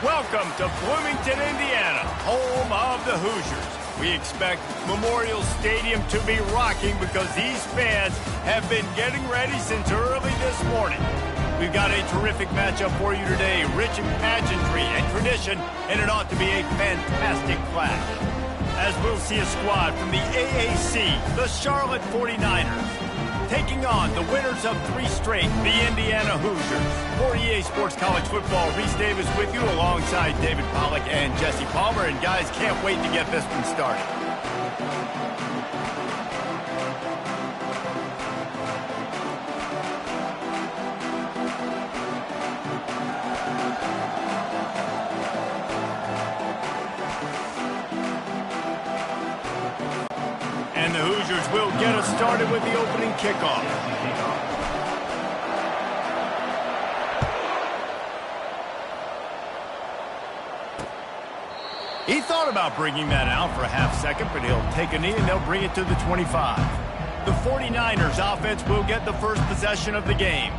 Welcome to Bloomington, Indiana, home of the Hoosiers. We expect Memorial Stadium to be rocking because these fans have been getting ready since early this morning. We've got a terrific matchup for you today, rich in pageantry and tradition, and it ought to be a fantastic clash. As we'll see a squad from the AAC, the Charlotte 49ers, taking on the winners of 3 straight, the Indiana Hoosiers. For EA Sports College Football, Reese Davis with you alongside David Pollack and Jesse Palmer. And guys, can't wait to get this one started. And the Hoosiers will get us started with the opening kickoff. He thought about bringing that out for a half second, but he'll take a knee and they'll bring it to the 25. The 49ers offense will get the first possession of the game.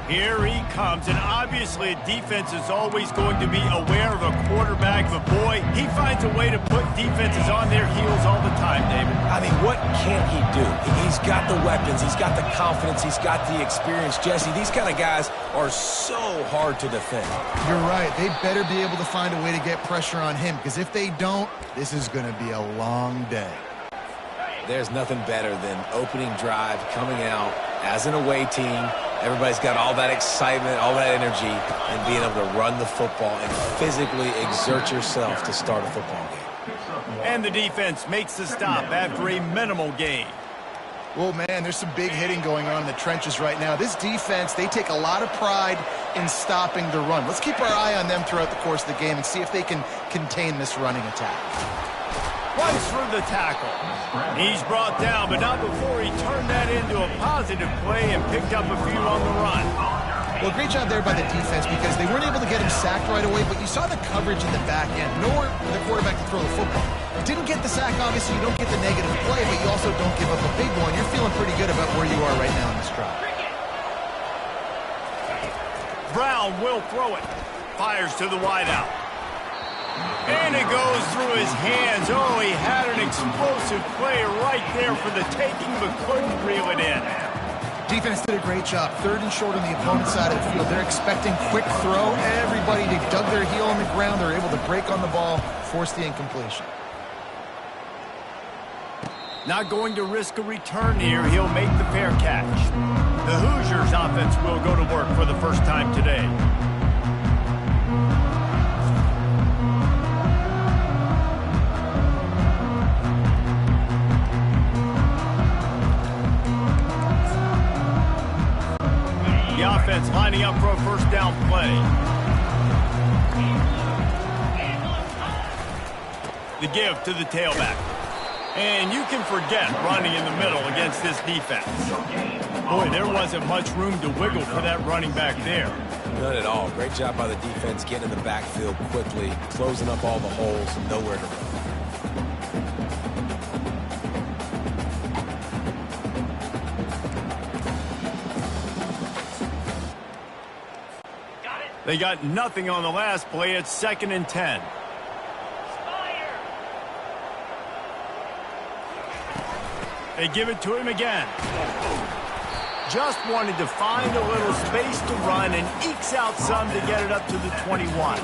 Here he comes, and obviously defense is always going to be aware of a quarterback, but boy, he finds a way to put defenses on their heels all the time, David. I mean, what can't he do? He's got the weapons, he's got the confidence, he's got the experience. Jesse, these kind of guys are so hard to defend. You're right. They better be able to find a way to get pressure on him, because if they don't, this is going to be a long day. There's nothing better than opening drive, coming out as an away team. Everybody's got all that excitement, all that energy, and being able to run the football and physically exert yourself to start a football game. And the defense makes the stop after a minimal gain. Well, man, there's some big hitting going on in the trenches right now. This defense, they take a lot of pride in stopping the run. Let's keep our eye on them throughout the course of the game and see if they can contain this running attack. Runs for the tackle. He's brought down, but not before he turned that into a positive play and picked up a few on the run. Well, great job there by the defense, because they weren't able to get him sacked right away, but you saw the coverage in the back end. Nowhere for the quarterback to throw the football. Didn't get the sack, obviously. You don't get the negative play, but you also don't give up a big one. You're feeling pretty good about where you are right now in this drive. Brown will throw it. Fires to the wideout. And it goes through his hands. Oh, he had an explosive play right there for the taking, but couldn't reel it in. Defense did a great job. 3rd and short on the opponent's side of the field. They're expecting quick throw. Everybody, they dug their heel on the ground. They're able to break on the ball, force the incompletion. Not going to risk a return here. He'll make the fair catch. The Hoosiers offense will go to work for the first time today. down play. The give to the tailback. And you can forget running in the middle against this defense. Boy, there wasn't much room to wiggle for that running back there. None at all. Great job by the defense getting in the backfield quickly, closing up all the holes, nowhere to run. They got nothing on the last play. It's 2nd and 10. They give it to him again. Just wanted to find a little space to run and ekes out some to get it up to the 21.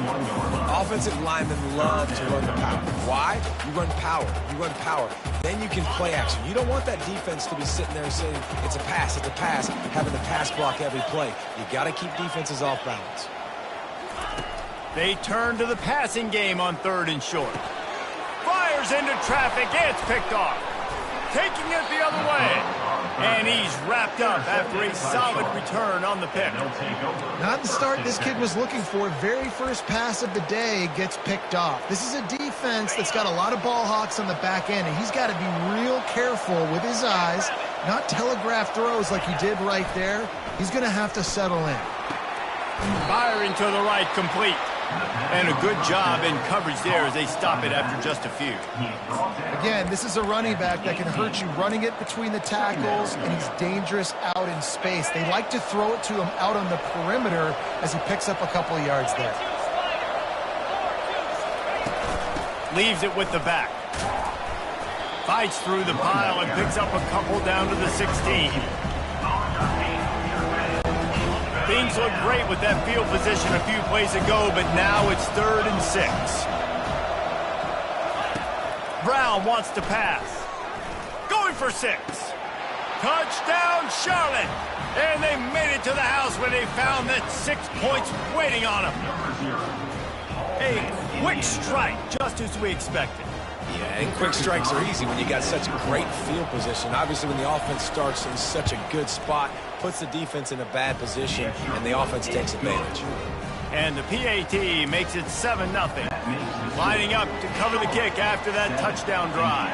Offensive linemen love to run the power. Why? You run power. You run power. Then you can play action. You don't want that defense to be sitting there saying, it's a pass, having to pass block every play. You got to keep defenses off balance. They turn to the passing game on 3rd and short. Fires into traffic. It's picked off. Taking it the other way. And he's wrapped up after a solid return on the pick. Not the start this kid was looking for. Very first pass of the day gets picked off. This is a defense that's got a lot of ball hawks on the back end, and he's got to be real careful with his eyes, not telegraph throws like he did right there. He's going to have to settle in. Firing to the right, complete. And a good job in coverage there as they stop it after just a few. Again, this is a running back that can hurt you running it between the tackles, and he's dangerous out in space. They like to throw it to him out on the perimeter as he picks up a couple of yards there. Leaves it with the back. Fights through the pile and picks up a couple down to the 16. Things look great with that field position a few plays ago, but now it's 3rd and 6. Brown wants to pass. Going for 6. Touchdown, Charlotte! And they made it to the house when they found that 6 points waiting on them. A quick strike, just as we expected. Yeah, and quick strikes are easy when you got such great field position. Obviously, when the offense starts in such a good spot, puts the defense in a bad position, and the offense takes advantage. And the PAT makes it 7-0. Lining up to cover the kick after that touchdown drive.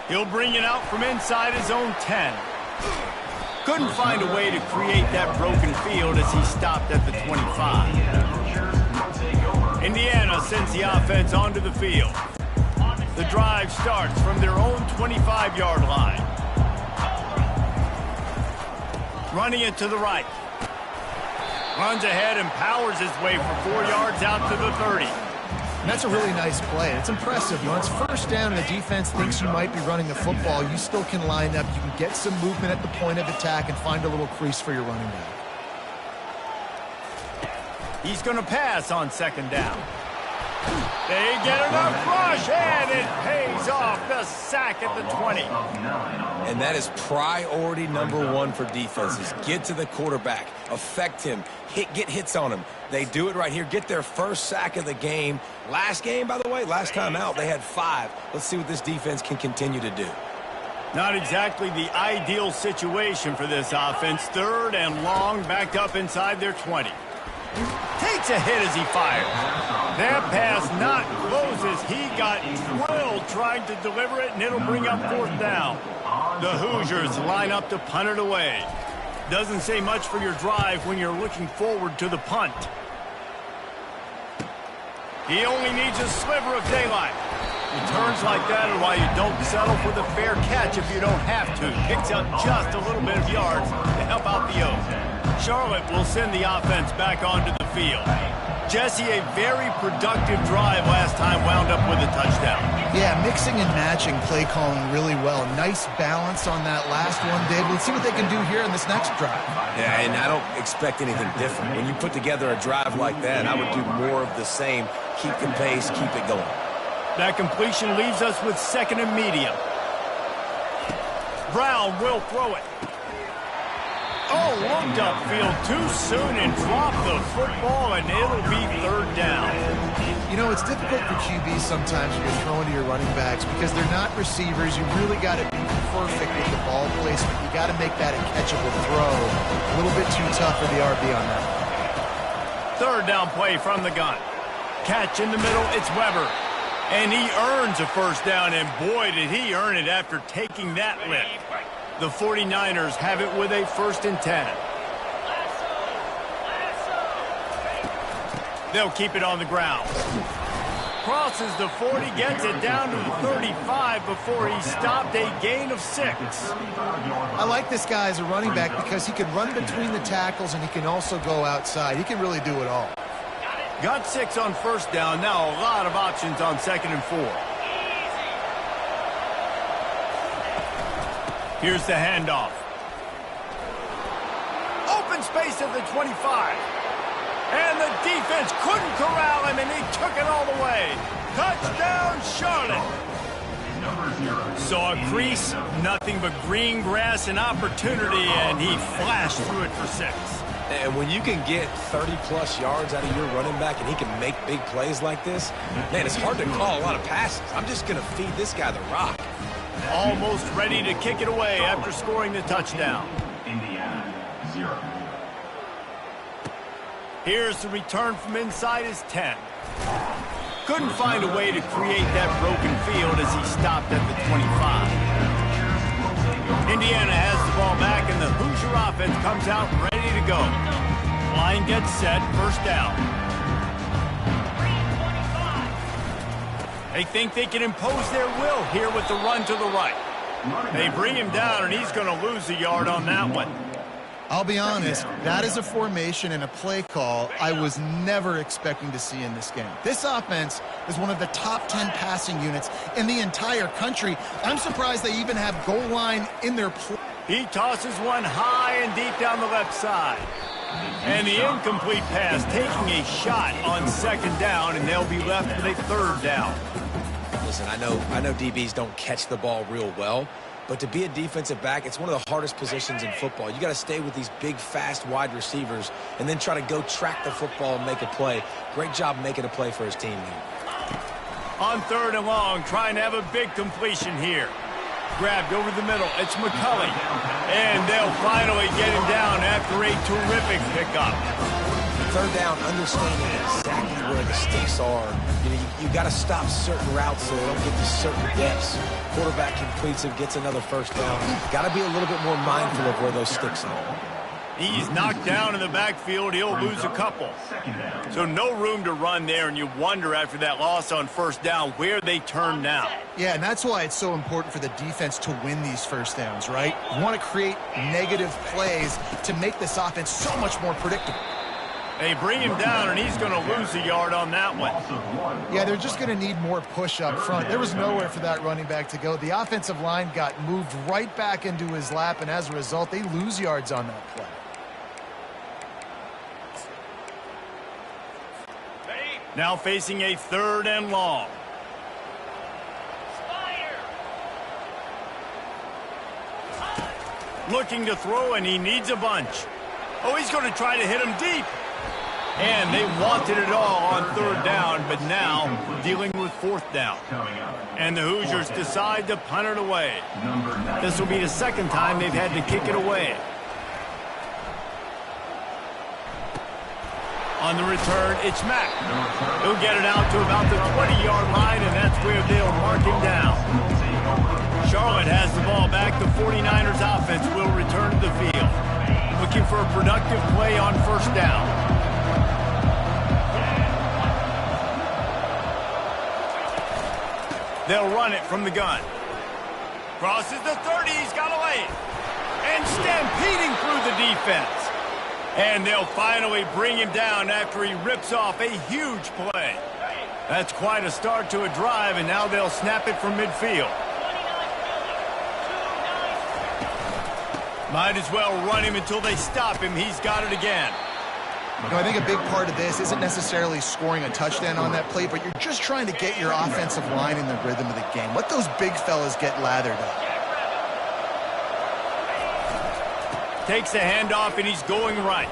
He'll bring it out from inside his own 10. Couldn't find a way to create that broken field as he stopped at the 25. Indiana sends the offense onto the field. The drive starts from their own 25-yard line. Running it to the right. Runs ahead and powers his way for 4 yards out to the 30. And that's a really nice play. It's impressive. When it's first down and the defense thinks you might be running the football, you still can line up. You can get some movement at the point of attack and find a little crease for your running back. He's going to pass on 2nd down. They get enough rush, and it pays off. The sack at the 20. And that is priority number 1 for defenses. Get to the quarterback. Affect him. Get hits on him. They do it right here. Get their first sack of the game. Last game, by the way, last time out, they had 5. Let's see what this defense can continue to do. Not exactly the ideal situation for this offense. 3rd and long, backed up inside their 20. Takes a hit as he fires. That pass not close as he got drilled trying to deliver it, and it'll bring up 4th down. The Hoosiers line up to punt it away. Doesn't say much for your drive when you're looking forward to the punt. He only needs a sliver of daylight. Returns like that are why you don't settle for the fair catch if you don't have to. Picks up just a little bit of yards to help out the O's. Charlotte will send the offense back onto the field. Jesse, a very productive drive last time, wound up with a touchdown. Yeah, mixing and matching play calling really well. Nice balance on that last one, Dave. Let's see what they can do here in this next drive. Yeah, and I don't expect anything different. When you put together a drive like that, I would do more of the same. Keep the pace, keep it going. That completion leaves us with 2nd and medium. Brown will throw it. Oh, looked upfield too soon and dropped the football, and it'll be 3rd down. You know, it's difficult for QBs sometimes when you're throwing to your running backs because they're not receivers. You really got to be perfect with the ball placement. You got to make that a catchable throw. A little bit too tough for the RB on that. Third down play from the gun. Catch in the middle, it's Weber. And he earns a first down, and boy, did he earn it after taking that lift. The 49ers have it with a 1st and 10. They'll keep it on the ground. Crosses the 40, gets it down to the 35 before he stopped, a gain of 6. I like this guy as a running back because he can run between the tackles and he can also go outside. He can really do it all. Got 6 on first down. Now a lot of options on 2nd and 4. Here's the handoff. Open space at the 25. And the defense couldn't corral him, and he took it all the way. Touchdown, Charlotte. Saw a crease, nothing but green grass and opportunity, and he flashed through it for 6. And when you can get 30-plus yards out of your running back and he can make big plays like this, man, it's hard to call a lot of passes. I'm just going to feed this guy the rock. Almost ready to kick it away after scoring the touchdown. Indiana, 0. Here's the return from inside his 10. Couldn't find a way to create that broken field as he stopped at the 25. Indiana has the ball back, and the Hoosier offense comes out ready to go. Line gets set, first down. They think they can impose their will here with the run to the right. They bring him down, and he's going to lose a yard on that one. I'll be honest, that is a formation and a play call I was never expecting to see in this game. This offense is one of the top 10 passing units in the entire country. I'm surprised they even have goal line in their play. He tosses one high and deep down the left side. And the incomplete pass taking a shot on 2nd down, and they'll be left with a 3rd down. Listen, I know DBs don't catch the ball real well, but to be a defensive back, it's one of the hardest positions in football. You got to stay with these big, fast wide receivers and then try to go track the football and make a play. Great job making a play for his team here. On 3rd and long, trying to have a big completion here. Grabbed over the middle. It's McCulley. And they'll finally get him down after a terrific pickup. 3rd down, understanding exactly where the sticks are. You got to stop certain routes so they don't get to certain depths. Quarterback completes it, gets another 1st down. Got to be a little bit more mindful of where those sticks are. He's knocked down in the backfield. He'll lose a couple. So no room to run there, and you wonder after that loss on 1st down where they turn now. Yeah, and that's why it's so important for the defense to win these 1st downs, right? You want to create negative plays to make this offense so much more predictable. They bring him down, and he's going to lose a yard on that one. Yeah, they're just going to need more push up front. There was nowhere for that running back to go. The offensive line got moved right back into his lap, and as a result, they lose yards on that play. Now facing a 3rd and long. Looking to throw, and he needs a bunch. Oh, he's going to try to hit him deep. And they wanted it all on 3rd down, but now dealing with 4th down. And the Hoosiers decide to punt it away. This will be the 2nd time they've had to kick it away. On the return, it's Mack. He'll get it out to about the 20-yard line, and that's where they'll mark him down. Charlotte has the ball back. The 49ers offense will return to the field. Looking for a productive play on 1st down. They'll run it from the gun. Crosses the 30, he's got away. And stampeding through the defense. And they'll finally bring him down after he rips off a huge play. That's quite a start to a drive, and now they'll snap it from midfield. Might as well run him until they stop him. He's got it again. You know, I think a big part of this isn't necessarily scoring a touchdown on that play, but you're just trying to get your offensive line in the rhythm of the game. Let those big fellas get lathered up. Takes the handoff, and he's going right.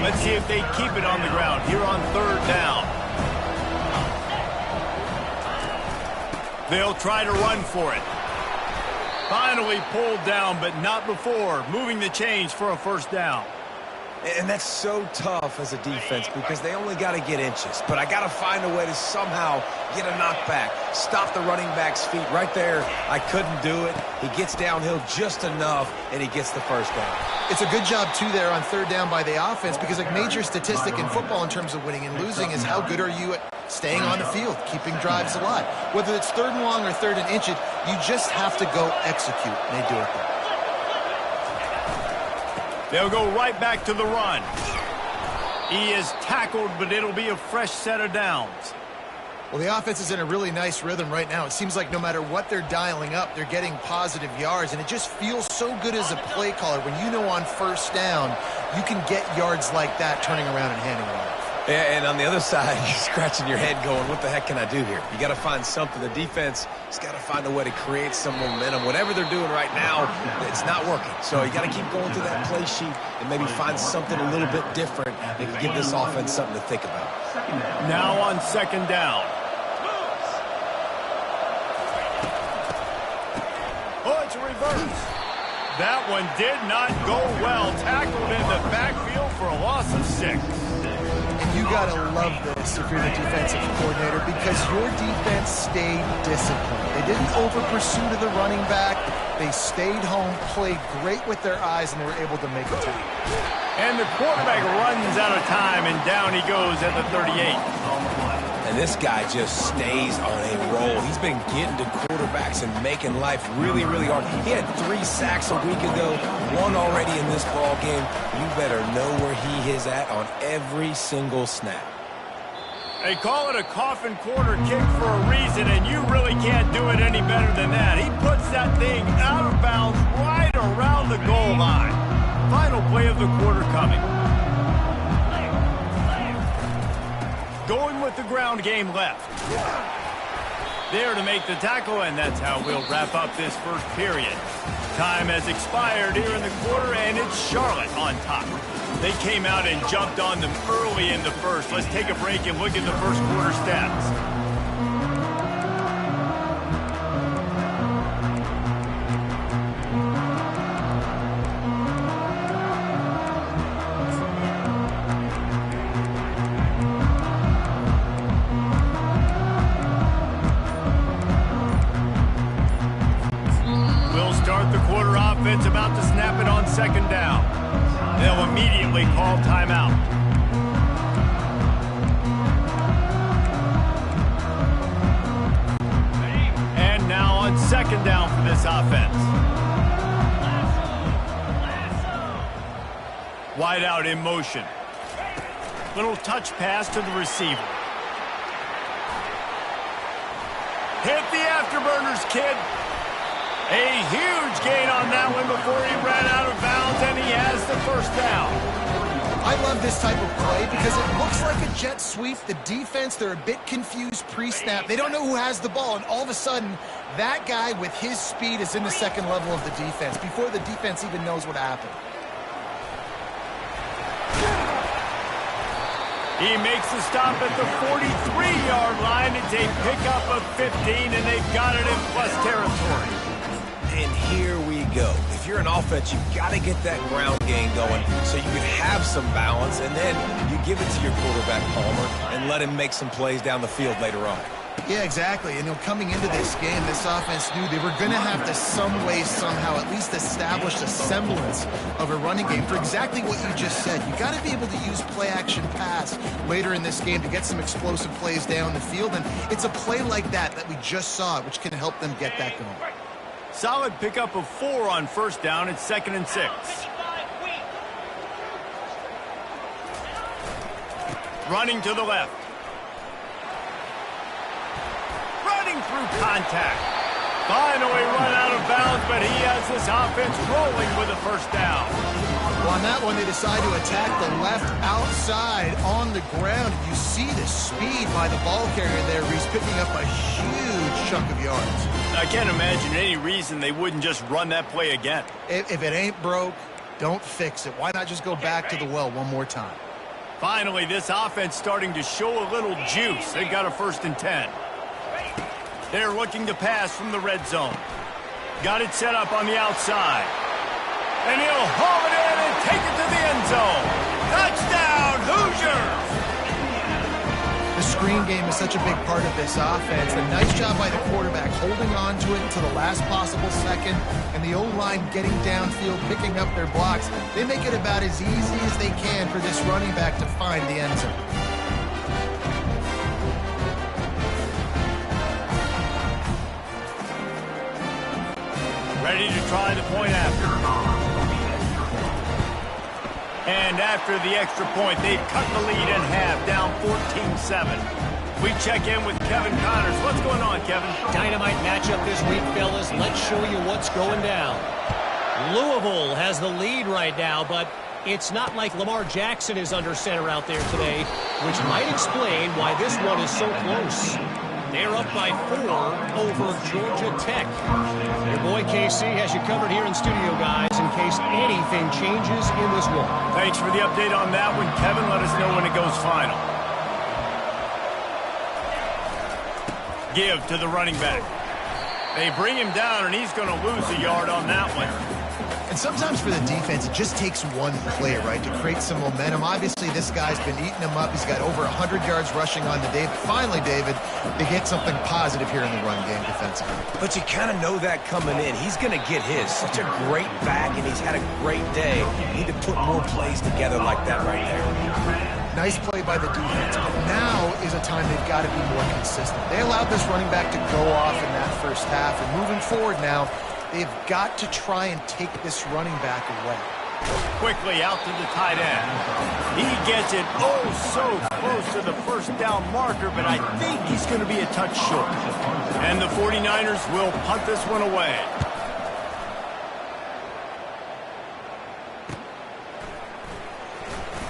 Let's see if they keep it on the ground here on third down. They'll try to run for it. Finally pulled down, but not before moving the chains for a first down. And that's so tough as a defense because they only got to get inches. But I got to find a way to somehow get a knockback, stop the running back's feet. Right there, I couldn't do it. He gets downhill just enough, and he gets the first down. It's a good job, too, there on third down by the offense because a major statistic in football in terms of winning and losing is how good are you at staying on the field, keeping drives alive. Whether it's third and long or third and inches, you just have to go execute, and they do it there. They'll go right back to the run. He is tackled, but it'll be a fresh set of downs. Well, the offense is in a really nice rhythm right now. It seems like no matter what they're dialing up, they're getting positive yards, and it just feels so good as a play caller when you know on first down you can get yards like that turning around and handing it off. Yeah, and on the other side, you're scratching your head going, what the heck can I do here? You got to find something. The defense has got to find a way to create some momentum. Whatever they're doing right now, it's not working. So you got to keep going through that play sheet and maybe find something a little bit different that can give this offense something to think about. Now on second down. Oh, it's a reverse. That one did not go well. Tackled in the backfield for a loss of 6. You got to love this if you're the defensive coordinator because your defense stayed disciplined. They didn't over-pursue to the running back. They stayed home, played great with their eyes, and they were able to make a tackle. And the quarterback runs out of time, and down he goes at the 38. And this guy just stays on a roll. He's been getting to quarterbacks and making life really, really hard. He had 3 sacks a week ago, 1 already in this ball game. You better know where he is at on every single snap. They call it a coffin quarter kick for a reason, and you really can't do it any better than that. He puts that thing out of bounds right around the goal line. Final play of the quarter coming. Going with the ground game left. There to make the tackle, and that's how we'll wrap up this first period. Time has expired here in the quarter, and it's Charlotte on top. They came out and jumped on them early in the first. Let's take a break and look at the first quarter stats. Offense about to snap it on second down. They'll immediately call timeout. And now on second down for this offense. Wide out in motion. Little touch pass to the receiver. Hit the afterburners, kid. A huge gain on that one before he ran out of bounds, and he has the first down. I love this type of play because it looks like a jet sweep. The defense, they're a bit confused pre-snap. They don't know who has the ball, and all of a sudden, that guy with his speed is in the second level of the defense before the defense even knows what happened. He makes the stop at the 43-yard line. It's a pickup of 15, and they've got it in plus territory. And here we go. If you're an offense, you've got to get that ground game going so you can have some balance, and then you give it to your quarterback, Palmer, and let him make some plays down the field later on. Yeah, exactly. And coming into this game, this offense knew they were going to have to some way, somehow, at least establish a semblance of a running game for exactly what you just said. You got to be able to use play-action pass later in this game to get some explosive plays down the field, and it's a play like that we just saw, which can help them get that going. Solid pickup of 4 on first down. It's 2nd and 6. Running to the left. Running through contact. Finally run out of bounds, but he has this offense rolling with a first down. Well, on that one, they decide to attack the left outside on the ground. You see the speed by the ball carrier there. He's picking up a huge chunk of yards. I can't imagine any reason they wouldn't just run that play again. If it ain't broke, don't fix it. Why not just go back to the well one more time? Finally, this offense starting to show a little juice. They've got a 1st and 10. They're looking to pass from the red zone. Got it set up on the outside. And he'll haul it in and take it to the end zone. Touchdown, Hoosiers! The screen game is such a big part of this offense. A nice job by the quarterback holding on to it until the last possible second, and the O-line getting downfield, picking up their blocks. They make it about as easy as they can for this running back to find the end zone. Ready to try the point after. And after the extra point, they've cut the lead in half, down 14-7. We check in with Kevin Connors. What's going on, Kevin? Dynamite matchup this week, fellas. Let's show you what's going down. Louisville has the lead right now, but it's not like Lamar Jackson is under center out there today, which might explain why this one is so close. They're up by 4 over Georgia Tech. Your boy KC has you covered here in studio, guys, in case anything changes in this one. Thanks for the update on that one, Kevin. Let us know when it goes final. Give to the running back. They bring him down, and he's going to lose a yard on that one. And sometimes for the defense, it just takes one play, right, to create some momentum. Obviously, this guy's been eating him up. He's got over 100 yards rushing on the day. But finally, David, they get something positive here in the run game defensively. But you kind of know that coming in. He's going to get his. Such a great back, and he's had a great day. You need to put more plays together like that right there. Nice play by the defense, but now is a time they've got to be more consistent. They allowed this running back to go off in that first half, and moving forward now, they've got to try and take this running back away. Quickly out to the tight end. He gets it so close to the 1st down marker, but I think he's going to be a touch short. And the 49ers will punt this one away.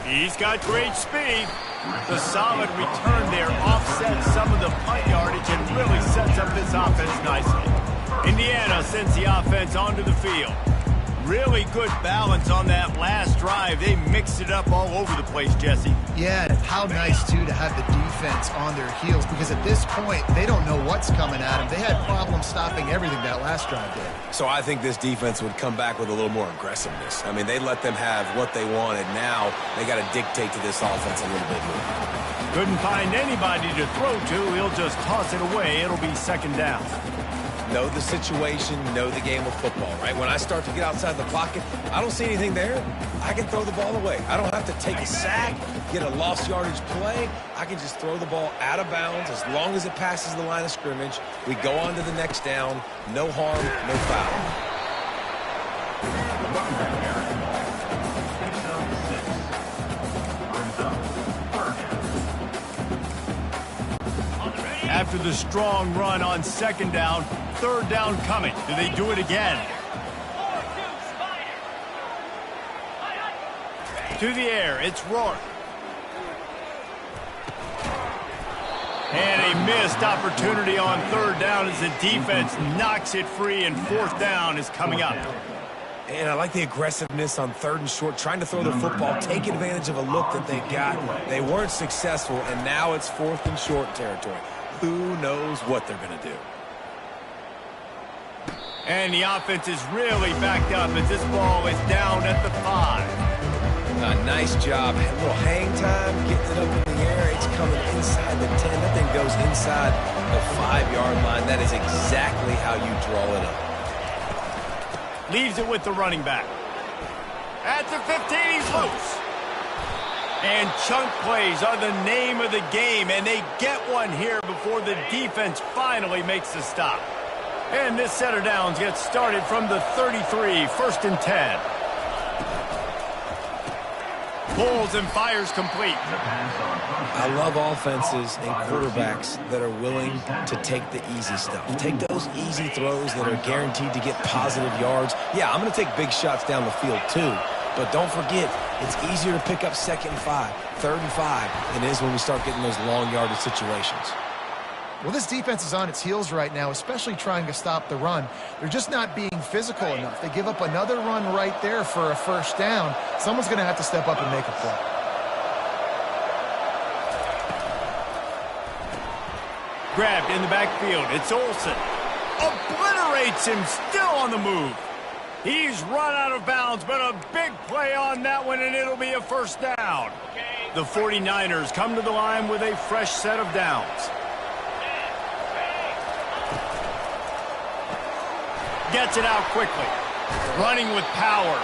He's got great speed. The solid return there offsets some of the punt yardage and really sets up this offense nicely. Indiana sends the offense onto the field. Really good balance on that last drive. They mixed it up all over the place, Jesse. Yeah, how nice, too, to have the defense on their heels, because at this point, they don't know what's coming at them. They had problems stopping everything that last drive did. So I think this defense would come back with a little more aggressiveness. I mean, they let them have what they wanted. Now they got to dictate to this offense a little bit more. Couldn't find anybody to throw to. He'll just toss it away. It'll be 2nd down. Know the situation, know the game of football, right? When I start to get outside the pocket, I don't see anything there. I can throw the ball away. I don't have to take a sack, get a lost yardage play. I can just throw the ball out of bounds as long as it passes the line of scrimmage. We go on to the next down. No harm, no foul. After the strong run on 2nd down, 3rd down coming. Do they do it again? To the air, it's Rourke. And a missed opportunity on 3rd down as the defense knocks it free, and 4th down is coming up. And I like the aggressiveness on 3rd and short, trying to throw the football, take advantage of a look that they got. They weren't successful, and now it's 4th and short territory. Who knows what they're going to do? And the offense is really backed up as this ball is down at the 5. Nice job. A little hang time, getting it up in the air. It's coming inside the 10. That thing goes inside the 5-yard line. That is exactly how you draw it up. Leaves it with the running back. At the 15, he's loose. And chunk plays are the name of the game, and they get one here before the defense finally makes the stop. And this set of downs gets started from the 33, 1st and 10. Pulls and fires complete. I love offenses and quarterbacks that are willing to take the easy stuff. Take those easy throws that are guaranteed to get positive yards. Yeah, I'm going to take big shots down the field too. But don't forget, it's easier to pick up 2nd and 5, 3rd and 5 than it is when we start getting those long yardage situations. Well, this defense is on its heels right now, especially trying to stop the run. They're just not being physical enough. They give up another run right there for a 1st down. Someone's going to have to step up and make a play. Grabbed in the backfield. It's Olsen. Obliterates him, still on the move. He's run out of bounds, but a big play on that one, and it'll be a first down. The 49ers come to the line with a fresh set of downs. Gets it out quickly. Running with power.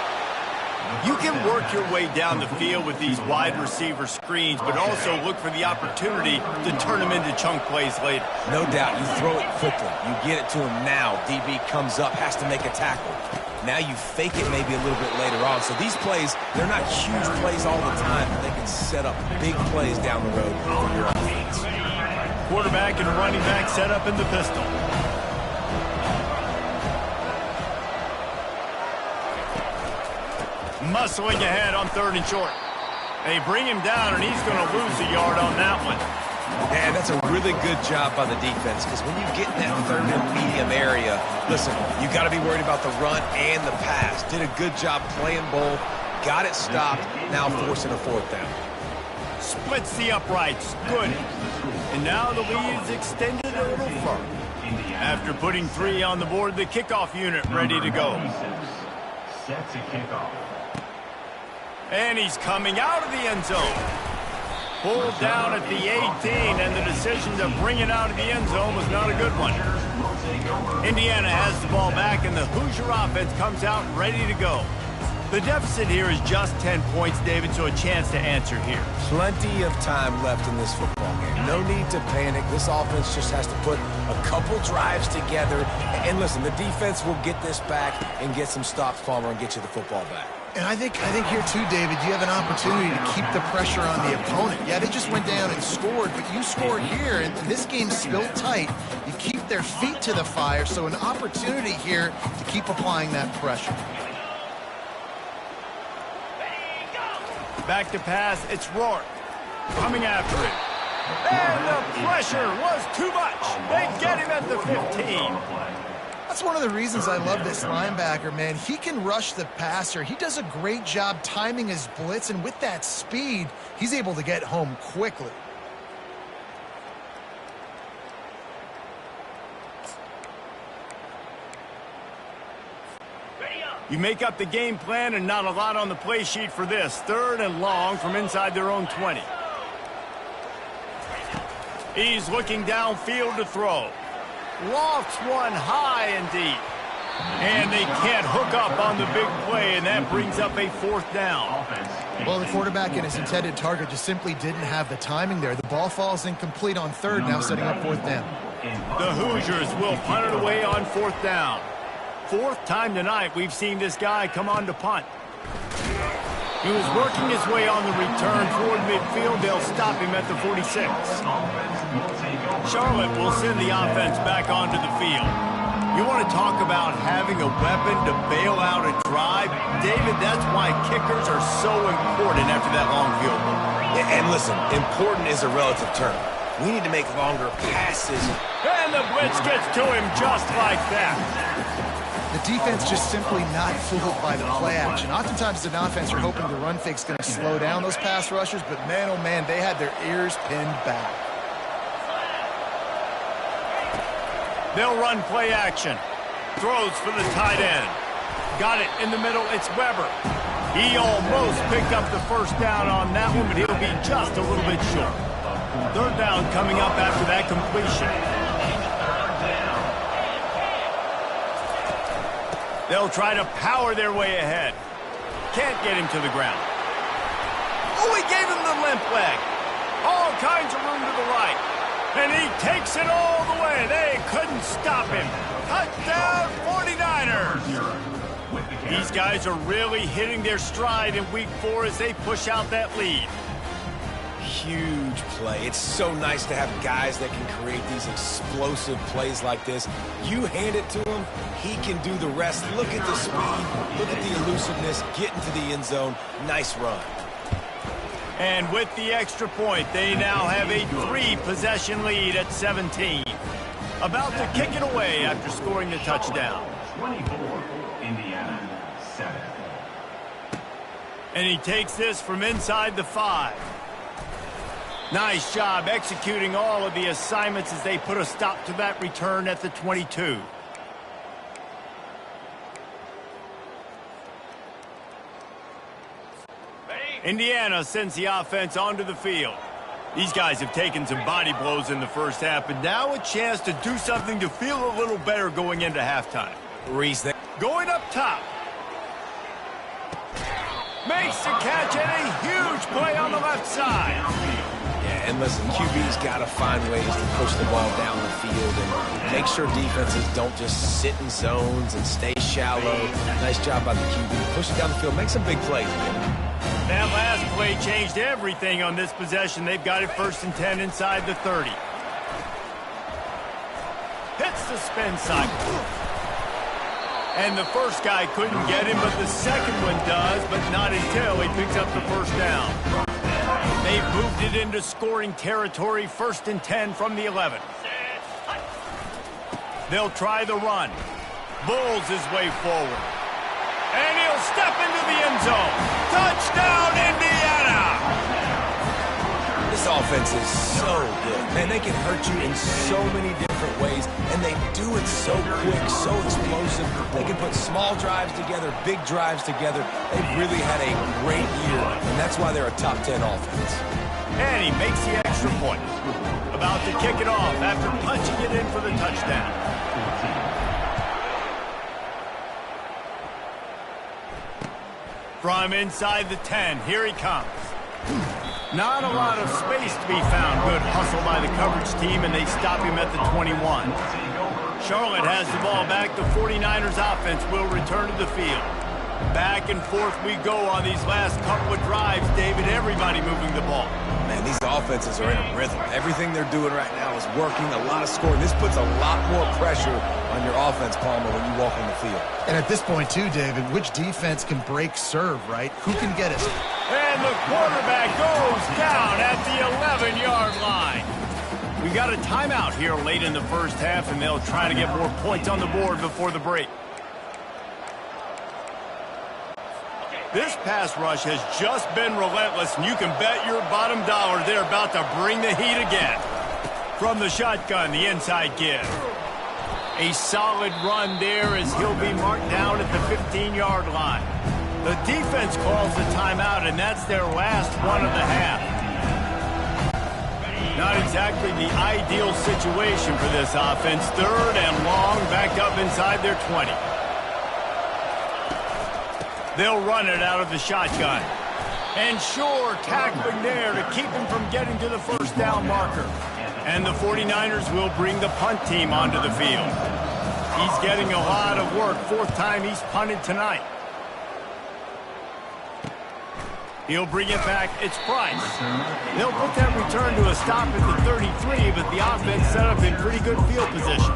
You can work your way down the field with these wide receiver screens, but also look for the opportunity to turn them into chunk plays later. No doubt, you throw it quickly. You get it to him now. DB comes up, has to make a tackle. Now you fake it maybe a little bit later on. So these plays, they're not huge plays all the time, but they can set up big plays down the road for your offense. Quarterback and running back set up in the pistol. Muscling ahead on 3rd and short. They bring him down, and he's going to lose a yard on that one. And that's a really good job by the defense, because when you get in that 3rd and medium area, listen, you got to be worried about the run and the pass. Did a good job playing both, got it stopped, now forcing a 4th down. Splits the uprights. Good. And now the lead is extended a little further. After putting 3 on the board, the kickoff unit ready to go. Set to kickoff. And he's coming out of the end zone. Pulled down at the 18, and the decision to bring it out of the end zone was not a good one. Indiana has the ball back, and the Hoosier offense comes out ready to go. The deficit here is just 10 points, David, so a chance to answer here. Plenty of time left in this football game. No need to panic. This offense just has to put a couple drives together. And listen, the defense will get this back and get some stops, Palmer, and get you the football back. And I think here too, David, you have an opportunity to keep the pressure on the opponent. Yeah, they just went down and scored, but you score here, and this game's still tight. You keep their feet to the fire, so an opportunity here to keep applying that pressure. Back to pass, it's Rourke. Coming after it. And the pressure was too much. They get him at the 15. That's one of the reasons I love this linebacker, man. He can rush the passer. He does a great job timing his blitz, and with that speed, he's able to get home quickly. You make up the game plan, and not a lot on the play sheet for this. 3rd and long from inside their own 20. He's looking downfield to throw. Lofts one high and deep. And they can't hook up on the big play, and that brings up a 4th down. Well, the quarterback and his intended target just simply didn't have the timing there. The ball falls incomplete on 3rd, now setting up 4th down. The Hoosiers will punt it away on 4th down. 4th time tonight we've seen this guy come on to punt. He was working his way on the return toward midfield. They'll stop him at the 46. Charlotte will send the offense back onto the field. You want to talk about having a weapon to bail out a drive? David, that's why kickers are so important after that long field goal. And listen, important is a relative term. We need to make longer passes. And the blitz gets to him just like that. The defense just simply not fooled by the play action. Oftentimes, as an offense, you're hoping the run fake's going to slow down those pass rushers, but man, oh man, they had their ears pinned back. They'll run play action. Throws for the tight end. Got it in the middle. It's Weber. He almost picked up the 1st down on that one, but he'll be just a little bit short. 3rd down coming up after that completion. They'll try to power their way ahead. Can't get him to the ground. Oh, he gave him the limp leg. All kinds of room to the right. And he takes it all the way. They couldn't stop him. Touchdown, 49ers. These guys are really hitting their stride in week 4 as they push out that lead. Huge play. It's so nice to have guys that can create these explosive plays like this. You hand it to him, he can do the rest. Look at the speed, look at the elusiveness, get into the end zone. Nice run. And with the extra point, they now have a 3-possession lead at 17. About to kick it away after scoring the touchdown. 24, Indiana, 7. And he takes this from inside the 5. Nice job executing all of the assignments as they put a stop to that return at the 22. Indiana sends the offense onto the field. These guys have taken some body blows in the first half, but now a chance to do something to feel a little better going into halftime. Reese, Going up top. Makes the catch and a huge play on the left side. yeah, and listen, QB's got to find ways to push the ball down the field and make sure defenses don't just sit in zones and stay shallow. Nice job by the QB. Push it down the field, make some big plays. That last play changed everything on this possession. They've got it 1st and 10 inside the 30. Hits the spin cycle. And the first guy couldn't get him, but the second one does, but not until he picks up the first down. They've moved it into scoring territory, 1st and 10 from the 11. They'll try the run. Bulls his way forward. And he'll step into the end zone. Touchdown, Indiana! This offense is so good. Man, they can hurt you in so many different ways, and they do it so quick, so explosive. They can put small drives together, big drives together. They've really had a great year, and that's why they're a top 10 offense. And he makes the extra point. About to kick it off after punching it in for the touchdown. From inside the 10, here he comes. Not a lot of space to be found. Good hustle by the coverage team, and they stop him at the 21. Charlotte has the ball back. The 49ers offense will return to the field. Back and forth we go on these last couple of drives, David. Everybody moving the ball. Man, these offenses are in a rhythm. Everything they're doing right now is working, a lot of scoring. This puts a lot more pressure on your offense, Palmer, when you walk on the field. And at this point, too, David, which defense can break serve, right? Who can get it? And the quarterback goes down at the 11-yard line. We got a timeout here late in the first half, and they'll try to get more points on the board before the break. This pass rush has just been relentless, and you can bet your bottom dollar they're about to bring the heat again. From the shotgun, the inside give. A solid run there as he'll be marked down at the 15-yard line. The defense calls the timeout, and that's their last one of the half. Not exactly the ideal situation for this offense. 3rd and long, backed up inside their 20. They'll run it out of the shotgun. And sure, tackling there to keep him from getting to the first down marker. And the 49ers will bring the punt team onto the field. He's getting a lot of work. 4th time he's punted tonight. He'll bring it back. It's Price. They'll put that return to a stop at the 33, but the offense set up in pretty good field position.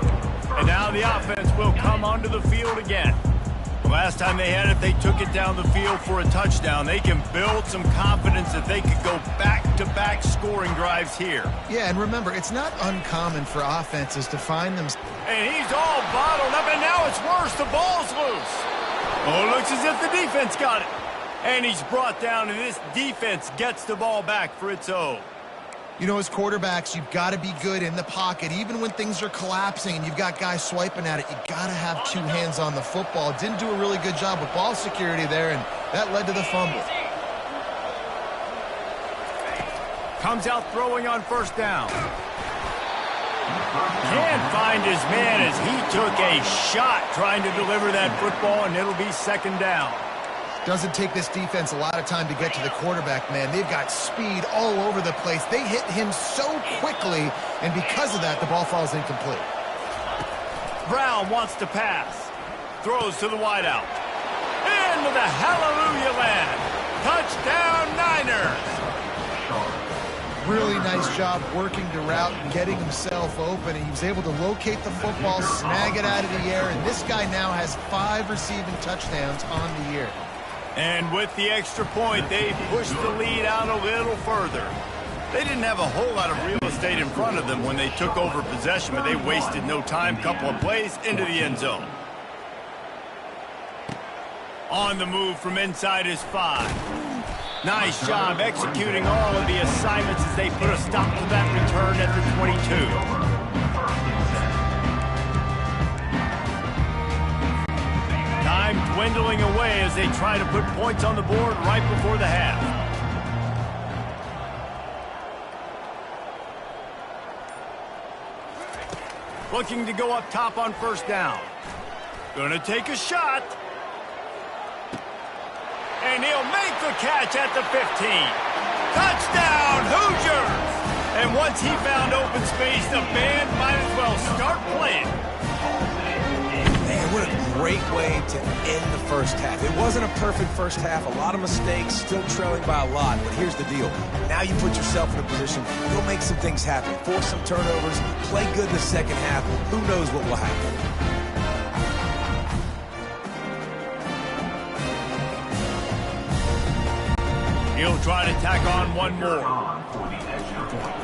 And now the offense will come onto the field again. Last time they had it, they took it down the field for a touchdown. They can build some confidence that they could go back-to-back scoring drives here. Yeah, and remember, it's not uncommon for offenses to find them. And he's all bottled up, and now it's worse. The ball's loose. Oh, it looks as if the defense got it. And he's brought down, and this defense gets the ball back for its own. You know, as quarterbacks, you've got to be good in the pocket. Even when things are collapsing and you've got guys swiping at it, you got to have 2 hands on the football. Didn't do a really good job with ball security there, and that led to the fumble. Comes out throwing on 1st down. Can't find his man as he took a shot trying to deliver that football, and it'll be 2nd down. Doesn't take this defense a lot of time to get to the quarterback, man. They've got speed all over the place. They hit him so quickly, and because of that, the ball falls incomplete. Brown wants to pass. Throws to the wideout. Into the hallelujah land. Touchdown, Niners. Really nice job working the route and getting himself open. And he was able to locate the football, snag it out of the air, and this guy now has 5 receiving touchdowns on the year. And with the extra point, they pushed the lead out a little further. They didn't have a whole lot of real estate in front of them when they took over possession, but they wasted no time. Couple of plays into the end zone. On the move from inside his 5. Nice job executing all of the assignments as they put a stop to that return at the 22. Time dwindling away as they try to put points on the board right before the half. Looking to go up top on first down. Gonna take a shot. And he'll make the catch at the 15. Touchdown, Hoosiers! And once he found open space, the band might as well start playing. Man, what a great way to end the first half. It wasn't a perfect first half, a lot of mistakes, still trailing by a lot, but here's the deal. Now you put yourself in a position, you'll make some things happen, force some turnovers, play good in the second half. Who knows what will happen? He'll try to tack on one more. For the extra point.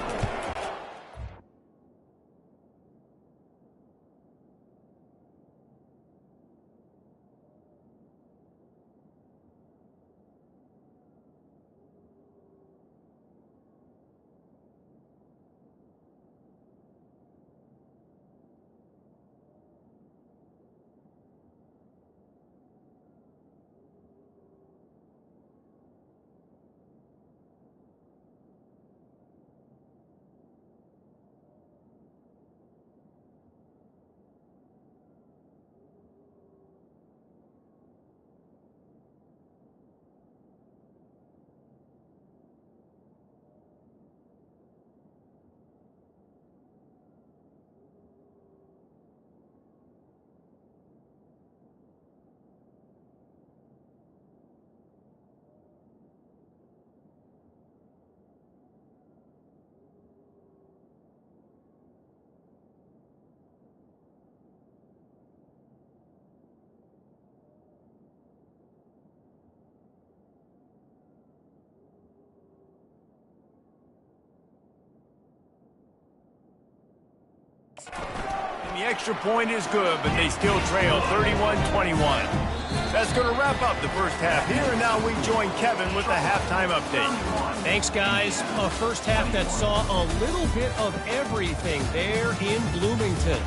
And the extra point is good, but they still trail 31-21. That's going to wrap up the first half here, and now we join Kevin with the halftime update. Thanks, guys. A first half that saw a little bit of everything there in Bloomington.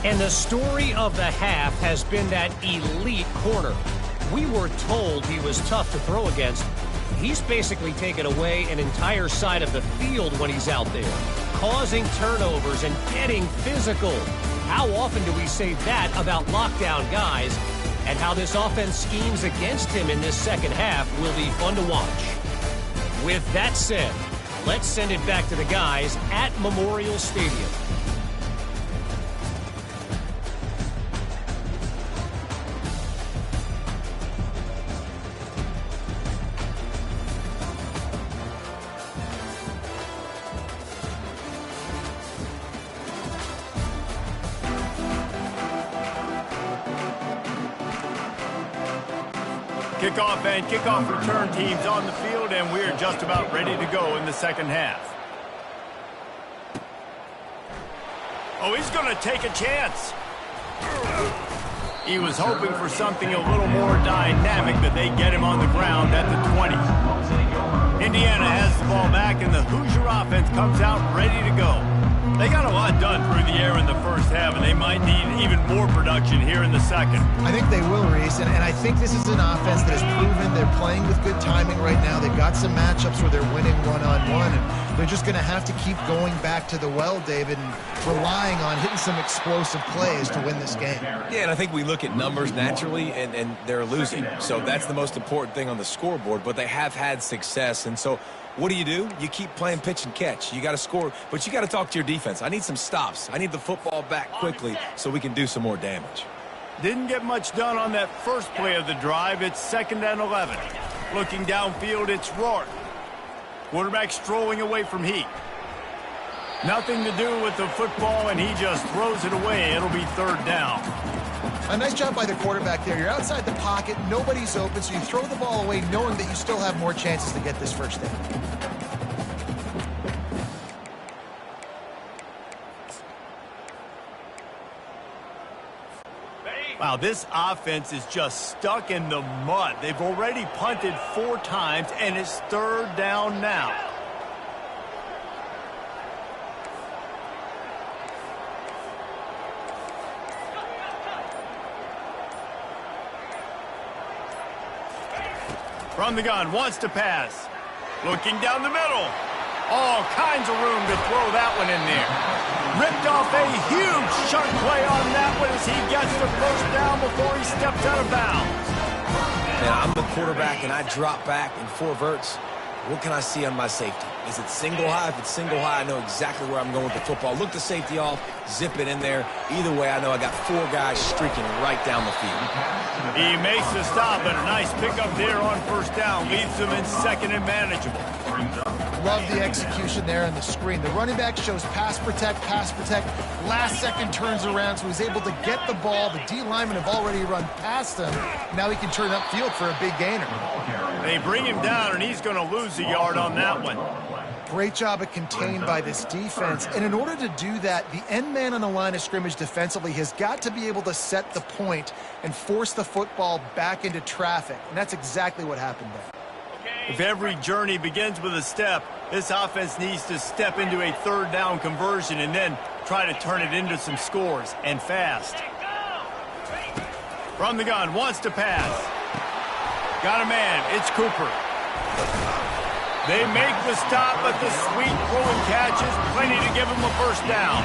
And the story of the half has been that elite corner. We were told he was tough to throw against. He's basically taken away an entire side of the field when he's out there, causing turnovers and getting physical. How often do we say that about lockdown guys? And how this offense schemes against him in this second half will be fun to watch. With that said, let's send it back to the guys at Memorial Stadium. Kickoff and kickoff return teams on the field, and we're just about ready to go in the second half. Oh, he's going to take a chance. He was hoping for something a little more dynamic, but they get him on the ground at the 20. Indiana has the ball back, and the Hoosier offense comes out ready to go. They got a lot done through the air in the first half, and they might need even more production here in the second. I think they will, Reese, and I think this is an offense that has proven they're playing with good timing right now. They've got some matchups where they're winning one-on-one, and they're just going to have to keep going back to the well, David, and relying on hitting some explosive plays to win this game. Yeah, and I think we look at numbers naturally, and they're losing. So that's the most important thing on the scoreboard, but they have had success, and so what do? You keep playing pitch and catch. You got to score, but you got to talk to your defense. I need some stops. I need the football back quickly so we can do some more damage. Didn't get much done on that first play of the drive. It's 2nd and 11. Looking downfield, it's Rourke. Quarterback strolling away from Heat. Nothing to do with the football, and he just throws it away. It'll be 3rd down. A nice job by the quarterback there. You're outside the pocket, nobody's open, so you throw the ball away knowing that you still have more chances to get this first down. Ready? Wow, this offense is just stuck in the mud. They've already punted 4 times, and it's 3rd down now. From the gun, wants to pass. Looking down the middle. All kinds of room to throw that one in there. Ripped off a huge chunk play on that one as he gets the 1st down before he steps out of bounds. Man, I'm the quarterback and I drop back in 4 verts. What can I see on my safety? Is it single high? If it's single high, I know exactly where I'm going with the football. Look the safety off, zip it in there. Either way, I know I got 4 guys streaking right down the field. He makes the stop, and a nice pickup there on 1st down. Leaves them in 2nd and manageable. Love the execution there on the screen. The running back shows pass protect, last second turns around, so he's able to get the ball. The D linemen have already run past him. Now he can turn upfield for a big gainer. They bring him down, and he's going to lose a yard on that one. Great job of contained by this defense. And in order to do that, the end man on the line of scrimmage defensively has got to be able to set the point and force the football back into traffic. And that's exactly what happened there. If every journey begins with a step, this offense needs to step into a 3rd down conversion and then try to turn it into some scores, and fast. From the gun, wants to pass. Got a man, it's Cooper. They make the stop, but the sweet throw and catch is plenty to give him a 1st down.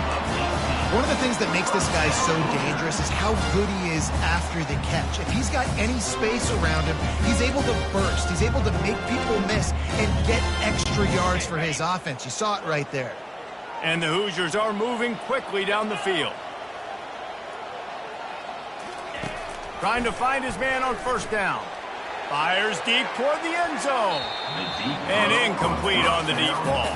One of the things that makes this guy so dangerous is how good he is after the catch. If he's got any space around him, he's able to burst. He's able to make people miss and get extra yards for his offense. You saw it right there. And the Hoosiers are moving quickly down the field. Trying to find his man on 1st down. Fires deep toward the end zone. And incomplete on the deep ball.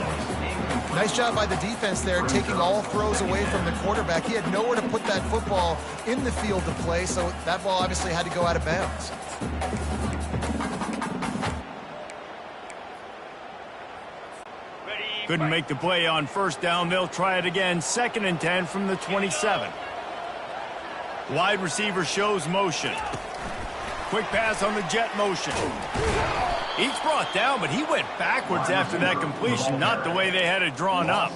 Nice job by the defense there, taking all throws away from the quarterback. He had nowhere to put that football in the field to play, so that ball obviously had to go out of bounds. Couldn't make the play on 1st down. They'll try it again. 2nd and 10 from the 27. Wide receiver shows motion. Quick pass on the jet motion. He's brought down, but he went backwards after that completion, not the way they had it drawn up.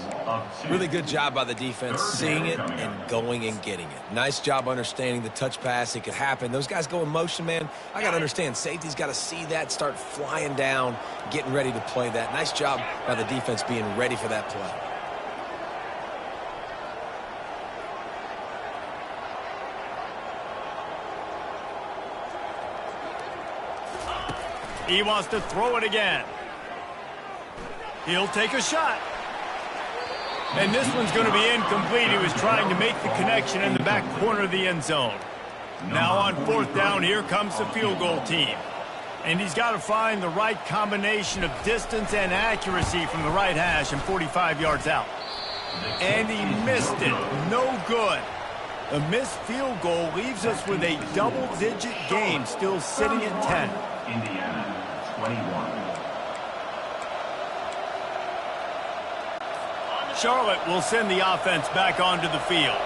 Really good job by the defense, seeing it and going and getting it. Nice job understanding the touch pass. It could happen. Those guys go in motion, man. I got to understand, safety's got to see that, start flying down, getting ready to play that. Nice job by the defense being ready for that play. He wants to throw it again. He'll take a shot. And this one's going to be incomplete. He was trying to make the connection in the back corner of the end zone. Now on 4th down, here comes the field goal team. And he's got to find the right combination of distance and accuracy from the right hash and 45 yards out. And he missed it. No good. A missed field goal leaves us with a double-digit game still sitting at 10. Indiana, 21. Charlotte will send the offense back onto the field.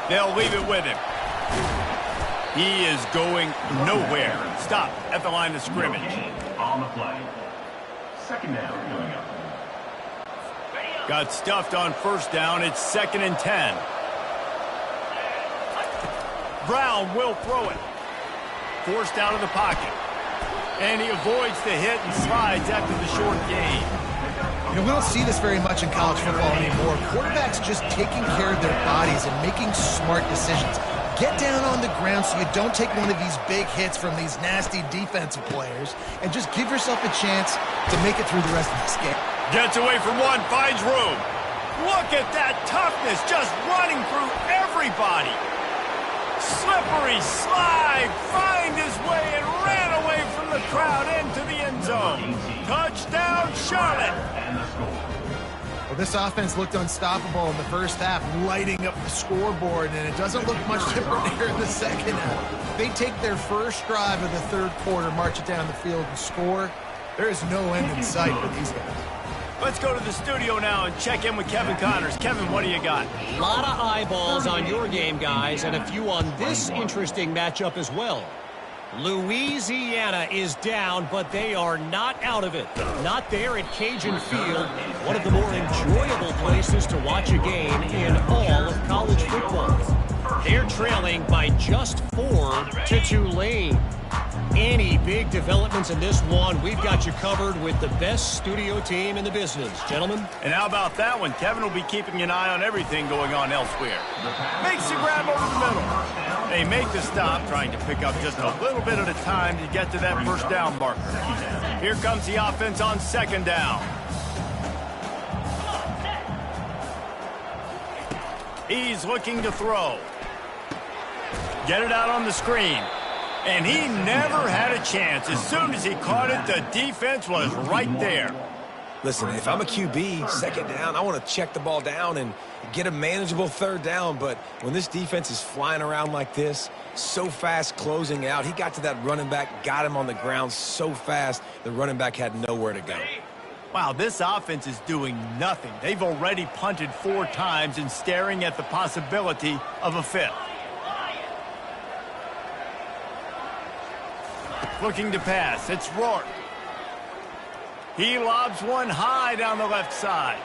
They'll leave it with him. He is going nowhere. Stop at the line of scrimmage. On the play. 2nd down coming up. Got stuffed on 1st down. It's 2nd and 10. Brown will throw it. Forced out of the pocket. And he avoids the hit and slides after the short gain. You know, we don't see this very much in college football anymore. Quarterbacks just taking care of their bodies and making smart decisions. Get down on the ground so you don't take one of these big hits from these nasty defensive players and just give yourself a chance to make it through the rest of this game. Gets away from one, finds room. Look at that toughness, just running through everybody. Slippery slide, find his way and ran away from the crowd into the end zone. Touchdown, Charlotte. Well, this offense looked unstoppable in the 1st half, lighting up the scoreboard, and it doesn't look much different here in the 2nd half. They take their first drive of the 3rd quarter, march it down the field and score. There is no end in sight for these guys. Let's go to the studio now and check in with Kevin Connors. Kevin, what do you got? A lot of eyeballs on your game, guys, and a few on this interesting matchup as well. Louisiana is down, but they are not out of it. Not there at Cajun Field, one of the more enjoyable places to watch a game in all of college football. They're trailing by just 4 to Tulane. Any big developments in this one, we've got you covered with the best studio team in the business. Gentlemen? And how about that one? Kevin will be keeping an eye on everything going on elsewhere. Makes the grab over the middle. They make the stop, trying to pick up just a little bit at a time to get to that first down marker. Here comes the offense on second down. He's looking to throw. Get it out on the screen. And he never had a chance. As soon as he caught it, the defense was right there. Listen, if I'm a QB, second down, I want to check the ball down and get a manageable third down. But when this defense is flying around like this, so fast closing out, he got to that running back, got him on the ground so fast, the running back had nowhere to go. Wow, this offense is doing nothing. They've already punted 4 times and staring at the possibility of a 5th. Looking to pass, it's Rourke. He lobs one high down the left side.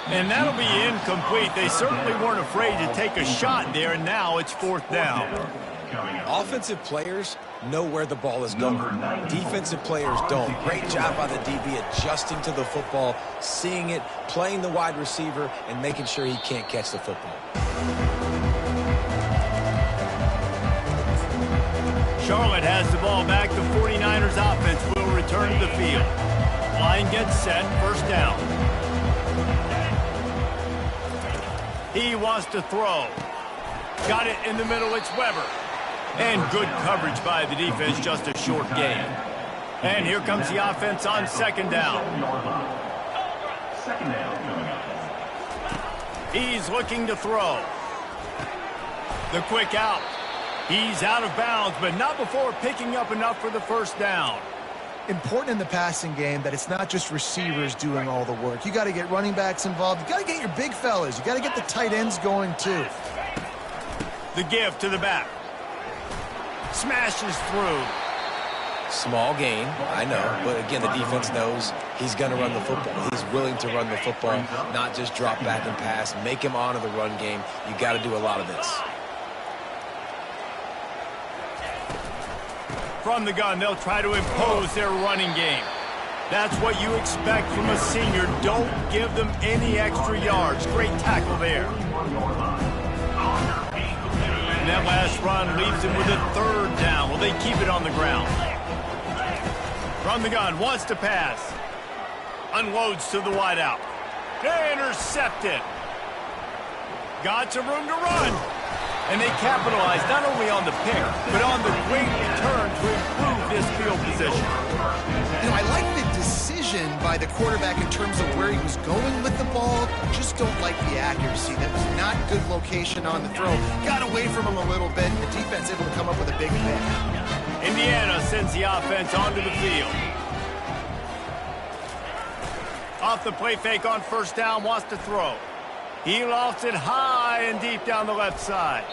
And that'll be incomplete. They certainly weren't afraid to take a shot there, and now it's 4th down. Offensive players know where the ball is going. Defensive players don't. Great job by the DB adjusting to the football, seeing it, playing the wide receiver, and making sure he can't catch the football. Charlotte has the ball back. The 49ers offense will return to the field. Line gets set, first down. He wants to throw. Got it in the middle, it's Weber. And good coverage by the defense, just a short gain. And here comes the offense on second down. He's looking to throw. The quick out. He's out of bounds, but not before picking up enough for the first down. Important in the passing game that it's not just receivers doing all the work. You got to get running backs involved. You got to get your big fellas. You got to get the tight ends going too. The give to the back. Smashes through. Small gain, I know, but again, the defense knows he's going to run the football. He's willing to run the football, not just drop back and pass, make him honor the run game. You got to do a lot of this. From the gun, they'll try to impose their running game. That's what you expect from a senior. Don't give them any extra yards. Great tackle there. And that last run leaves them with a 3rd down. Will they keep it on the ground? From the gun, wants to pass. Unloads to the wideout. Intercepted. Got some room to run. And they capitalize not only on the pick, but on the great return to improve this field position. You know, I like the decision by the quarterback in terms of where he was going with the ball. Just don't like the accuracy. That was not good location on the throw. Got away from him a little bit. The defense able to come up with a big pick. Indiana sends the offense onto the field. Off the play fake on first down, wants to throw. He lofts it high and deep down the left side.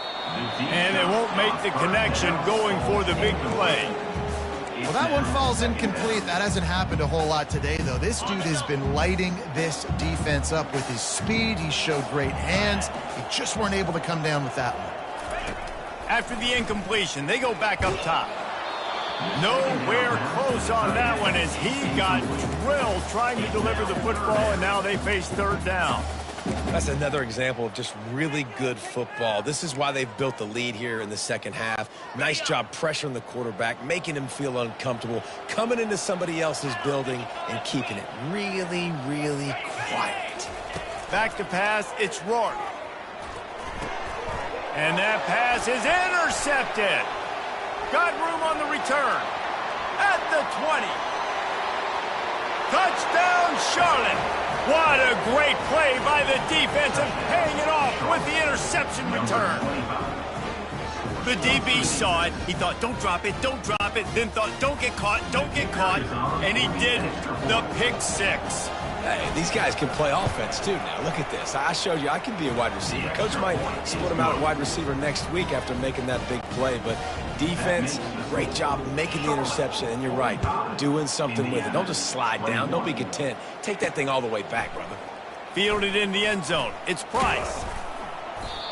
And they won't make the connection going for the big play. Well, that one falls incomplete. That hasn't happened a whole lot today, though. This dude has been lighting this defense up with his speed. He showed great hands. He just weren't able to come down with that one. After the incompletion, they go back up top. Nowhere close on that one as he got drilled trying to deliver the football, and now they face 3rd down. That's another example of just really good football. This is why they've built the lead here in the second half. Nice job pressuring the quarterback, making him feel uncomfortable, coming into somebody else's building and keeping it really, really quiet. Back to pass, it's Rourke. And that pass is intercepted. Got room on the return. At the 20. Touchdown, Charlotte. What a great play by the defense and paying it off with the interception return. The DB saw it. He thought, don't drop it, then thought, don't get caught, and he didn't. The pick six. Hey, these guys can play offense, too, now. Look at this. I showed you I can be a wide receiver. Coach might split him out at wide receiver next week after making that big play, but defense, great job making the interception, and you're right, doing something with it. Don't just slide down. Don't be content. Take that thing all the way back, brother. Fielded in the end zone. It's Price.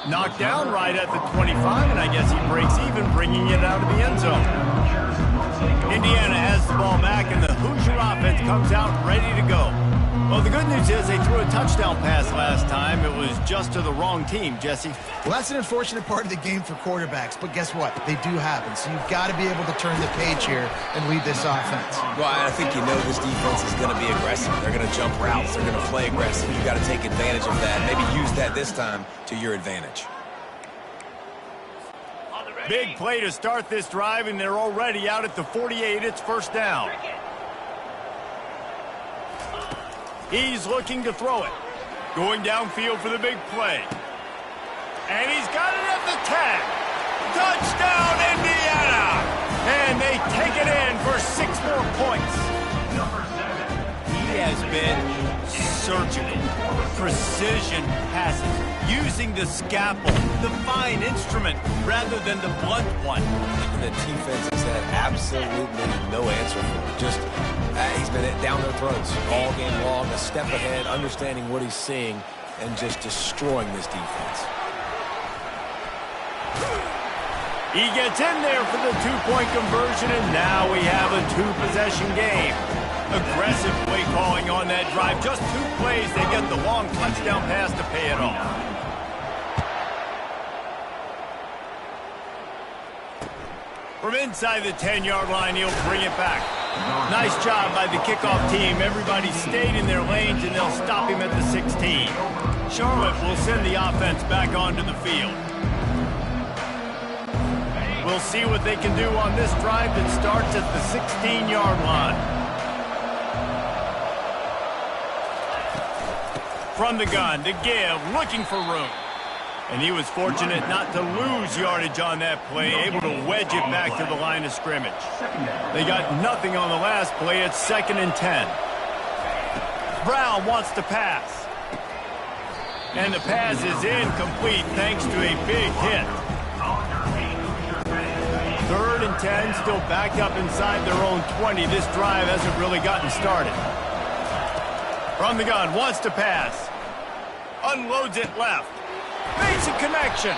Knocked down right at the 25, and I guess he breaks even, bringing it out of the end zone. Indiana has the ball back, and the Hoosier offense comes out ready to go. Well, the good news is they threw a touchdown pass last time. It was just to the wrong team, Jesse. Well, that's an unfortunate part of the game for quarterbacks, but guess what? They do happen, so you've got to be able to turn the page here and lead this offense. Well, I think you know this defense is going to be aggressive. They're going to jump routes. They're going to play aggressive. You've got to take advantage of that. Maybe use that this time to your advantage. Big play to start this drive, and they're already out at the 48. It's first down. He's looking to throw it. Going downfield for the big play. And he's got it at the 10. Touchdown, Indiana! And they take it in for 6 more points. He has been surgical. Precision passes. Using the scalpel, the fine instrument, rather than the blunt one. And the defense has had absolutely no answer for it. Just, he's been down their throats all game long, a step ahead, understanding what he's seeing, and just destroying this defense. He gets in there for the 2-point conversion, and now we have a 2-possession game. Aggressive play calling on that drive. Just 2 plays, they get the long touchdown pass to pay it off. From inside the 10-yard line, he'll bring it back. Nice job by the kickoff team. Everybody stayed in their lanes, and they'll stop him at the 16. Charlotte will send the offense back onto the field. We'll see what they can do on this drive that starts at the 16-yard line. From the gun to give, looking for room. And he was fortunate not to lose yardage on that play, able to wedge it back to the line of scrimmage. They got nothing on the last play. It's 2nd and 10. Brown wants to pass. And the pass is incomplete thanks to a big hit. 3rd and 10, still backed up inside their own 20. This drive hasn't really gotten started. From the gun, wants to pass. Unloads it left. Makes a connection.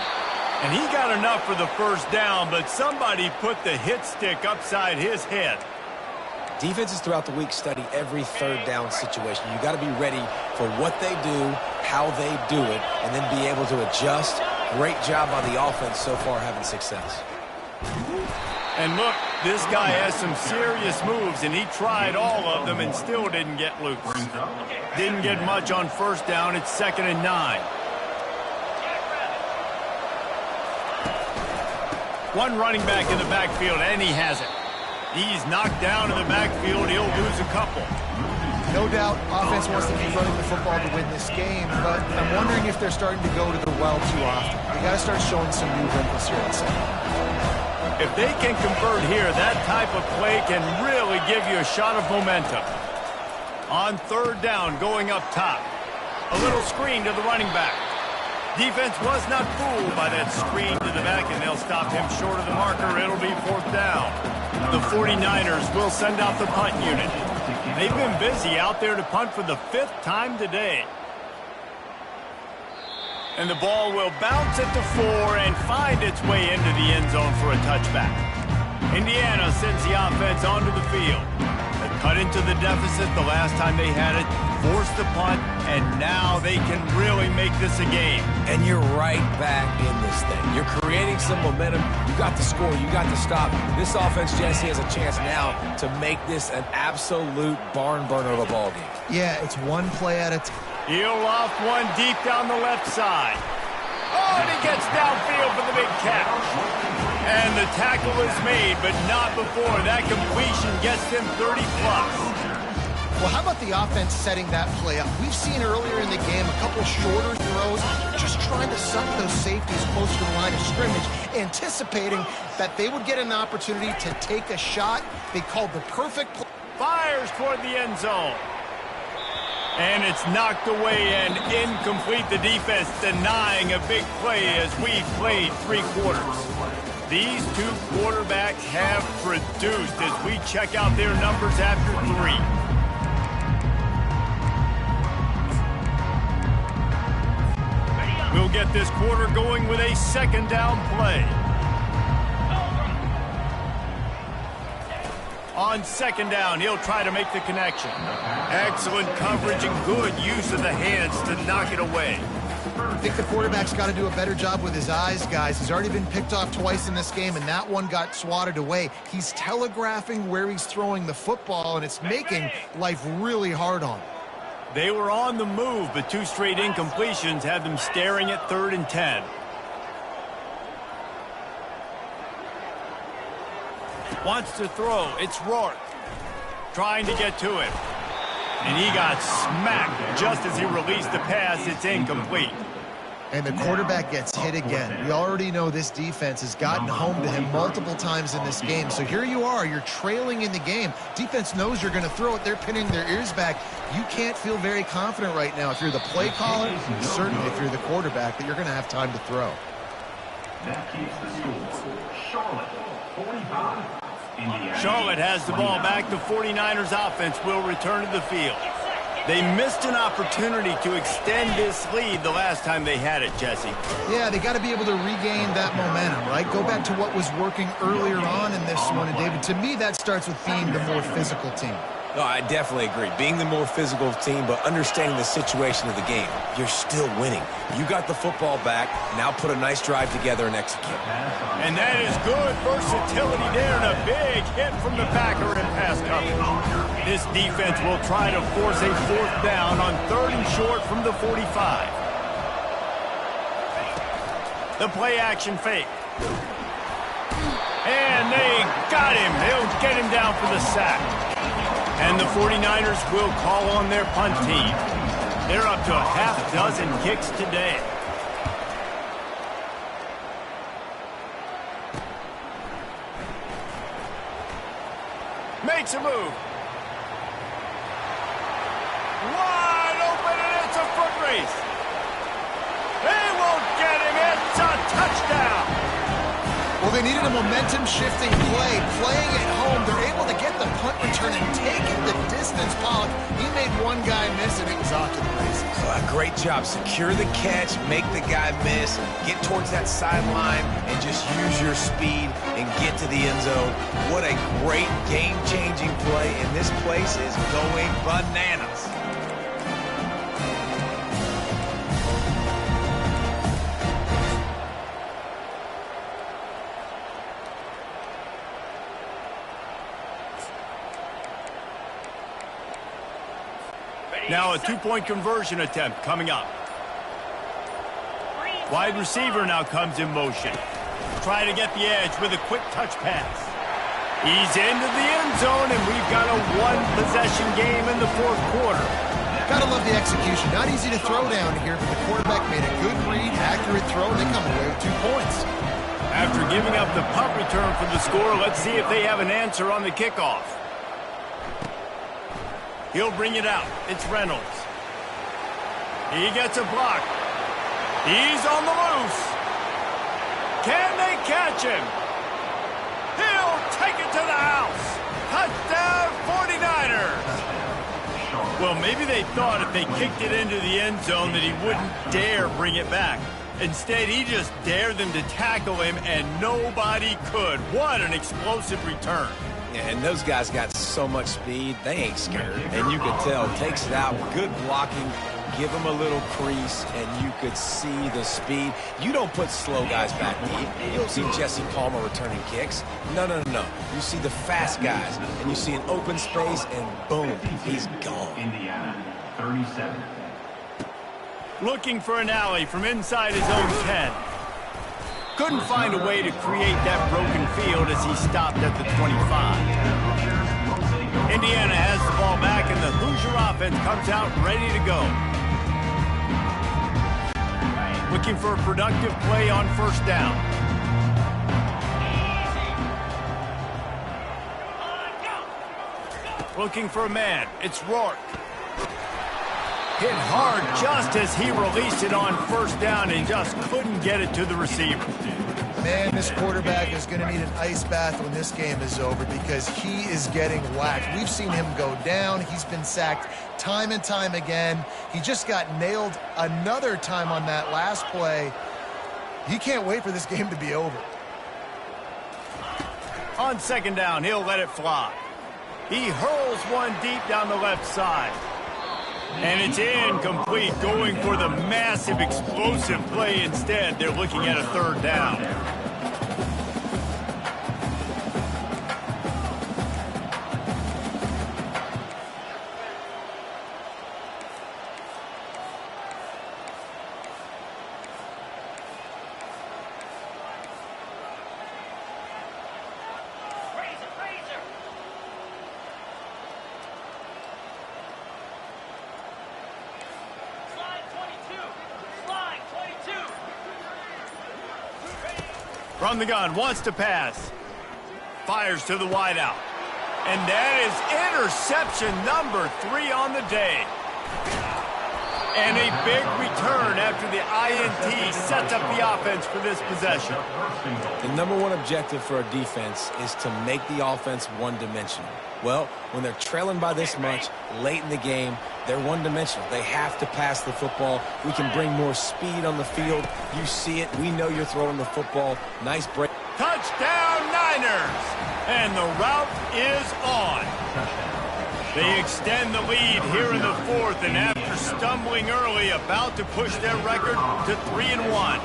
And he got enough for the first down, but somebody put the hit stick upside his head. Defenses throughout the week study every 3rd down situation. You got to be ready for what they do, how they do it, and then be able to adjust. Great job by the offense so far having success. And look, this guy has some serious moves, and he tried all of them and still didn't get loose. Didn't get much on first down. It's 2nd and 9. One running back in the backfield, and he has it. He's knocked down in the backfield. He'll lose a couple. No doubt, offense wants to keep running the football to win this game, but I'm wondering if they're starting to go to the well too often. They got to start showing some new wrinkles here in the second. If they can convert here, that type of play can really give you a shot of momentum. On 3rd down, going up top. A little screen to the running back. Defense was not fooled by that screen to the back, and they'll stop him short of the marker. It'll be 4th down. The 49ers will send out the punt unit. They've been busy out there to punt for the 5th time today. And the ball will bounce at the 4 and find its way into the end zone for a touchback. Indiana sends the offense onto the field. They cut into the deficit the last time they had it, forced the punt, and now they can really make this a game. And you're right back in this thing. You're creating some momentum. You got the score. You got the stop. This offense, Jesse, has a chance now to make this an absolute barn burner of a ball game. Yeah, it's one play at a time. He'll loft one deep down the left side. Oh, and he gets downfield for the big catch. And the tackle is made, but not before that completion gets them 30-plus. Well, how about the offense setting that play up? We've seen earlier in the game a couple shorter throws, just trying to some of those safeties closer to the line of scrimmage, anticipating that they would get an opportunity to take a shot. They called the perfect play. Fires toward the end zone. And it's knocked away and incomplete. The defense denying a big play as we've played 3 quarters. These two quarterbacks have produced as we check out their numbers after 3. We'll get this quarter going with a 2nd down play. On 2nd down, he'll try to make the connection. Excellent coverage and good use of the hands to knock it away. I think the quarterback's got to do a better job with his eyes, guys. He's already been picked off twice in this game, and that one got swatted away. He's telegraphing where he's throwing the football, and it's making life really hard on him. They were on the move, but 2 straight incompletions had them staring at 3rd and 10. Wants to throw. It's Rourke. Trying to get to him. And he got smacked just as he released the pass. It's incomplete. And the quarterback gets hit again. We already know this defense has gotten home to him multiple times in this game. So here you are. You're trailing in the game. Defense knows you're going to throw it. They're pinning their ears back. You can't feel very confident right now if you're the play caller, and certainly if you're the quarterback, that you're going to have time to throw. That keeps the score. Charlotte, 45. Indiana. Charlotte has the ball back. The 49ers offense will return to the field. They missed an opportunity to extend this lead the last time they had it, Jesse. Yeah, they got to be able to regain that momentum, right? Go back to what was working earlier on in this one. And, David, to me, that starts with being the more physical team. No, I definitely agree. Being the more physical team, but understanding the situation of the game. You're still winning. You got the football back. Now put a nice drive together and execute. And that is good versatility there, and a big hit from the backer in pass coverage. This defense will try to force a 4th down on 3rd and short from the 45. The play action fake. And they got him. They'll get him down for the sack. And the 49ers will call on their punt team. They're up to a half-dozen kicks today. Makes a move. Wide open, and it's a foot race. They won't get him. It's a touchdown. Well, they needed a momentum-shifting play. Playing at home, they're able to get the punt return and take it the distance. Pollock, he made one guy miss, and it was off to the races. Great job. Secure the catch, make the guy miss, get towards that sideline, and just use your speed and get to the end zone. What a great game-changing play, and this place is going bananas. Now a 2-point conversion attempt coming up. Wide receiver now comes in motion. Try to get the edge with a quick touch pass. He's into the end zone, and we've got a 1-possession game in the 4th quarter. Gotta love the execution. Not easy to throw down here, but the quarterback made a good read, accurate throw, and they come away with 2 points. After giving up the punt return for the score, let's see if they have an answer on the kickoff. He'll bring it out. It's Reynolds. He gets a block. He's on the loose. Can they catch him? He'll take it to the house. Touchdown, 49ers. Well, maybe they thought if they kicked it into the end zone that he wouldn't dare bring it back. Instead, he just dared them to tackle him, and nobody could. What an explosive return. Yeah, and those guys got so much speed, they ain't scared. And you could tell, takes it out, good blocking, give them a little crease, and you could see the speed. You don't put slow guys back deep. You don't see Jesse Palmer returning kicks. No, no, no, no. You see the fast guys, and you see an open space, and boom, he's gone. Indiana, 37. Looking for an alley from inside his own 10. Couldn't find a way to create that broken field as he stopped at the 25. Indiana has the ball back, and the Hoosier offense comes out ready to go. looking for a productive play on first down. Looking for a man. It's Rourke. Hit hard just as he released it on first down and just couldn't get it to the receiver. Man, this quarterback is going to need an ice bath when this game is over because he is getting whacked. We've seen him go down. He's been sacked time and time again. He just got nailed another time on that last play. He can't wait for this game to be over. On second down, he'll let it fly. He hurls one deep down the left side. And it's incomplete, going for the massive explosive play instead. They're looking at a third down. From the gun, wants to pass. Fires to the wideout. And that is interception number 3 on the day. And a big return after the INT sets up the offense for this possession. The number one objective for a defense is to make the offense one-dimensional. Well, when they're trailing by this much late in the game, they're one-dimensional. They have to pass the football. We can bring more speed on the field. You see it. We know you're throwing the football. Nice break. Touchdown, Niners! And the route is on. They extend the lead here in the fourth, and after stumbling early, about to push their record to 3-1.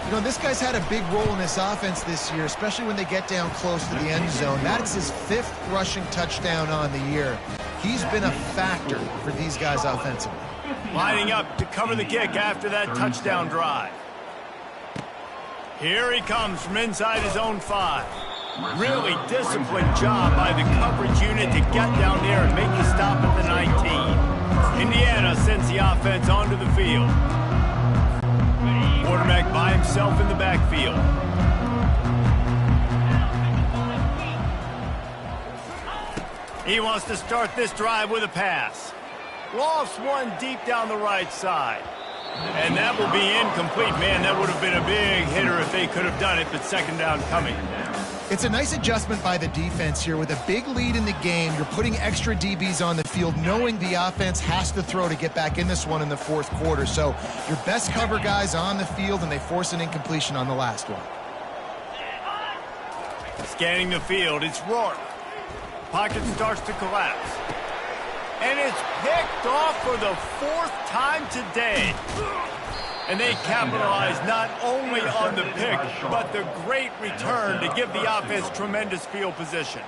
You know, this guy's had a big role in this offense this year, especially when they get down close to the end zone. That's his 5th rushing touchdown on the year. He's been a factor for these guys offensively. Lining up to cover the kick after that touchdown drive. Here he comes from inside his own 5. Really disciplined job by the coverage unit to get down there and make the stop at the 19. Indiana sends the offense onto the field. Quarterback by himself in the backfield. He wants to start this drive with a pass. Lofts one deep down the right side. And that will be incomplete. Man, that would have been a big hitter if they could have done it, but second down coming. It's a nice adjustment by the defense here. With a big lead in the game, you're putting extra DBs on the field, knowing the offense has to throw to get back in this one in the fourth quarter. So your best cover guys on the field, and they force an incompletion on the last one. Scanning the field, it's Rourke. Pocket starts to collapse. And it's picked off for the 4th time today. And they capitalize not only on the pick, but the great return to give the offense tremendous field position.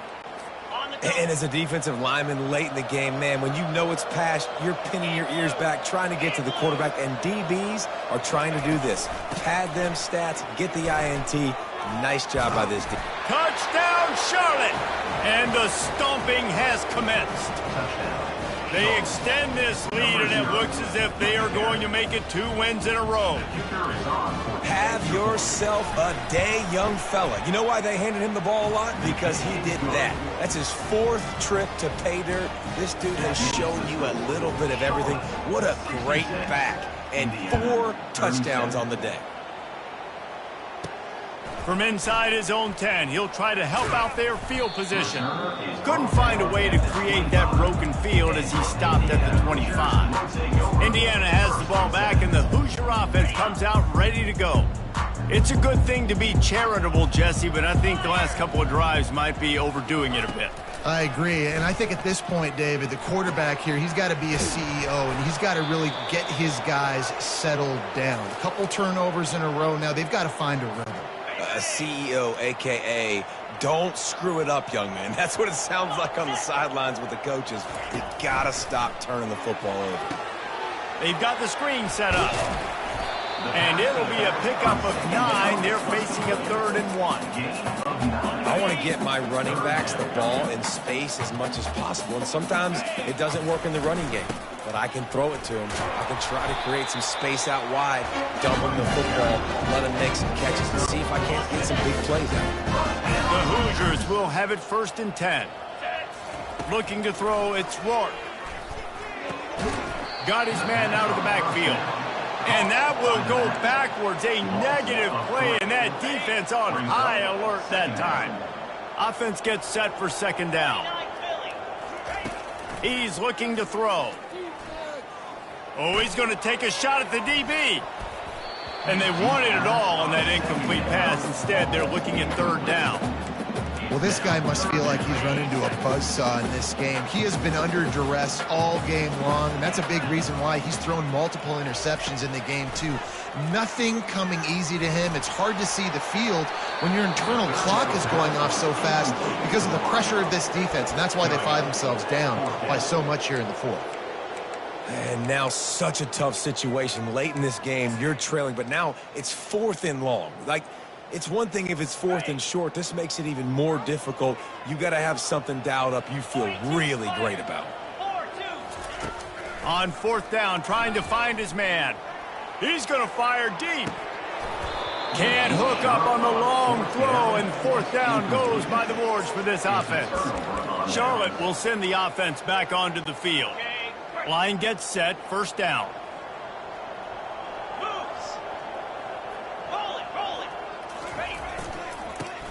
And as a defensive lineman late in the game, man, when you know it's passed, you're pinning your ears back, trying to get to the quarterback, and DBs are trying to do this. Pad them stats, get the INT. Nice job by this defense. Touchdown, Charlotte! And the stomping has commenced. They extend this lead, and it looks as if they are going to make it 2 wins in a row. Have yourself a day, young fella. You know why they handed him the ball a lot? Because he did that. That's his 4th trip to pay dirt. This dude has shown you a little bit of everything. What a great back. And 4 touchdowns on the day. From inside his own 10, he'll try to help out their field position. Couldn't find a way to create that broken field as he stopped at the 25. Indiana has the ball back, and the Hoosier offense comes out ready to go. It's a good thing to be charitable, Jesse, but I think the last couple of drives might be overdoing it a bit. I agree, and I think at this point, David, the quarterback here, he's got to be a CEO, and he's got to really get his guys settled down. A couple turnovers in a row now. They've got to find a rhythm. A CEO, a.k.a. don't screw it up, young man. That's what it sounds like on the sidelines with the coaches. You got to stop turning the football over. They've got the screen set up. And it'll be a pickup of 9. They're facing a 3rd and 1. I want to get my running backs the ball in space as much as possible, and sometimes it doesn't work in the running game. But I can throw it to him. I can try to create some space out wide, dump him the football, let him make some catches, and see if I can't get some big plays out. The Hoosiers will have it 1st and 10. Looking to throw, it's Rourke. Got his man out of the backfield. And that will go backwards. A negative play, and that defense on high alert that time. Offense gets set for 2nd down. He's looking to throw. Oh, he's going to take a shot at the DB. And they wanted it all on that incomplete pass. Instead, they're looking at 3rd down. Well, this guy must feel like he's run into a buzzsaw in this game. He has been under duress all game long, and that's a big reason why he's thrown multiple interceptions in the game, too. Nothing coming easy to him. It's hard to see the field when your internal clock is going off so fast because of the pressure of this defense, and that's why they find themselves down by so much here in the 4th. And now such a tough situation. Late in this game, you're trailing, but now it's 4th and long. Like, it's one thing if it's 4th and short. This makes it even more difficult. You got to have something dialed up you feel really great about. On 4th down, trying to find his man. He's going to fire deep. Can't hook up on the long throw, and 4th down goes by the boards for this offense. Charlotte will send the offense back onto the field. Line gets set, 1st down.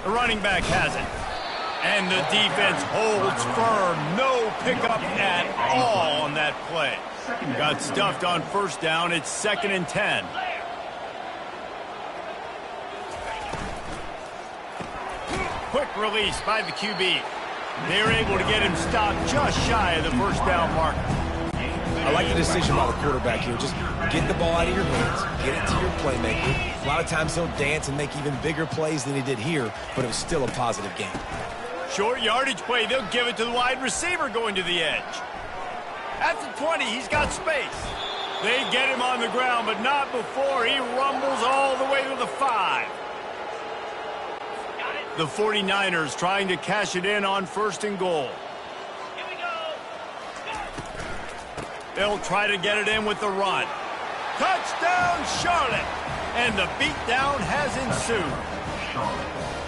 The running back has it. And the defense holds firm. No pickup at all on that play. Got stuffed on 1st down. It's 2nd and 10. Quick release by the QB. They're able to get him stopped just shy of the 1st down marker. I like the decision by the quarterback here. Just get the ball out of your hands, get it to your playmaker. A lot of times he'll dance and make even bigger plays than he did here, but it was still a positive game. Short yardage play, they'll give it to the wide receiver going to the edge. At the 20, he's got space. They get him on the ground, but not before he rumbles all the way to the 5. The 49ers trying to cash it in on 1st and goal. They'll try to get it in with the run. Touchdown, Charlotte! And the beatdown has ensued.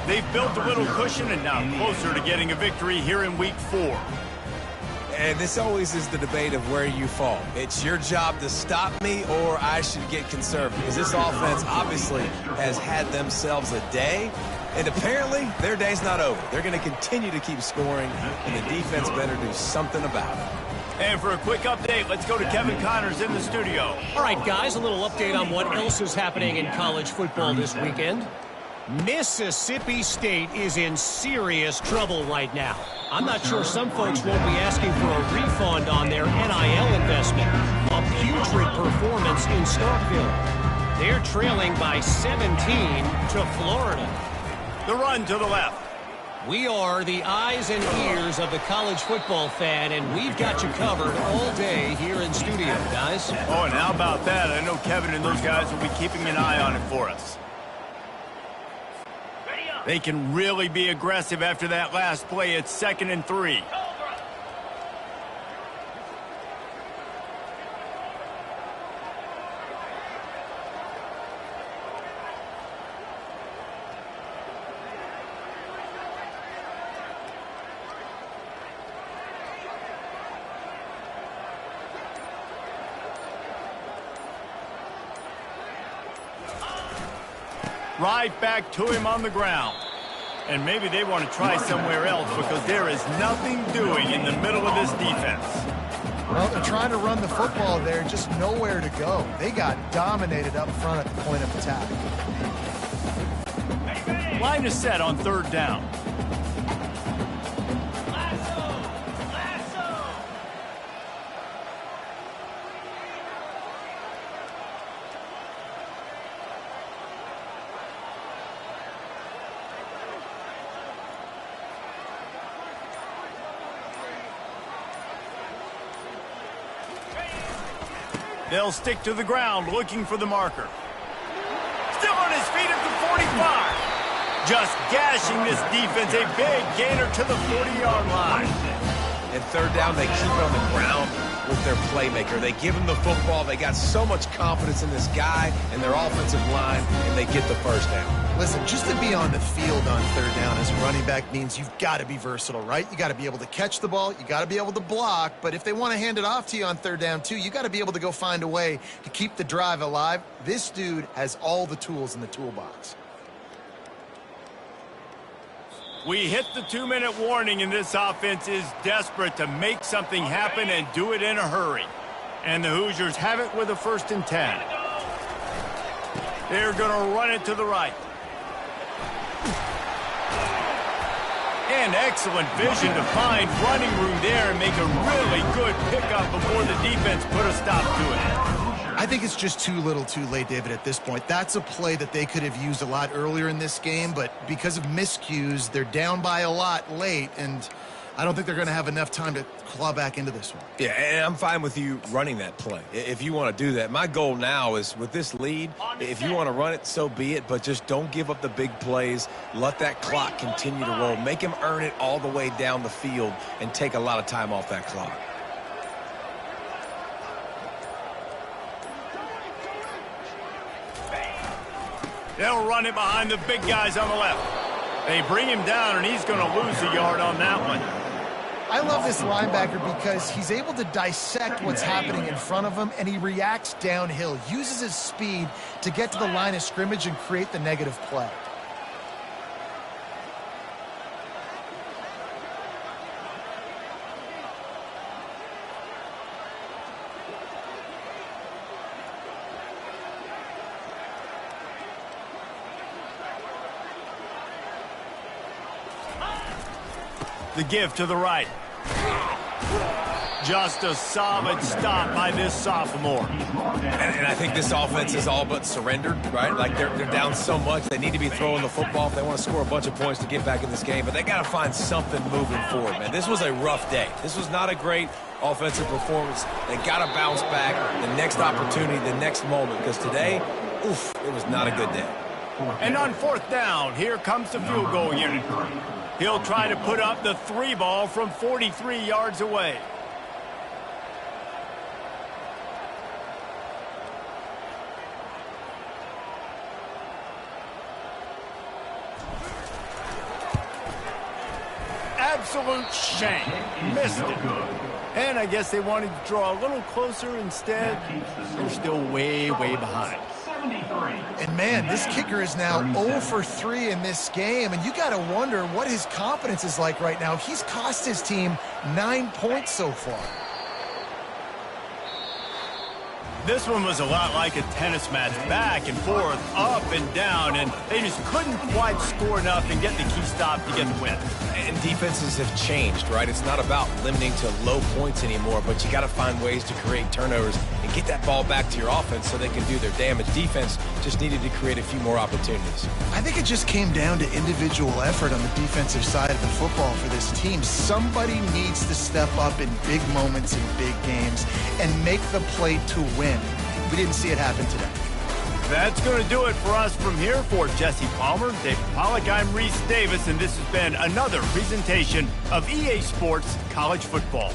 They've built a little cushion and now closer to getting a victory here in Week 4. And this always is the debate of where you fall. It's your job to stop me, or I should get conservative, because this offense obviously has had themselves a day, and apparently their day's not over. They're going to continue to keep scoring, and the defense better do something about it. And for a quick update, let's go to Kevin Connors in the studio. All right, guys, a little update on what else is happening in college football this weekend. Mississippi State is in serious trouble right now. I'm not sure some folks won't be asking for a refund on their NIL investment. A putrid performance in Starkville. They're trailing by 17 to Florida. The run to the left. We are the eyes and ears of the college football fan, and we've got you covered all day here in studio, guys. Oh, and how about that? I know Kevin and those guys will be keeping an eye on it for us. They can really be aggressive after that last play. It's 2nd and 3. Right back to him on the ground. And maybe they want to try somewhere else because there is nothing doing in the middle of this defense. Well, they're trying to run the football there, just nowhere to go. They got dominated up front at the point of attack. Line is set on 3rd down. They'll stick to the ground looking for the marker. Still on his feet at the 45. Just gashing this defense, a big gainer to the 40-yard line. And third down, they keep it on the ground with their playmaker. They give him the football. They got so much confidence in this guy and their offensive line, and they get the first down. Listen, just to be on the field on third down as a running back means you've got to be versatile, right? You got to be able to catch the ball. You got to be able to block. But if they want to hand it off to you on third down, too, you got to be able to go find a way to keep the drive alive. This dude has all the tools in the toolbox. We hit the 2-minute warning, and this offense is desperate to make something happen and do it in a hurry. And the Hoosiers have it with a 1st and 10. They're going to run it to the right. And excellent vision to find running room there and make a really good pickup before the defense put a stop to it. I think it's just too little too late, David, at this point. That's a play that they could have used a lot earlier in this game, but because of miscues, they're down by a lot late, and I don't think they're going to have enough time to claw back into this one. Yeah, and I'm fine with you running that play if you want to do that. My goal now is with this lead, if you want to run it, so be it, but just don't give up the big plays. Let that clock continue to roll. Make him earn it all the way down the field and take a lot of time off that clock. They'll run it behind the big guys on the left. They bring him down, and he's going to lose a yard on that one. I love this linebacker because he's able to dissect what's happening in front of him, and he reacts downhill, uses his speed to get to the line of scrimmage and create the negative play. The give to the right. Just a solid stop by this sophomore. And I think this offense is all but surrendered, right? Like they're down so much. They need to be throwing the football if they want to score a bunch of points to get back in this game. But they got to find something moving forward, man. This was a rough day. This was not a great offensive performance. They got to bounce back the next opportunity, the next moment. Because today, oof, it was not a good day. And on 4th down, here comes the field goal unit. He'll try to put up the 3 ball from 43 yards away. Absolute shame. Missed it. And I guess they wanted to draw a little closer instead. They're still way, way behind. And, man, this kicker is now 0 for 3 in this game, and you got to wonder what his confidence is like right now. He's cost his team 9 points so far. This one was a lot like a tennis match, back and forth, up and down, and they just couldn't quite score enough and get the key stop to get the win. And defenses have changed, right? It's not about limiting to low points anymore, but you got to find ways to create turnovers and get that ball back to your offense so they can do their damage. Defense just needed to create a few more opportunities. I think it just came down to individual effort on the defensive side of the football for this team. Somebody needs to step up in big moments in big games and make the play to win. We didn't see it happen today. That's going to do it for us from here. For Jesse Palmer, David Pollack, I'm Reese Davis, and this has been another presentation of EA Sports College Football.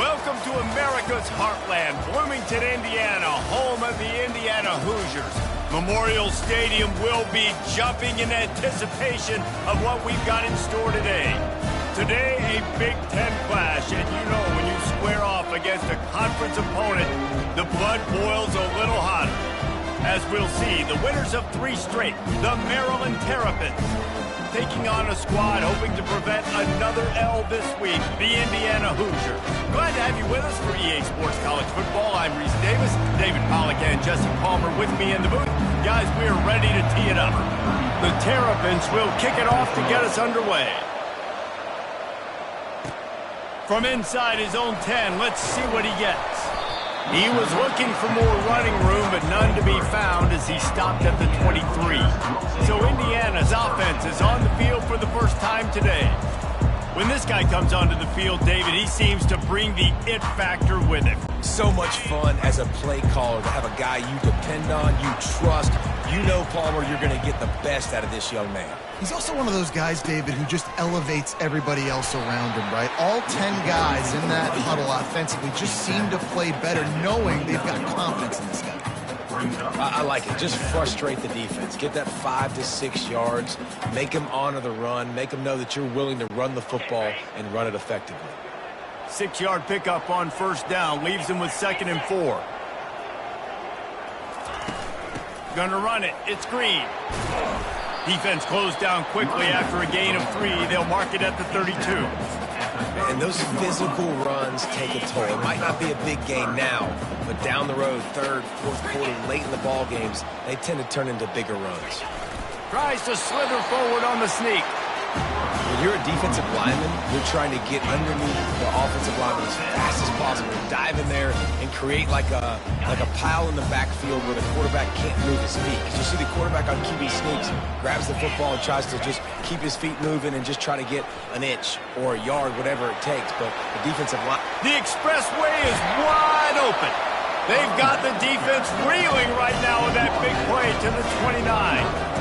Welcome to America's heartland, Bloomington, Indiana, home of the Indiana Hoosiers. Memorial Stadium will be jumping in anticipation of what we've got in store today. Today, a Big Ten clash, and you know when you square off against a conference opponent, the blood boils a little hotter. As we'll see, the winners of 3 straight, the Maryland Terrapins, taking on a squad hoping to prevent another L this week, the Indiana Hoosiers. Glad to have you with us for EA Sports College Football. I'm Reese Davis, David Pollack and Jesse Palmer with me in the booth. Guys, we are ready to tee it up. The Terrapins will kick it off to get us underway. From inside his own 10, let's see what he gets. He was looking for more running room, but none to be found as he stopped at the 23. So Indiana's offense is on the field for the first time today. When this guy comes onto the field, David, he seems to bring the it factor with him. So much fun as a play caller to have a guy you depend on, you trust. You know, Palmer, you're going to get the best out of this young man. He's also one of those guys, David, who just elevates everybody else around him, right? All 10 guys in that huddle offensively just seem to play better knowing they've got confidence in this guy. I like it. Just frustrate the defense. Get that 5 to 6 yards. Make them honor the run. Make them know that you're willing to run the football and run it effectively. 6-yard pickup on first down. Leaves him with 2nd and 4. Gonna run it. It's Green. Defense closed down quickly after a gain of 3. They'll mark it at the 32. And those physical runs take a toll. It might not be a big gain now, but down the road, 3rd, 4th quarter, late in the ball games, they tend to turn into bigger runs. Tries to slither forward on the sneak. When you're a defensive lineman, you're trying to get underneath the offensive lineman as fast as possible, dive in there and create like a pile in the backfield where the quarterback can't move his feet. Because you see the quarterback on QB sneaks, grabs the football and tries to just keep his feet moving and just try to get an inch or a yard, whatever it takes. But the defensive line... The expressway is wide open. They've got the defense reeling right now with that big play to the 29.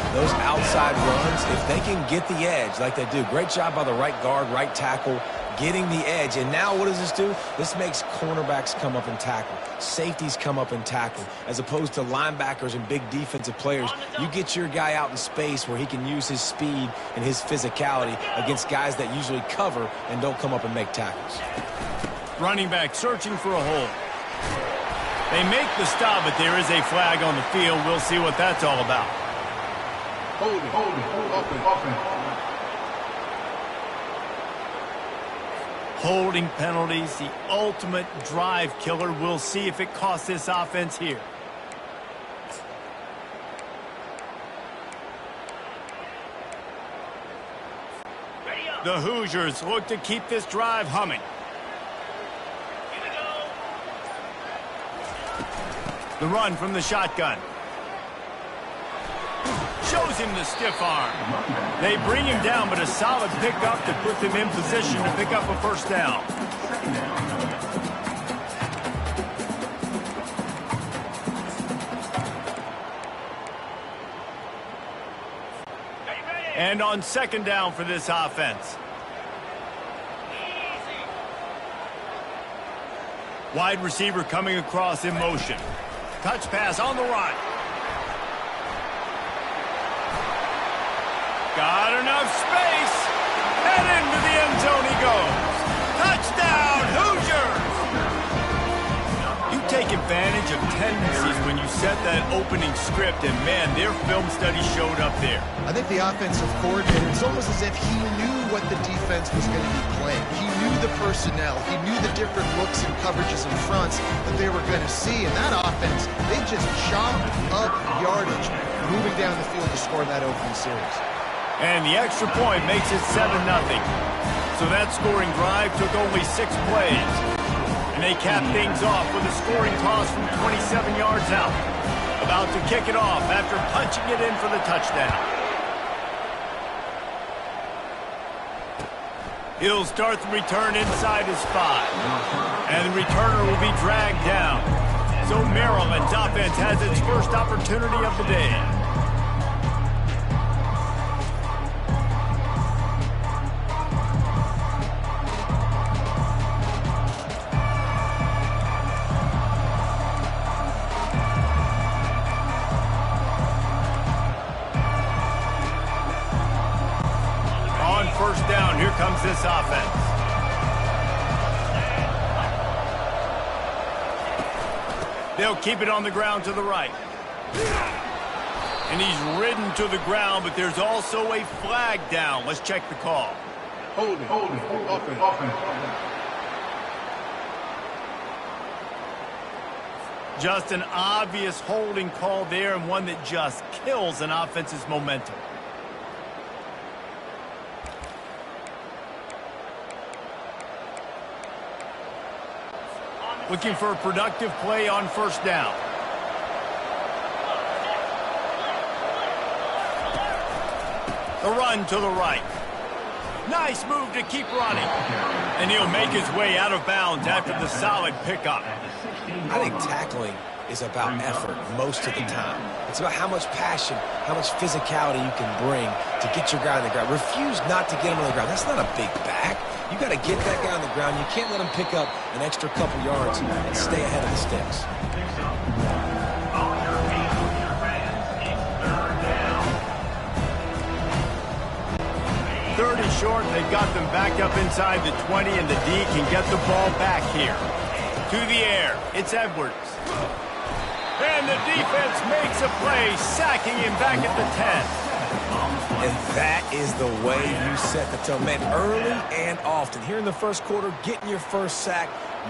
Those outside runs, if they can get the edge like they do, great job by the right guard, right tackle, getting the edge. And now what does this do? This makes cornerbacks come up and tackle. Safeties come up and tackle. As opposed to linebackers and big defensive players, you get your guy out in space where he can use his speed and his physicality against guys that usually cover and don't come up and make tackles. Running back searching for a hole. They make the stop, but there is a flag on the field. We'll see what that's all about. Holding penalties, the ultimate drive killer. We'll see if it costs this offense here. The Hoosiers look to keep this drive humming. The run from the shotgun. Shows him the stiff arm. They bring him down, but a solid pickup to put them in position to pick up a first down. And on 2nd down for this offense. Wide receiver coming across in motion. Touch pass on the run. Got enough space. And into the end zone he goes. Touchdown, Hoosiers! You take advantage of tendencies when you set that opening script, and man, their film study showed up there. I think the offensive coordinator, it's almost as if he knew what the defense was going to be playing. He knew the personnel. He knew the different looks and coverages and fronts that they were going to see. And that offense, they just chopped up yardage, moving down the field to score that opening series. And the extra point makes it 7-0. So that scoring drive took only 6 plays. And they cap things off with a scoring toss from 27 yards out. About to kick it off after punching it in for the touchdown. He'll start the return inside his 5. And the returner will be dragged down. So Maryland's offense has its first opportunity of the day. comes this offense. They'll keep it on the ground to the right. And he's ridden to the ground, but there's also a flag down. Let's check the call. Hold it, offense. Just an obvious holding call there, and one that just kills an offense's momentum. Looking for a productive play on first down. The run to the right. Nice move to keep running. And he'll make his way out of bounds after the solid pickup. I think tackling is about effort most of the time. It's about how much passion, how much physicality you can bring to get your guy on the ground. Refuse not to get him on the ground. That's not a big back. You got to get that guy on the ground. You can't let him pick up an extra couple yards and stay ahead of the sticks. 30 short, they've got them back up inside the 20, and the D can get the ball back here. To the air, it's Edwards. And the defense makes a play, sacking him back at the 10. And that is the way you set the tone. Man, early and often. Here in the first quarter, getting your first sack.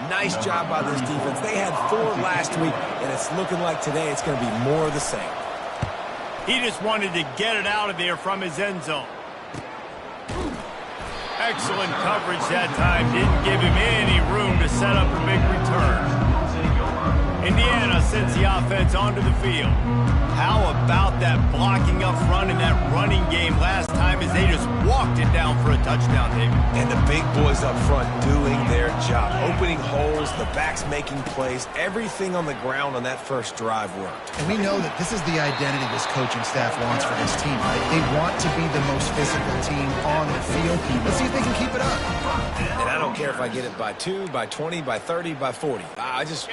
Nice job by this defense. They had 4 last week, and it's looking like today it's going to be more of the same. He just wanted to get it out of there from his end zone. Excellent coverage that time. Didn't give him any room to set up a big return. Indiana sends the offense onto the field. How about that blocking up front in that running game last time as they just walked it down for a touchdown, David? And the big boys up front doing their job. Opening holes, the backs making plays. Everything on the ground on that first drive worked. And we know that this is the identity this coaching staff wants for this team, right? They want to be the most physical team on the field. Let's see if they can keep it up. And I don't care if I get it by 2, by 20, by 30, by 40. I just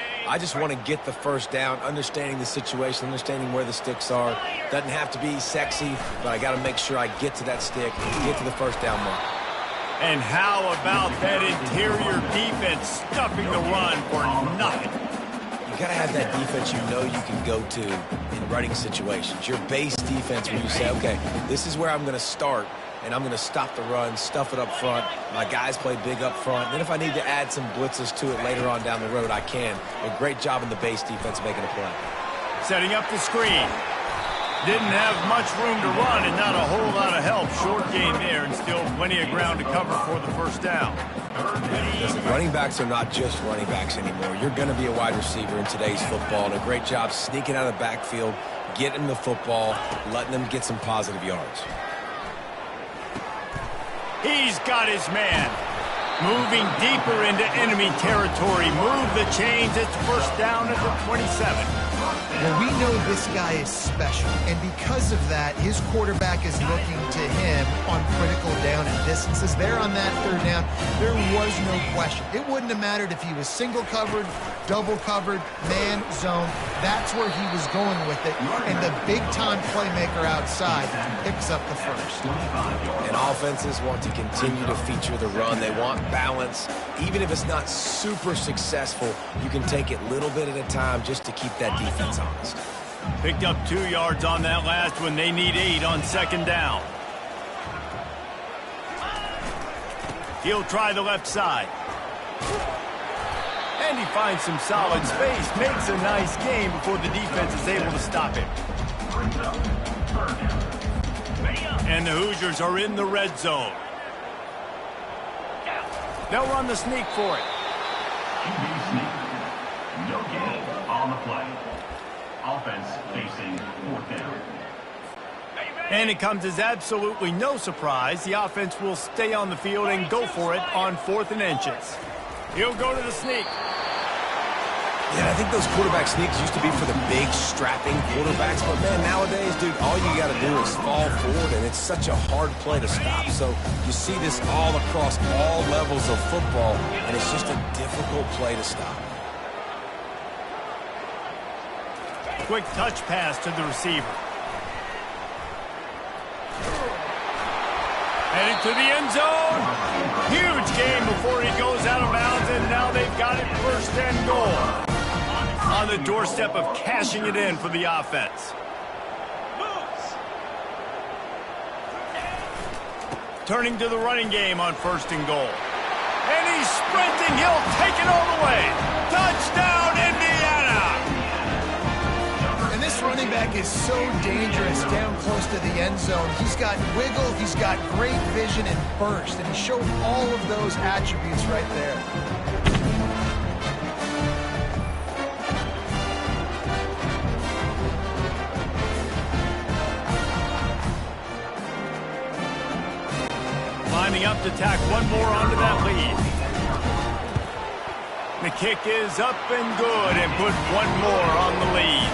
want to get the first down, understanding the situation, understanding where the sticks are. Doesn't have to be sexy, but I got to make sure I get to that stick, get to the first down mark. And how about that interior defense stuffing the run for nothing? You got to have that defense you know you can go to in running situations. Your base defense where you say, okay, this is where I'm going to start, and I'm going to stop the run, stuff it up front. My guys play big up front. And then if I need to add some blitzes to it later on down the road, I can. A great job in the base defense making a play. Setting up the screen. Didn't have much room to run and not a whole lot of help. Short game there and still plenty of ground to cover for the first down. Listen, running backs are not just running backs anymore. You're going to be a wide receiver in today's football. And a great job sneaking out of the backfield, getting the football, letting them get some positive yards. He's got his man. Moving deeper into enemy territory. Move the chains. It's first down at the 27. Well, we know this guy is special, and because of that, his quarterback is looking to him on critical down and distances. There on that third down, there was no question. It wouldn't have mattered if he was single covered, double covered, man, zone. That's where he was going with it, and the big-time playmaker outside picks up the first. And offenses want to continue to feature the run. They want balance. Even if it's not super successful, you can take it little bit at a time just to keep that defense honest. Picked up 2 yards on that last one. They need 8 on second down. He'll try the left side. And he finds some solid space. Makes a nice game before the defense is able to stop him. And the Hoosiers are in the red zone. They'll run the sneak for it. No gain on the play. Offense facing fourth down. And it comes as absolutely no surprise. The offense will stay on the field and go for it on 4th and inches. He'll go to the sneak. Yeah, I think those quarterback sneaks used to be for the big, strapping quarterbacks. But, man, nowadays, dude, all you got to do is fall forward, and it's such a hard play to stop. So you see this all across all levels of football, and it's just a difficult play to stop. Quick touch pass to the receiver. Headed to the end zone. Huge game before he goes out of bounds, and now they've got it first and goal. On the doorstep of cashing it in for the offense. Turning to the running game on first and goal. And he's sprinting. He'll take it all the way. Touchdown, Indiana! And this running back is so dangerous down close to the end zone. He's got wiggle, he's got great vision and burst, and he showed all of those attributes right there. Lining up to tack one more onto that lead. The kick is up and good and put one more on the lead.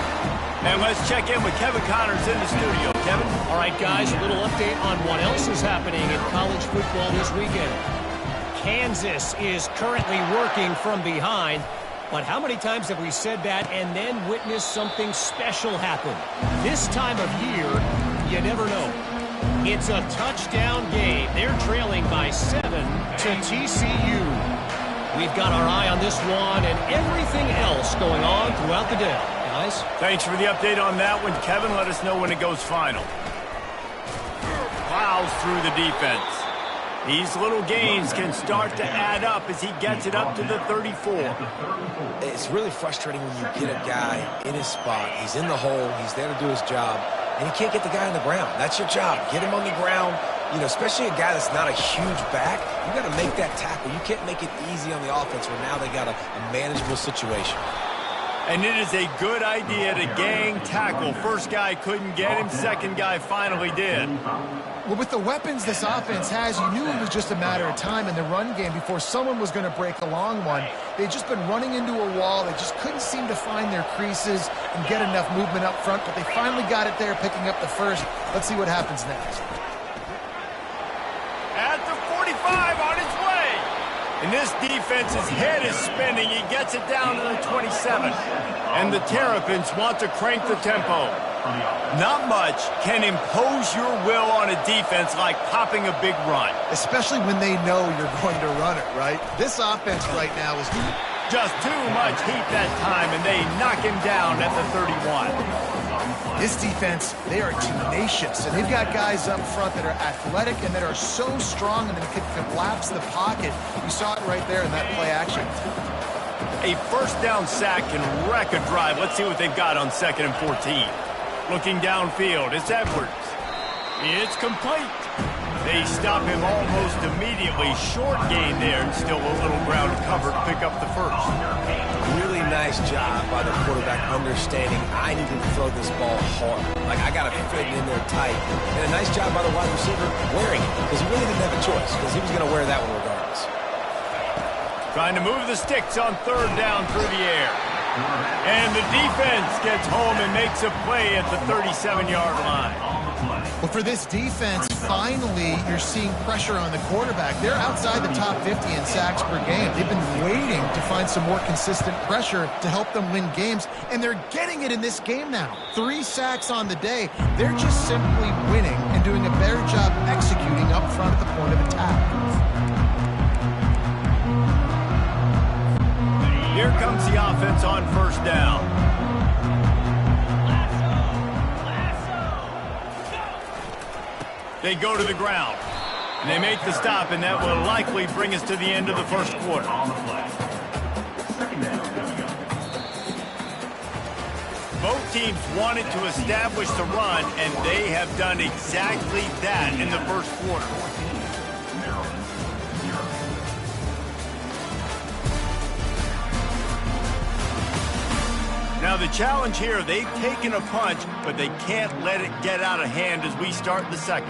And let's check in with Kevin Connors in the studio. Kevin? All right, guys, a little update on what else is happening in college football this weekend. Kansas is currently working from behind, but how many times have we said that and then witnessed something special happen? This time of year, you never know. It's a touchdown game. They're trailing by 7 to TCU. We've got our eye on this one and everything else going on throughout the day. Guys? Thanks for the update on that one, Kevin. Let us know when it goes final. Plows through the defense. These little gains can start to add up as he gets it up to the 34. It's really frustrating when you get a guy in his spot. He's in the hole. He's there to do his job. And you can't get the guy on the ground. That's your job. Get him on the ground. You know, especially a guy that's not a huge back. You got to make that tackle. You can't make it easy on the offense where now they got a manageable situation. And it is a good idea to gang tackle. First guy couldn't get him. Second guy finally did. Well, with the weapons this offense has, you knew it was just a matter of time in the run game before someone was going to break a long one. They'd just been running into a wall. They just couldn't seem to find their creases and get enough movement up front, but they finally got it there, picking up the first. Let's see what happens next. At the 45, on his way. And this defense's head is spinning. He gets it down to the 27. And the Terrapins want to crank the tempo. Not much can impose your will on a defense like popping a big run. Especially when they know you're going to run it, right? This offense right now is just too much heat that time, and they knock him down at the 31. This defense, they are tenacious, and they've got guys up front that are athletic and that are so strong and that can collapse the pocket. You saw it right there in that play action. A first down sack can wreck a drive. Let's see what they've got on 2nd and 14. Looking downfield, it's Edwards. It's complete. They stop him almost immediately. Short gain there, and still a little ground covered to pick up the first. Really nice job by the quarterback understanding I need to throw this ball hard. Like, I got to fit it in there tight. And a nice job by the wide receiver wearing it, because he really didn't have a choice, because he was going to wear that one regardless. Trying to move the sticks on 3rd down through the air. And the defense gets home and makes a play at the 37-yard line. Well, for this defense, finally, you're seeing pressure on the quarterback. They're outside the top 50 in sacks per game. They've been waiting to find some more consistent pressure to help them win games, and they're getting it in this game now. 3 sacks on the day. They're just simply winning and doing a better job executing up front at the point of attack. Here comes the offense on 1st down. They go to the ground. And they make the stop, and that will likely bring us to the end of the 1st quarter. Both teams wanted to establish the run, and they have done exactly that in the 1st quarter. Now the challenge here, they've taken a punch, but they can't let it get out of hand as we start the 2nd.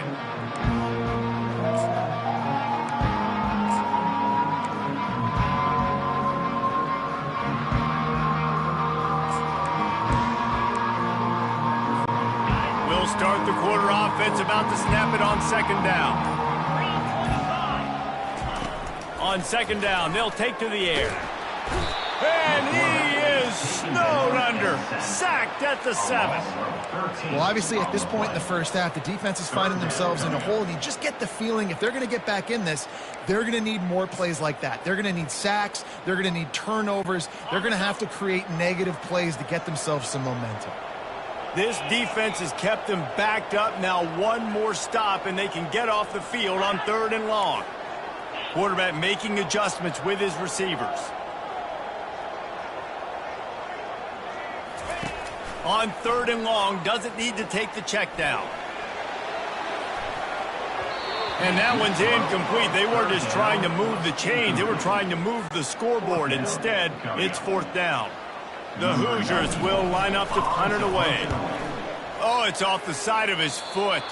We'll start the quarter offense, about to snap it on 2nd down. On 2nd down, they'll take to the air. And he is snowed under. Sacked at the 7. Well, obviously, at this point in the first half, the defense is finding themselves in a hole, and you just get the feeling if they're going to get back in this, they're going to need more plays like that. They're going to need sacks. They're going to need turnovers. They're going to have to create negative plays to get themselves some momentum. This defense has kept them backed up. Now one more stop, and they can get off the field on 3rd and long. Quarterback making adjustments with his receivers. On 3rd and long, doesn't need to take the check down. And that one's incomplete. They weren't just trying to move the chains. They were trying to move the scoreboard. Instead, it's 4th down. The Hoosiers will line up to punt it away. Oh, it's off the side of his foot.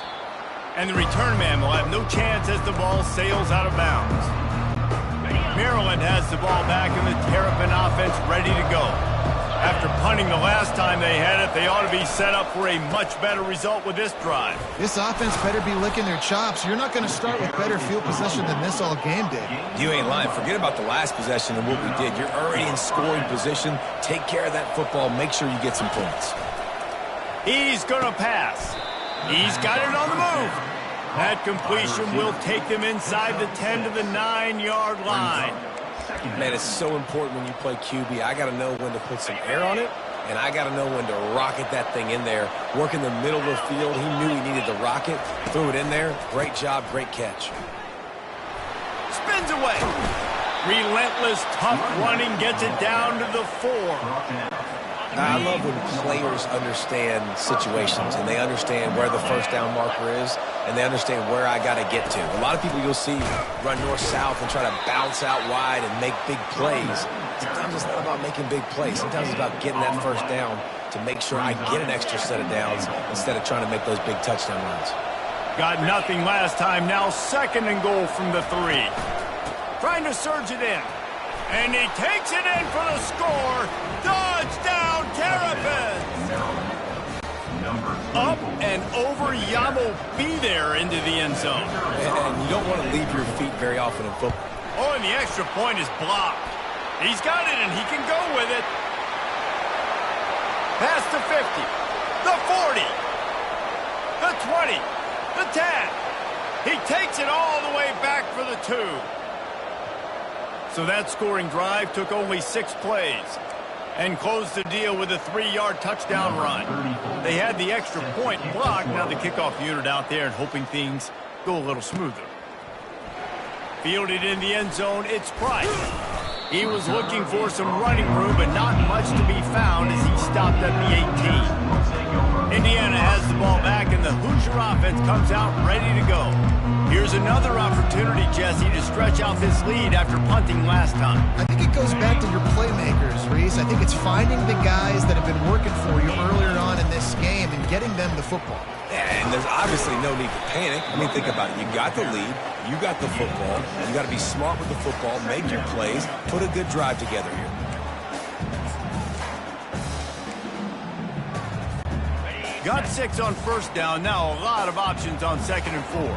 And the return man will have no chance as the ball sails out of bounds. Maryland has the ball back in the Terrapin offense ready to go. After punting the last time they had it, they ought to be set up for a much better result with this drive. This offense better be licking their chops. You're not going to start with better field possession than this all game did. You ain't lying. Forget about the last possession and what we did. You're already in scoring position. Take care of that football. Make sure you get some points. He's going to pass. He's got it on the move. That completion will take them inside the 10 to the 9-yard line. Man, it's so important when you play QB. I got to know when to put some air on it, and I got to know when to rocket that thing in there. Work in the middle of the field. He knew he needed the rocket. Threw it in there. Great job, great catch. Spins away. Relentless, tough running gets it down to the 4. I love when players understand situations and they understand where the first down marker is and they understand where I got to get to. A lot of people you'll see run north-south and try to bounce out wide and make big plays. Sometimes it's not about making big plays. Sometimes it's about getting that first down to make sure I get an extra set of downs instead of trying to make those big touchdown runs. Got nothing last time. Now 2nd and goal from the 3. Trying to surge it in. And he takes it in for the score. Touchdown, Terrapins! Up and over. Yamo be there into the end zone. And you don't want to leave your feet very often in football. Oh, and the extra point is blocked. He's got it, and he can go with it. Past the 50, the 40, the 20, the 10. He takes it all the way back for the 2. So that scoring drive took only 6 plays and closed the deal with a 3-yard touchdown run. They had the extra point blocked. Now the kickoff unit out there and hoping things go a little smoother. Fielded in the end zone, it's Price. He was looking for some running room, but not much to be found as he stopped at the 18. Indiana has the ball back, and the Hoosier offense comes out ready to go. Here's another opportunity, Jesse, to stretch out this lead after punting last time. I think it goes back to your playmakers, Reese. I think it's finding the guys that have been working for you earlier on in this game and getting them the football. And there's obviously no need to panic. I mean, think about it. You got the lead. You got the football. You got to be smart with the football, make your plays, put a good drive together here. Got 6 on 1st down. Now a lot of options on 2nd and 4.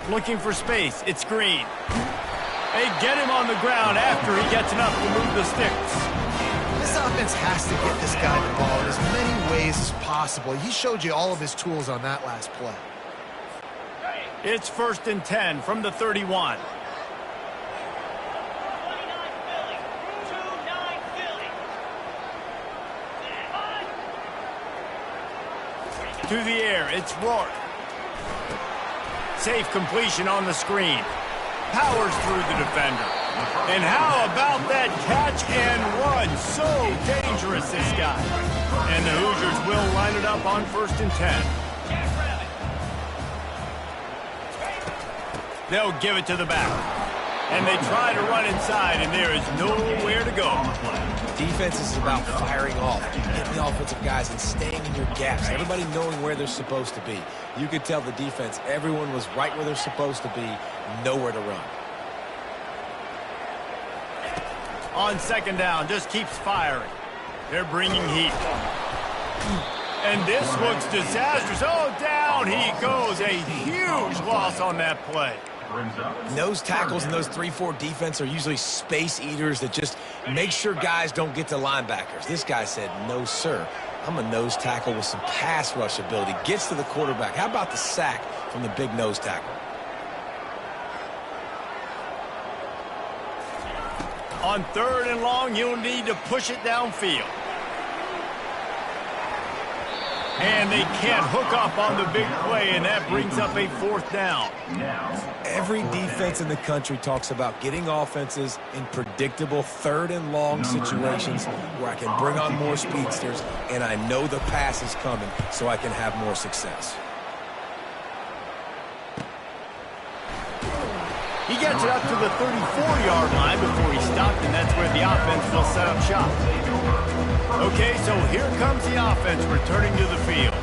Looking for space. It's Green. They get him on the ground after he gets enough to move the sticks. This offense has to get this guy the ball in as many ways as possible. He showed you all of his tools on that last play. It's 1st and 10 from the 31. To the air, it's Rourke. Safe completion on the screen. Powers through the defender. And how about that catch and run? So dangerous, this guy. And the Hoosiers will line it up on 1st and 10. They'll give it to the back. And they try to run inside, and there is nowhere to go. Defense is about firing off, getting the offensive guys and staying in your gaps. Everybody knowing where they're supposed to be. You could tell the defense, everyone was right where they're supposed to be, nowhere to run. On 2nd down, just keeps firing. They're bringing heat. And this looks disastrous. Oh, down he goes. A huge loss on that play. brings up. Nose tackles and those 3-4 defense are usually space eaters that just make sure guys don't get to linebackers. This guy said, no, sir. I'm a nose tackle with some pass rush ability. Gets to the quarterback. How about the sack from the big nose tackle? On 3rd and long, you'll need to push it downfield. And they can't hook up on the big play, and that brings up a 4th down. Every defense in the country talks about getting offenses in predictable 3rd and long situations where I can bring on more speedsters, and I know the pass is coming, so I can have more success. He gets it up to the 34-yard line before he stopped, and that's where the offense will set up shop. Okay, so here comes the offense returning to the field.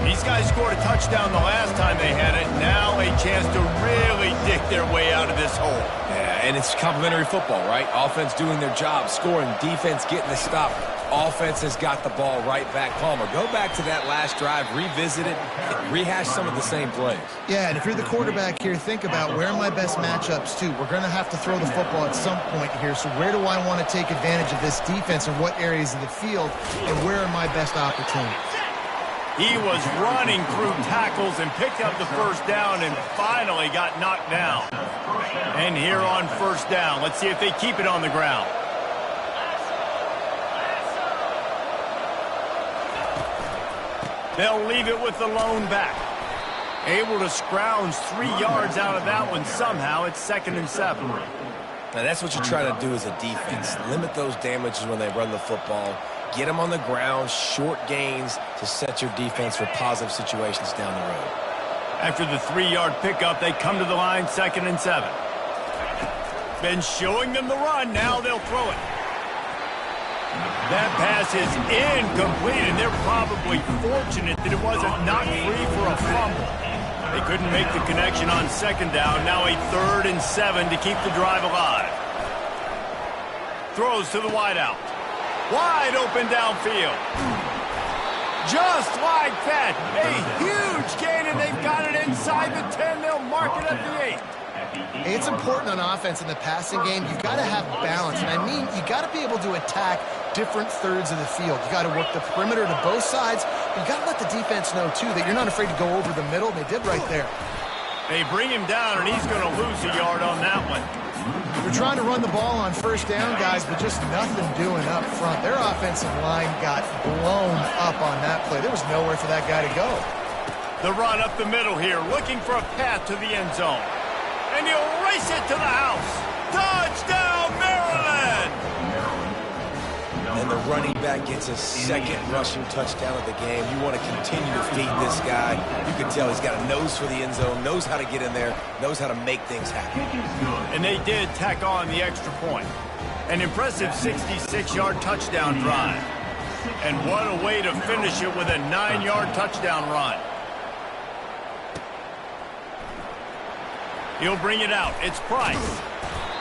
These guys scored a touchdown the last time they had it. Now a chance to really dig their way out of this hole. Yeah, and it's complimentary football, right? Offense doing their job, scoring, defense getting the stop. Offense has got the ball right back. Palmer, go back to that last drive, revisit it, rehash some of the same plays. Yeah, and if you're the quarterback here, think about where are my best matchups too. We're going to have to throw the football at some point here, so where do I want to take advantage of this defense and what areas of the field, and where are my best opportunities? He was running through tackles and picked up the 1st down and finally got knocked down. And here on 1st down, let's see if they keep it on the ground. They'll leave it with the lone back. Able to scrounge 3 yards out of that one somehow. It's 2nd and 7. Now, that's what you try to do as a defense. Limit those damages when they run the football. Get them on the ground, short gains to set your defense for positive situations down the road. After the 3-yard pickup, they come to the line, 2nd and 7. Been showing them the run. Now they'll throw it. That pass is incomplete, and they're probably fortunate that it wasn't knocked free for a fumble. They couldn't make the connection on 2nd down. Now a 3rd and 7 to keep the drive alive. Throws to the wideout. Wide open downfield. Just like that. A huge gain, and they've got it inside the 10. They'll mark it at the 8. It's important on offense in the passing game. You've got to have balance, and I mean you got to be able to attack different thirds of the field. You got to work the perimeter to both sides, but you got to let the defense know too that you're not afraid to go over the middle. They did right there. They bring him down, and he's going to lose a yard on that one. They're trying to run the ball on 1st down, guys, but just nothing doing up front. Their offensive line got blown up on that play. There was nowhere for that guy to go. The run up the middle here, looking for a path to the end zone. And he'll race it to the house. Touchdown, Maryland! And the running back gets his 2nd rushing touchdown of the game. You want to continue to feed this guy. You can tell he's got a nose for the end zone, knows how to get in there, knows how to make things happen. And they did tack on the extra point. An impressive 66-yard touchdown drive. And what a way to finish it with a 9-yard touchdown run. He'll bring it out. It's Price.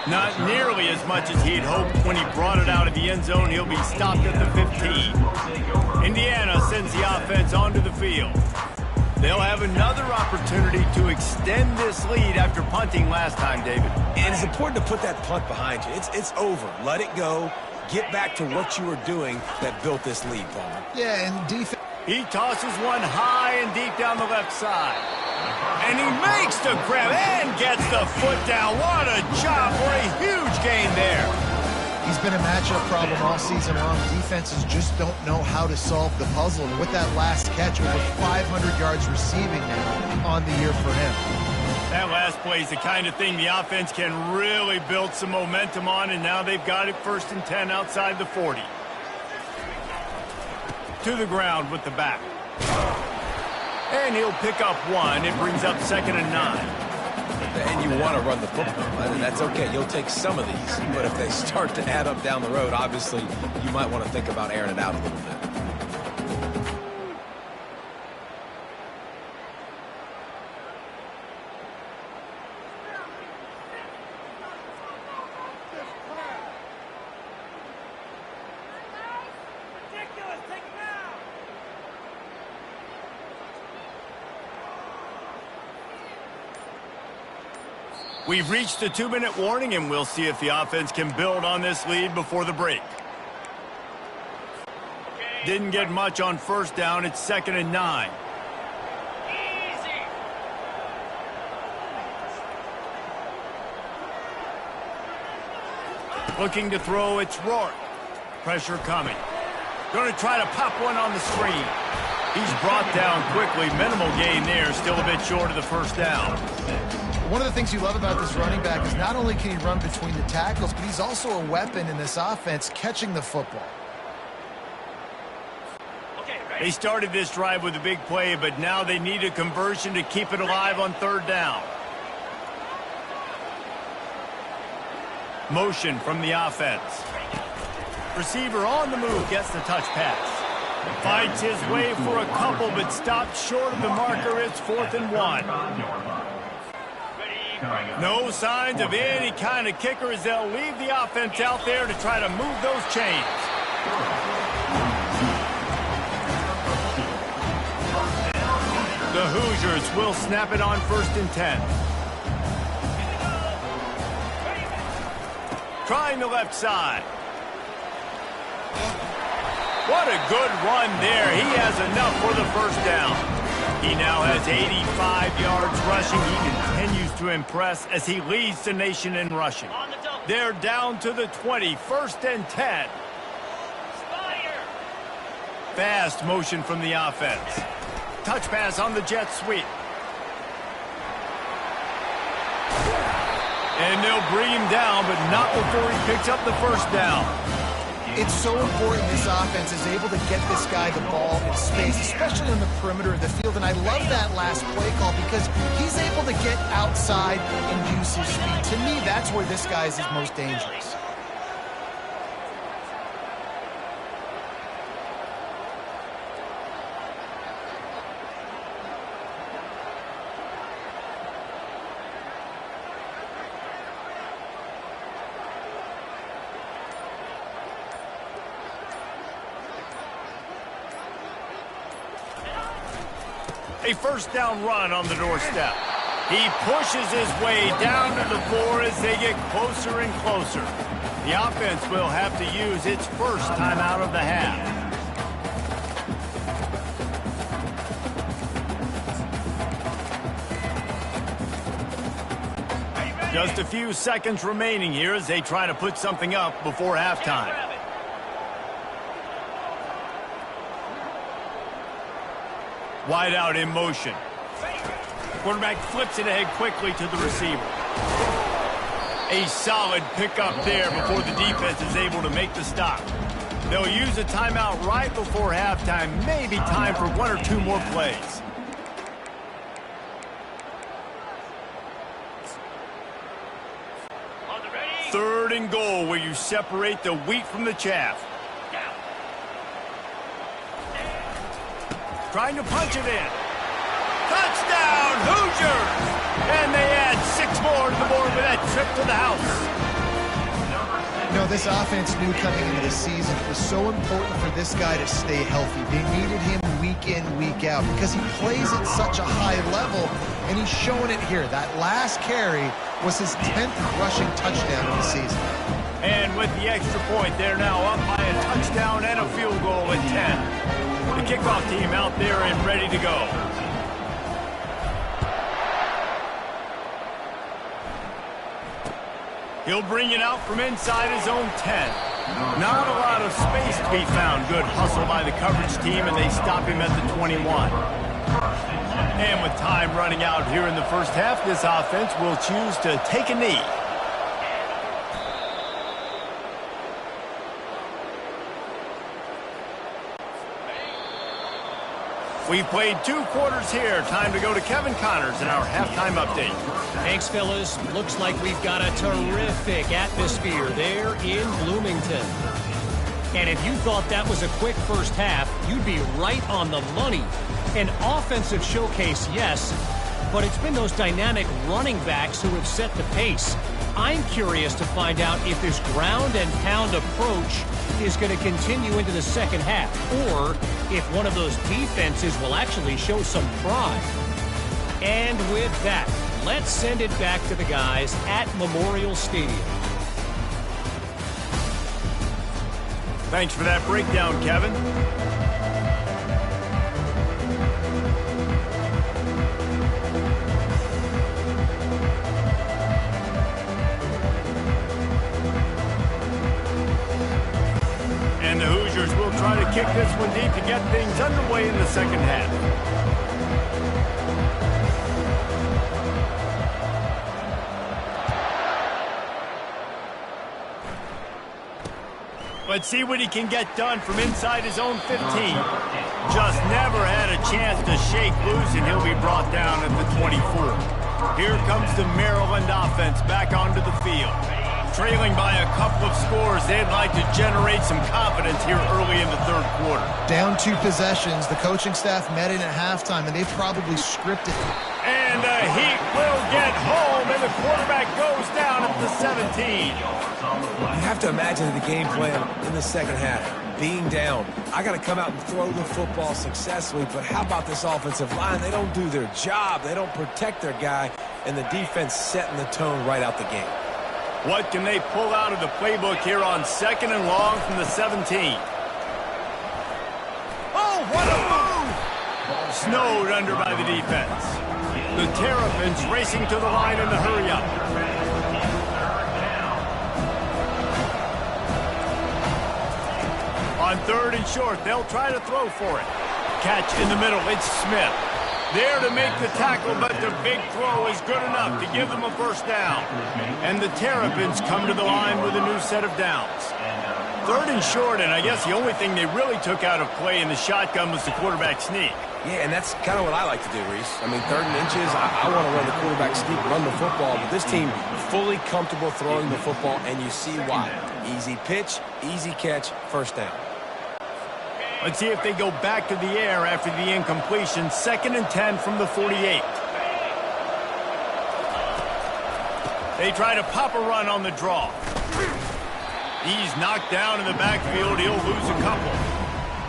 Not nearly as much as he'd hoped when he brought it out of the end zone. He'll be stopped at the 15. Indiana sends the offense onto the field. They'll have another opportunity to extend this lead after punting last time, David. And it's important to put that punt behind you. It's over. Let it go. Get back to what you were doing that built this lead, Palmer. Yeah, and defense. He tosses one high and deep down the left side. And he makes the grab and gets the foot down. What a job for a huge gain there. He's been a matchup problem all season long. Defenses just don't know how to solve the puzzle. And with that last catch, over 500 yards receiving now on the year for him. That last play is the kind of thing the offense can really build some momentum on, and now they've got it 1st and 10 outside the 40. To the ground with the back. And he'll pick up 1. It brings up 2nd and 9. And you want to run the football. And that's okay. You'll take some of these. But if they start to add up down the road, obviously, you might want to think about airing it out a little bit. We've reached the 2-minute warning, and we'll see if the offense can build on this lead before the break. Didn't get much on first down. It's 2nd and 9. Looking to throw, it's Rourke. Pressure coming. Going to try to pop one on the screen. He's brought down quickly. Minimal gain there. Still a bit short of the first down. One of the things you love about this running back is not only can he run between the tackles, but he's also a weapon in this offense catching the football. They started this drive with a big play, but now they need a conversion to keep it alive on 3rd down. Motion from the offense. Receiver on the move, gets the touch pass. Fights his way for a couple, but stopped short of the marker. It's 4th and 1. No signs of any kind of kicker as they'll leave the offense out there to try to move those chains. The Hoosiers will snap it on 1st and 10. Trying the left side. What a good run there. He has enough for the first down. He now has 85 yards rushing. He continues to impress as he leads the nation in rushing. They're down to the 20, 1st and 10. Fast motion from the offense. Touch pass on the jet sweep. And they'll bring him down, but not before he picks up the first down. It's so important this offense is able to get this guy the ball in space, especially on the perimeter of the field. And I love that last play call because he's able to get outside and use his speed. To me, that's where this guy is his most dangerous. A first down run on the doorstep. He pushes his way down to the floor as they get closer and closer. The offense will have to use its first timeout of the half. Just a few seconds remaining here as they try to put something up before halftime. Wide out in motion. Quarterback flips it ahead quickly to the receiver. A solid pickup there before the defense is able to make the stop. They'll use a timeout right before halftime. Maybe time for 1 or 2 more plays. Third and goal where you separate the wheat from the chaff. Trying to punch it in. Touchdown, Hoosiers! And they add 6 more to the board with that trip to the house. You know, this offense knew coming into the season it was so important for this guy to stay healthy. They needed him week in, week out because he plays at such a high level, and he's showing it here. That last carry was his 10th rushing touchdown of the season. And with the extra point, they're now up by a touchdown and a field goal at 10. The kickoff team out there and ready to go. He'll bring it out from inside his own 10. Not a lot of space to be found. Good hustle by the coverage team, and they stop him at the 21. And with time running out here in the first half, this offense will choose to take a knee. We've played 2 quarters here. Time to go to Kevin Connors in our halftime update. Thanks, fellas. Looks like we've got a terrific atmosphere there in Bloomington. And if you thought that was a quick first half, you'd be right on the money. An offensive showcase, yes, but it's been those dynamic running backs who have set the pace. I'm curious to find out if this ground and pound approach is going to continue into the second half, or if one of those defenses will actually show some pride. And with that, Let's send it back to the guys at Memorial Stadium. Thanks for that breakdown, Kevin. And the Hoosiers will try to kick this one deep to get things underway in the second half. Let's see what he can get done from inside his own 15. Just never had a chance to shake loose, and he'll be brought down at the 24. Here comes the Maryland offense back onto the field. Trailing by a couple of scores, they'd like to generate some confidence here early in the third quarter. Down 2 possessions. The coaching staff met in at halftime, and they've probably scripted. And the Heat will get home, and the quarterback goes down at the 17. You have to imagine the game plan in the second half. Being down, I got to come out and throw the football successfully, but how about this offensive line? They don't do their job. They don't protect their guy, and the defense setting the tone right out the game. What can they pull out of the playbook here on 2nd and long from the 17? Oh, what a move! Snowed under by the defense. The Terrapins racing to the line in the hurry-up. On 3rd and short, they'll try to throw for it. Catch in the middle, it's Smith. There to make the tackle, but the big throw is good enough to give them a first down. And the Terrapins come to the line with a new set of downs. 3rd and short, and I guess the only thing they really took out of play in the shotgun was the quarterback sneak. Yeah, and that's kind of what I like to do, Reese. I mean, 3rd and inches, I want to run the quarterback sneak, run the football, but this team fully comfortable throwing the football, and you see why. Easy pitch, easy catch, first down. Let's see if they go back to the air after the incompletion. 2nd and 10 from the 48. They try to pop a run on the draw. He's knocked down in the backfield. He'll lose a couple.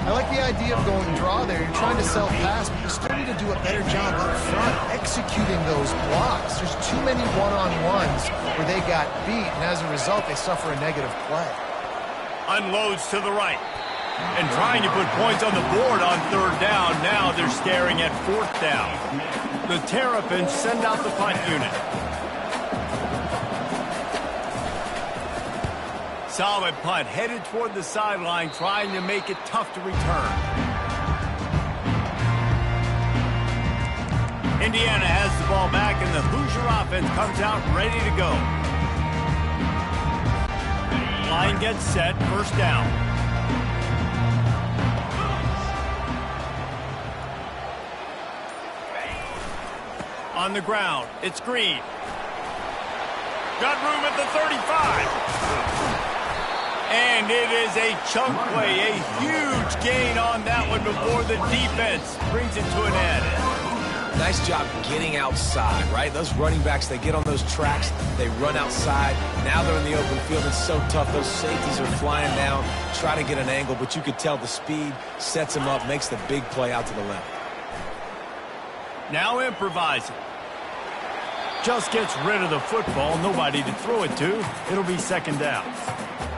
I like the idea of going draw there. You're trying to self-pass, but you still need to do a better job up front executing those blocks. There's too many one-on-ones where they got beat, and as a result, they suffer a negative play. Unloads to the right. And trying to put points on the board on 3rd down. Now they're staring at 4th down. The Terrapins send out the punt unit. Solid punt, headed toward the sideline, trying to make it tough to return. Indiana has the ball back, and the Hoosier offense comes out ready to go. Line gets set, 1st down. On the ground, it's Green. Got room at the 35. And it is a chunk play, a huge gain on that one before the defense brings it to an end. Nice job getting outside, right? Those running backs, they get on those tracks, they run outside. Now they're in the open field. It's so tough. Those safeties are flying down, try to get an angle, but you could tell the speed sets them up, makes the big play out to the left. Now improvising. Just gets rid of the football. Nobody to throw it to. It'll be 2nd down.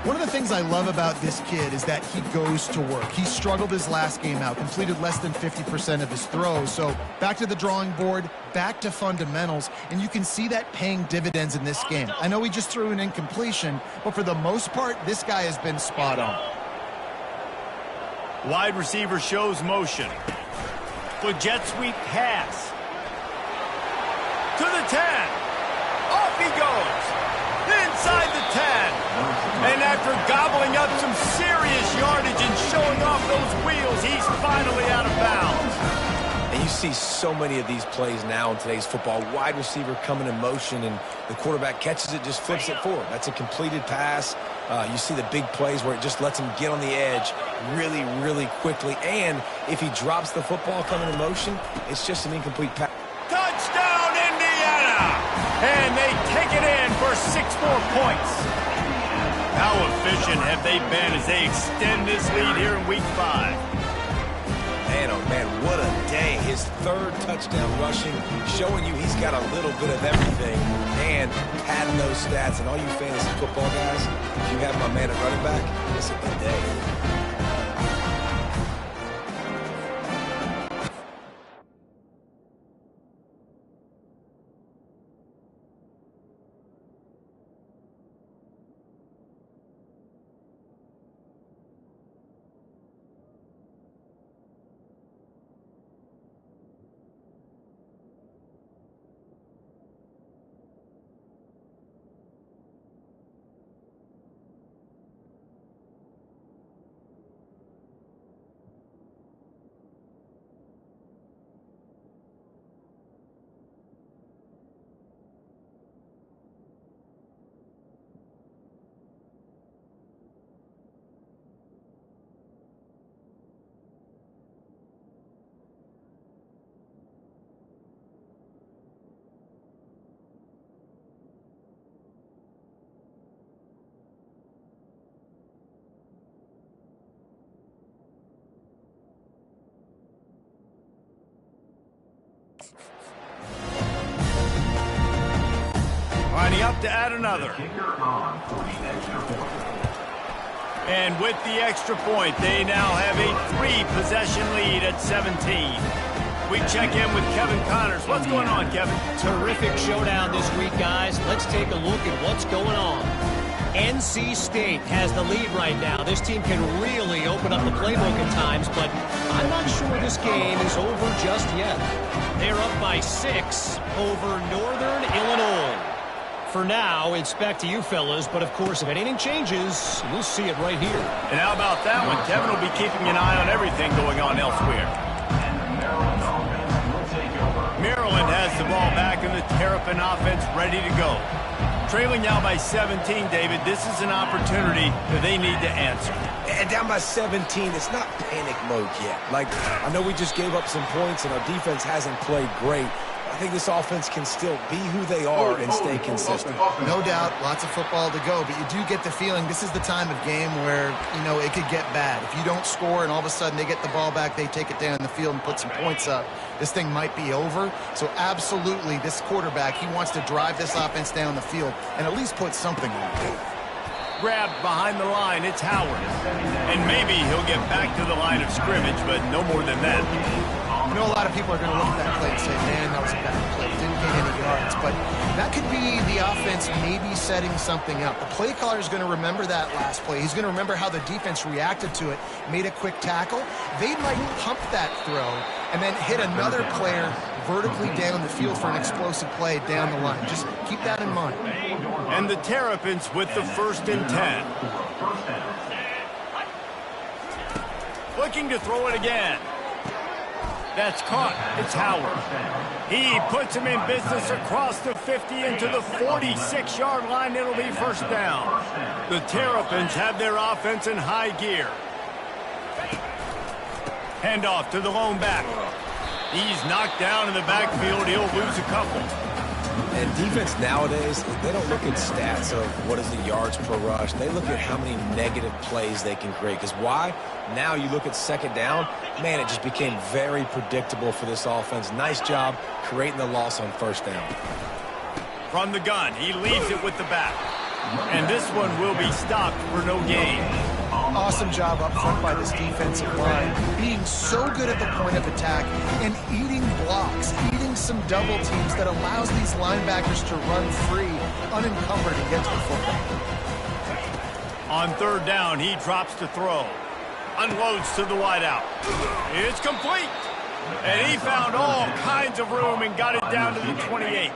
One of the things I love about this kid is that he goes to work. He struggled his last game out, completed less than 50% of his throws. So back to the drawing board, back to fundamentals, and you can see that paying dividends in this game. I know he just threw an incompletion, but for the most part, this guy has been spot on. Wide receiver shows motion. The jet sweep pass. To the 10. Off he goes. Inside the 10. And after gobbling up some serious yardage and showing off those wheels, he's finally out of bounds. And you see so many of these plays now in today's football. Wide receiver coming in motion, and the quarterback catches it, just flips it forward. That's a completed pass. You see the big plays where it just lets him get on the edge really, really quickly. And if he drops the football coming in motion, it's just an incomplete pass. Touchdown, Indiana! And they take it in for 6 more points. How efficient have they been as they extend this lead here in Week 5? Man, oh man, what a day. his third touchdown rushing, showing you he's got a little bit of everything. And padding those stats, and all you fantasy football guys, if you have my man at running back, it's a good day. Lining up to add another. And with the extra point, they now have a 3-possession lead at 17. We check in with Kevin Connors. What's going on, Kevin? Terrific showdown this week, guys. Let's take a look at what's going on. NC State has the lead right now. This team can really open up the playbook at times, but I'm not sure this game is over just yet. They're up by 6 over Northern Illinois. For now, it's back to you fellas, but of course, if anything changes, you'll see it right here. And how about that one? Kevin will be keeping an eye on everything going on elsewhere. Maryland has the ball back and the Terrapin offense ready to go. Trailing now by 17, David. This is an opportunity that they need to answer. And down by 17, it's not panic mode yet. Like, I know we just gave up some points and our defense hasn't played great. I think this offense can still be who they are and stay consistent. No doubt, lots of football to go, but you do get the feeling this is the time of game where, you know, it could get bad. If you don't score and all of a sudden they get the ball back, they take it down the field and put some points up, this thing might be over. So absolutely, this quarterback, he wants to drive this offense down the field and at least put something on it. Grabbed behind the line, it's Howard. And maybe he'll get back to the line of scrimmage, but no more than that. I know a lot of people are going to look at that play and say, man, that was a bad play. Didn't gain any yards. But that could be the offense maybe setting something up. The play caller is going to remember that last play. He's going to remember how the defense reacted to it, made a quick tackle. They might pump that throw and then hit another player vertically down the field for an explosive play down the line. Just keep that in mind. And the Terrapins with the 1st and 10. Looking to throw it again. That's caught. It's Howard. He puts him in business across the 50 into the 46-yard line. It'll be 1st down. The Terrapins have their offense in high gear. Handoff to the lone back. He's knocked down in the backfield. He'll lose a couple. And defense nowadays, they don't look at stats of what is the yards per rush. They look at how many negative plays they can create. Because why? Now you look at 2nd down, man, it just became very predictable for this offense. Nice job creating the loss on 1st down. From the gun, he leaves it with the back. And this one will be stopped for no gain. Awesome job up front by this defensive line, being so good at the point of attack and eating blocks, eating some double teams that allows these linebackers to run free, unencumbered and get to the football. On 3rd down, he drops to throw. Unloads to the wideout. It's complete. And he found all kinds of room and got it down to the 28.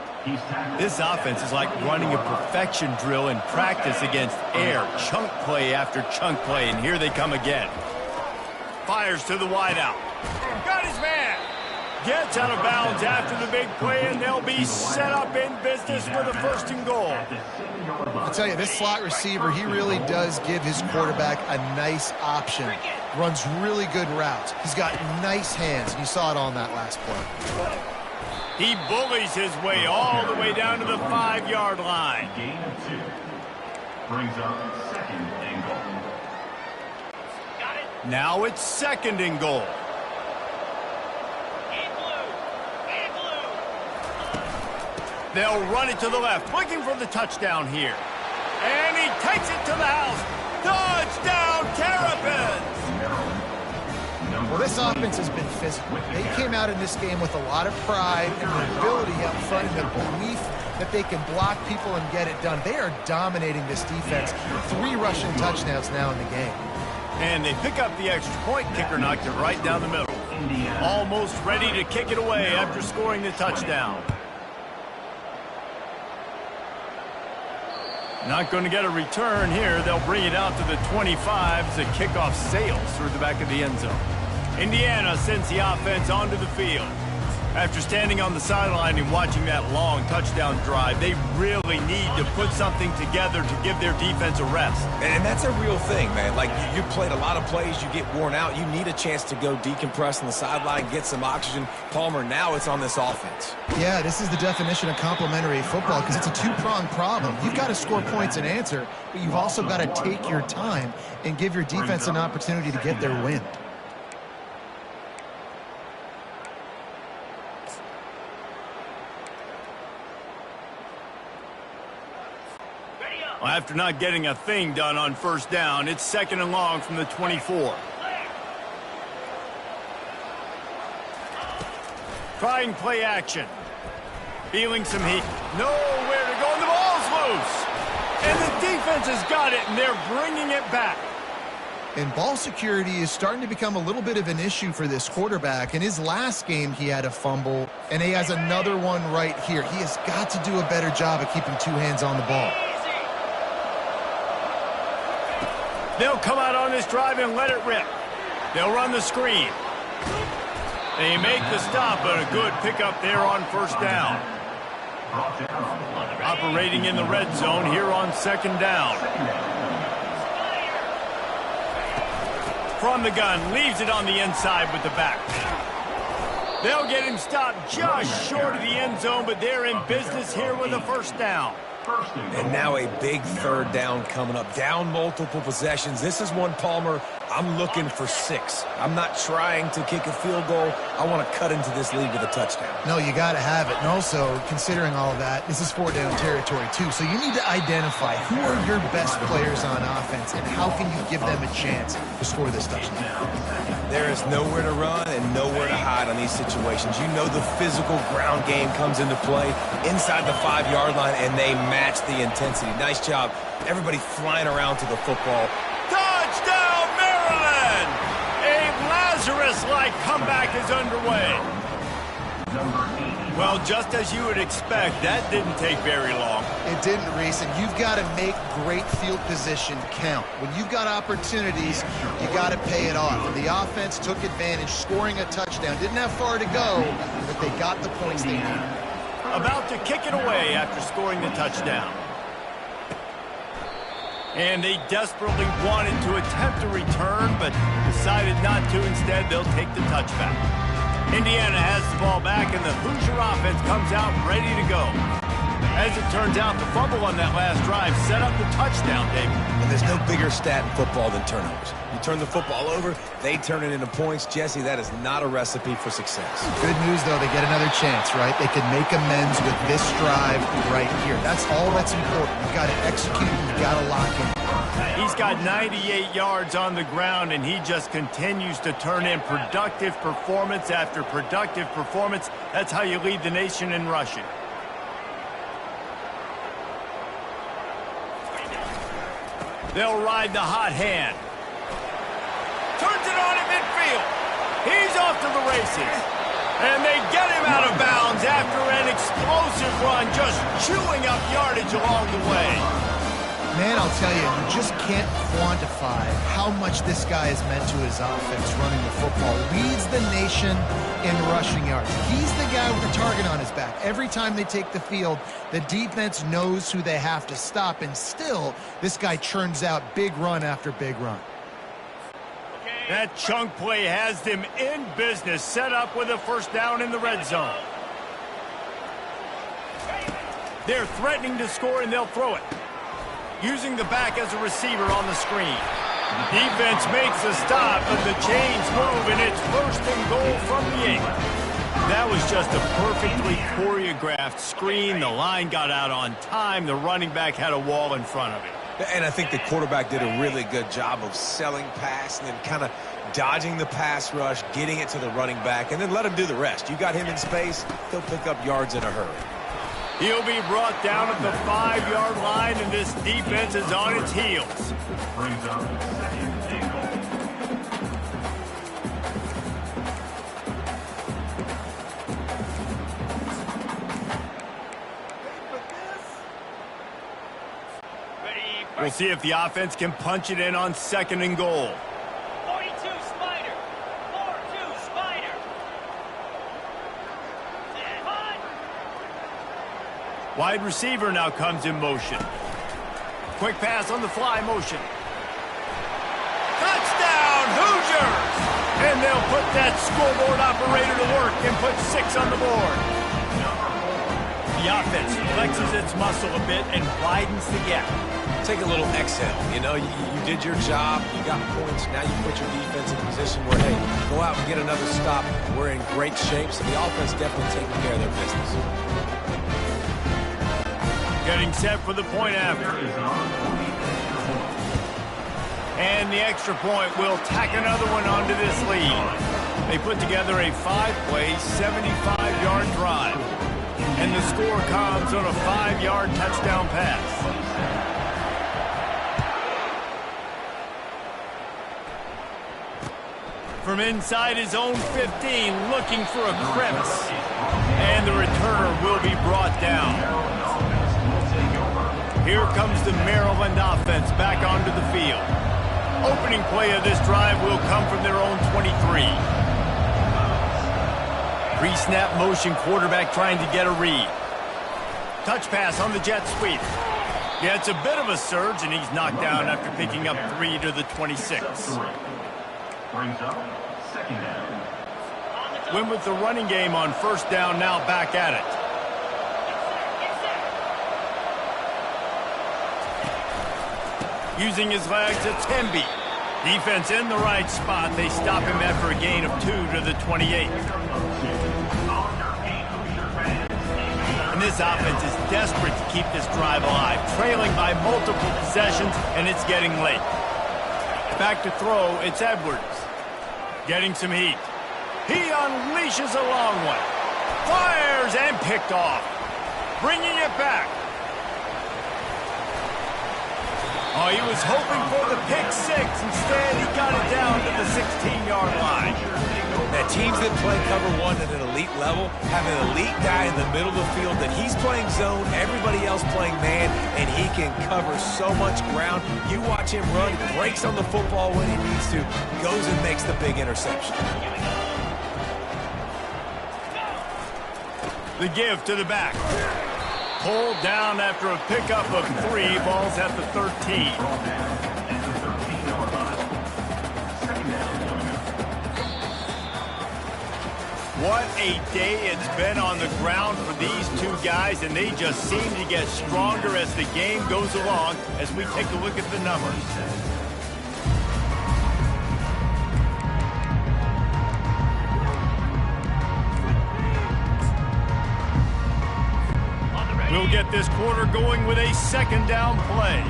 This offense is like running a perfection drill in practice against air. Chunk play after chunk play, and here they come again. Fires to the wideout. Got his man. Gets out of bounds after the big play, and they'll be set up in business with a 1st and goal. I'll tell you, this slot receiver, he really does give his quarterback a nice option. Runs really good routes. He's got nice hands, and you saw it on that last play. He bullies his way all the way down to the 5-yard line. Gain of 2. Brings up 2nd and goal. Now it's 2nd and goal. They'll run it to the left, looking for the touchdown here. And he takes it to the house. Touchdown, Terrapins! Well, this offense has been physical. They came out in this game with a lot of pride and the ability up front and the belief that they can block people and get it done. They are dominating this defense. 3 rushing touchdowns now in the game. And they pick up the extra point. Kicker knocked it right down the middle. Almost ready to kick it away after scoring the touchdown. Not going to get a return here. They'll bring it out to the 25 as the kickoff sails through the back of the end zone. Indiana sends the offense onto the field. After standing on the sideline and watching that long touchdown drive, they really need to put something together to give their defense a rest. And that's a real thing, man. Like, you played a lot of plays, you get worn out. You need a chance to go decompress on the sideline, get some oxygen. Palmer, now it's on this offense. Yeah, this is the definition of complementary football because it's a 2-pronged problem. You've got to score points and answer, but you've also got to take your time and give your defense an opportunity to get their wind. After not getting a thing done on first down, it's 2nd and long from the 24. Trying play action. Feeling some heat. Nowhere to go, and the ball's loose. And the defense has got it, and they're bringing it back. And ball security is starting to become a little bit of an issue for this quarterback. In his last game, he had a fumble, and he has another one right here. He has got to do a better job of keeping 2 hands on the ball. They'll come out on this drive and let it rip. They'll run the screen. They make the stop, but a good pickup there on first down. Operating in the red zone here on 2nd down. From the gun, leaves it on the inside with the back. They'll get him stopped just short of the end zone, but they're in business here with a first down. And now a big 3rd down coming up. Down multiple possessions. This is one, Palmer, I'm looking for 6. I'm not trying to kick a field goal. I want to cut into this lead with a touchdown. No, you got to have it. And also, considering all of that, this is 4-down territory, too. So you need to identify who are your best players on offense and how can you give them a chance to score this touchdown. There is nowhere to run and nowhere to hide on these situations. You know the physical ground game comes into play inside the 5-yard line, and they match the intensity. Nice job. Everybody flying around to the football. Touchdown, Maryland! A Lazarus-like comeback is underway. Well, just as you would expect, that didn't take very long. It didn't, Reese, and you've got to make great field position count. When you've got opportunities, you got to pay it off. And the offense took advantage, scoring a touchdown. Didn't have far to go, but they got the points they needed. About to kick it away after scoring the touchdown. And they desperately wanted to attempt a return, but decided not to. Instead, they'll take the touchback. Indiana has the ball back, and the Hoosier offense comes out ready to go. As it turns out, the fumble on that last drive set up the touchdown, David. And there's no bigger stat in football than turnovers. You turn the football over, they turn it into points. Jesse, that is not a recipe for success. Good news, though, they get another chance, right? They can make amends with this drive right here. That's all that's important. You've got to execute, you've got to lock in. He's got 98 yards on the ground, and he just continues to turn in productive performance after productive performance. That's how you lead the nation in rushing. They'll ride the hot hand. Turns it on at midfield. He's off to the races. And they get him out of bounds after an explosive run, just chewing up yardage along the way. Man, I'll tell you, you just can't quantify how much this guy has meant to his offense running the football. Leads the nation in rushing yards. He's the guy with the target on his back. Every time they take the field, the defense knows who they have to stop, and still, this guy churns out big run after big run. That chunk play has them in business, set up with a first down in the red zone. They're threatening to score, and they'll throw it. Using the back as a receiver on the screen. Defense makes a stop, but the chains move, and it's 1st and goal from the 8. That was was just a perfectly choreographed screen. The line got out on time. The running back had a wall in front of him. And I think the quarterback did a really good job of selling pass and then kind of dodging the pass rush, getting it to the running back, and then let him do the rest. You got him in space, he'll pick up yards in a hurry. He'll be brought down at the 5-yard line, and this defense is on its heels. Brings up second and goal. We'll see if the offense can punch it in on 2nd and goal. 42 Spider. 4-2 Spider. Wide receiver now comes in motion. Quick pass on the fly motion. Touchdown, Hoosiers! And they'll put that scoreboard operator to work and put 6 on the board. The offense flexes its muscle a bit and widens the gap. Take a little exhale. You know, you did your job. You got points. Now you put your defense in position where, hey, go out and get another stop. We're in great shape, so the offense definitely taking care of their business. Getting set for the point after. And the extra point will tack another one onto this lead. They put together a 5-play, 75-yard drive. And the score comes on a 5-yard touchdown pass. From inside his own 15, looking for a crevice. And the returner will be brought down. Here comes the Maryland offense back onto the field. Opening play of this drive will come from their own 23. Pre-snap motion, quarterback trying to get a read. Touch pass on the jet sweep. Yeah, it's a bit of a surge, and he's knocked down after picking up 3 to the 26. Brings up second down. Win with the running game on 1st down, now back at it. Using his legs, it's Hemby. Defense in the right spot. They stop him after a gain of 2 to the 28. And this offense is desperate to keep this drive alive, trailing by multiple possessions, and it's getting late. Back to throw, it's Edwards. Getting some heat. He unleashes a long one. Fires and picked off. Bringing it back. Oh, he was hoping for the pick 6. Instead, he got it down to the 16-yard line. Now, teams that play cover 1 at an elite level have an elite guy in the middle of the field that he's playing zone, everybody else playing man, and he can cover so much ground. You watch him run, breaks on the football when he needs to, goes and makes the big interception. The give to the back. Pulled down after a pickup of 3, balls at the 13. What a day it's been on the ground for these two guys, and they just seem to get stronger as the game goes along as we take a look at the numbers. We'll get this quarter going with a 2nd down play.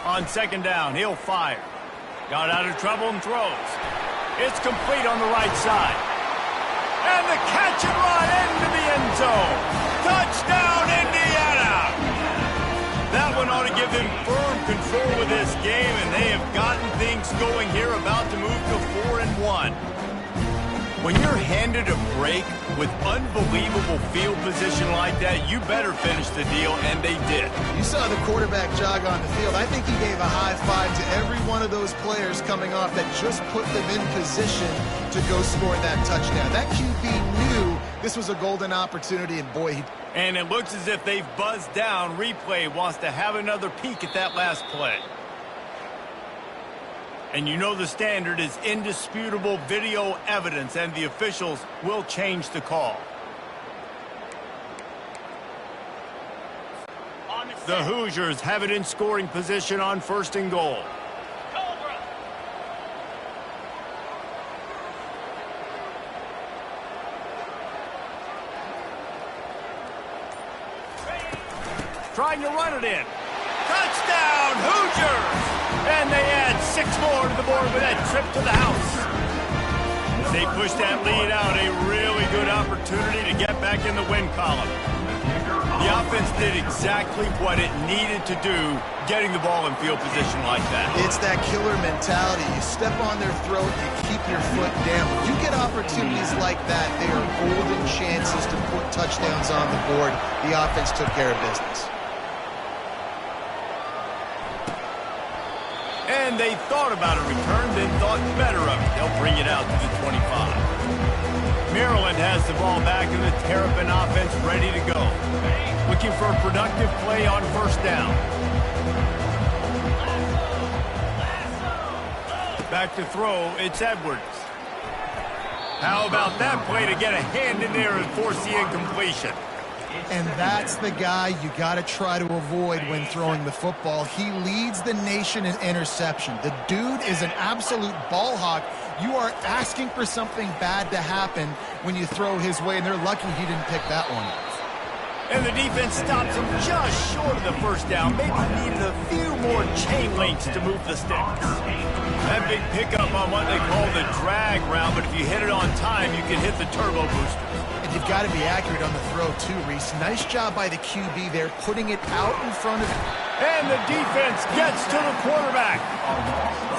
On 2nd down, he'll fire. Got out of trouble and throws. It's complete on the right side. And the catch and run into the end zone. Touchdown, Indiana! That one ought to give them firm control of this game, and they have gotten things going here, about to move to 4-1. When you're handed a break with unbelievable field position like that, you better finish the deal, and they did. You saw the quarterback jog on the field. I think he gave a high five to every one of those players coming off that just put them in position to go score that touchdown. That QB knew this was a golden opportunity, and boy, And it looks as if they've buzzed down. Replay wants to have another peek at that last play. And you know the standard is indisputable video evidence, and the officials will change the call. The Hoosiers have it in scoring position on 1st and goal. trying to run it in. Touchdown, Hoosiers! And they add 6 more to the board with that trip to the house. As they push that lead out, a really good opportunity to get back in the win column. The offense did exactly what it needed to do, getting the ball in field position like that. It's that killer mentality. You step on their throat, you keep your foot down. When you get opportunities like that, they are golden chances to put touchdowns on the board. The offense took care of business. And they thought about a return, then thought better of it. They'll bring it out to the 25. Maryland has the ball back in the Terrapin offense ready to go. Looking for a productive play on first down. Back to throw, it's Edwards. How about that play to get a hand in there and force the incompletion? And that's the guy you got to try to avoid when throwing the football. He leads the nation in interception. The dude is an absolute ball hawk. You are asking for something bad to happen when you throw his way, and they're lucky he didn't pick that one off. And the defense stops him just short of the first down. Maybe needed a few more chain links to move the sticks. That big pickup on what they call the drag route, but if you hit it on time, you can hit the turbo boosters. And you've got to be accurate on the throw, too, Reese. Nice job by the QB there, putting it out in front of him. And the defense gets to the quarterback.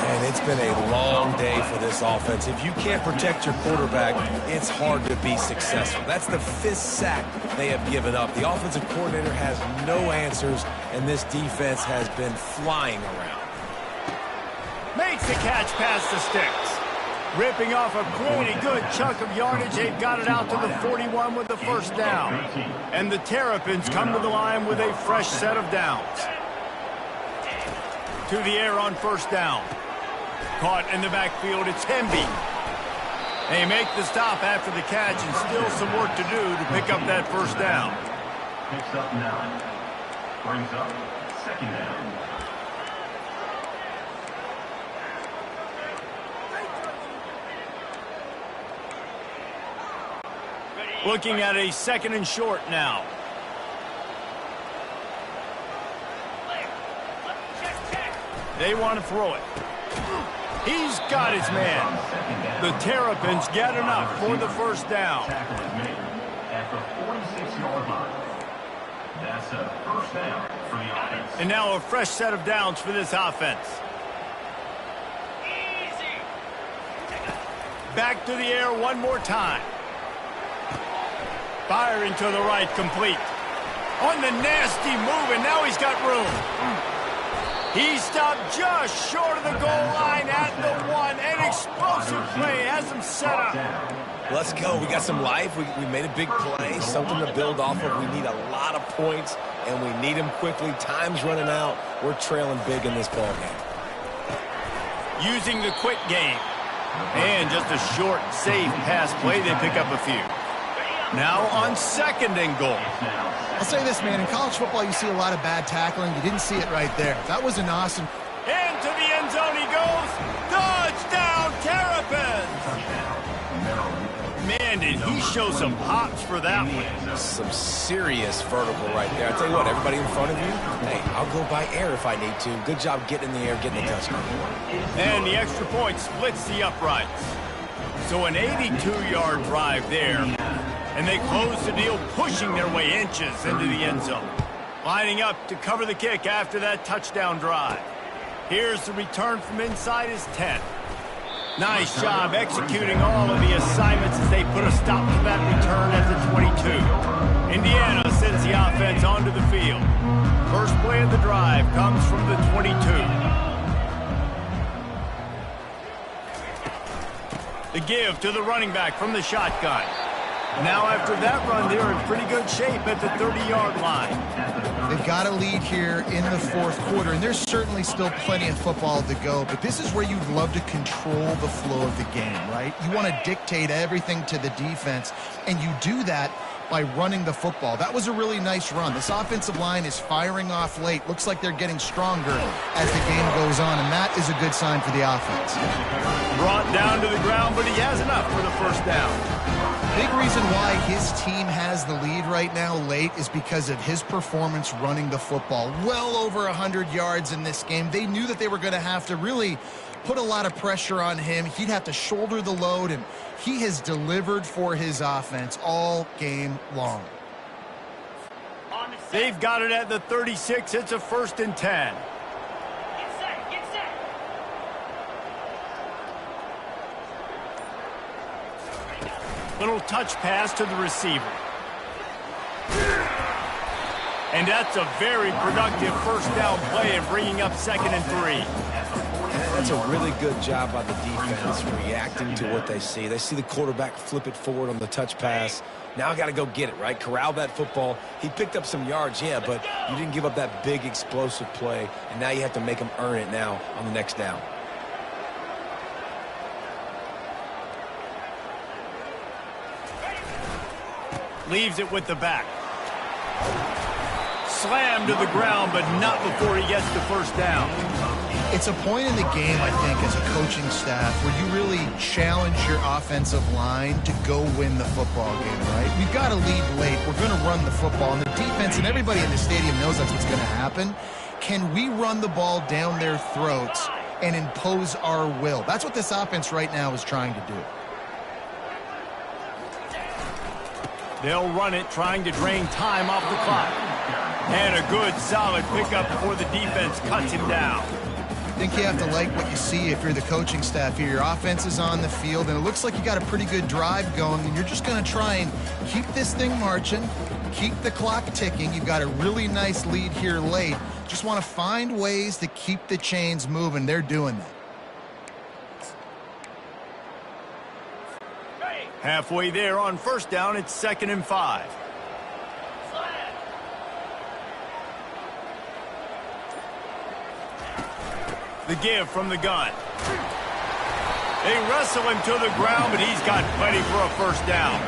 And it's been a long day for this offense. If you can't protect your quarterback, it's hard to be successful. That's the 5th sack they have given up. The offensive coordinator has no answers, and this defense has been flying around. Makes the catch past the sticks. Ripping off a pretty good chunk of yardage. They've got it out to the 41 with the first down. And the Terrapins come to the line with a fresh set of downs. To the air on first down. Caught in the backfield, it's Hemby. They make the stop after the catch, and still some work to do to pick up that first down. Picks up 9. Brings up second down. Looking at a 2nd and short now. They want to throw it. He's got his man. The Terrapins get enough for the first down. Tackle is made at the 46-yard line. That's a first down for the offense. And now a fresh set of downs for this offense. Back to the air one more time. Firing to the right, complete. On the nasty move, and now he's got room. He stopped just short of the goal line at the 1. An explosive play has him set up. Let's go. We got some life. We made a big play, something to build off of. We need a lot of points, and we need them quickly. Time's running out. We're trailing big in this ball game. Using the quick game. And just a short, safe pass play. They pick up a few. Now on 2nd and goal. I'll say this, man. In college football, you see a lot of bad tackling. You didn't see it right there. That was an awesome... Into the end zone he goes. Touchdown, Terrapins! Man, did he show some hops for that one. Some serious vertical right there. I tell you what, everybody in front of you, hey, I'll go by air if I need to. Good job getting in the air, getting the touchdown. And the extra point splits the uprights. So an 82-yard drive there. And they close the deal, pushing their way inches into the end zone. Lining up to cover the kick after that touchdown drive. Here's the return from inside his 10. Nice job executing all of the assignments as they put a stop to that return at the 22. Indiana sends the offense onto the field. First play of the drive comes from the 22. The give to the running back from the shotgun. Now after that run, they're in pretty good shape at the 30-yard line. They've got a lead here in the 4th quarter, and there's certainly still plenty of football to go, but this is where you'd love to control the flow of the game, right? You want to dictate everything to the defense, and you do that by running the football. That was a really nice run. This offensive line is firing off late. Looks like they're getting stronger as the game goes on, and that is a good sign for the offense. Brought down to the ground but he has enough for the first down. Big reason why his team has the lead right now late is because of his performance running the football. Well over 100 yards in this game. They knew that they were going to have to really put a lot of pressure on him. He'd have to shoulder the load, and he has delivered for his offense all game long. They've got it at the 36. It's a 1st and 10. Get set, get set. Little touch pass to the receiver. And that's a very productive first down play and bringing up 2nd and 3. That's a really good job by the defense reacting to what they see. They see the quarterback flip it forward on the touch pass. Now I got to go get it, right? Corral that football. He picked up some yards, yeah, but you didn't give up that big explosive play, and now you have to make him earn it now on the next down. Leaves it with the back. Slammed to the ground, but not before he gets the first down. It's a point in the game, I think, as a coaching staff where you really challenge your offensive line to go win the football game, right? We've got a lead late. We're going to run the football, and the defense and everybody in the stadium knows that's what's going to happen. Can we run the ball down their throats and impose our will? That's what this offense right now is trying to do. They'll run it, trying to drain time off the clock. And a good, solid pickup before the defense cuts him down. I think you have to like what you see if you're the coaching staff here. Your offense is on the field, and it looks like you got a pretty good drive going, and you're just going to try and keep this thing marching, keep the clock ticking. You've got a really nice lead here late. Just want to find ways to keep the chains moving. They're doing that. Halfway there on first down, it's 2nd and 5. The give from the gun. They wrestle him to the ground, but he's got plenty for a first down.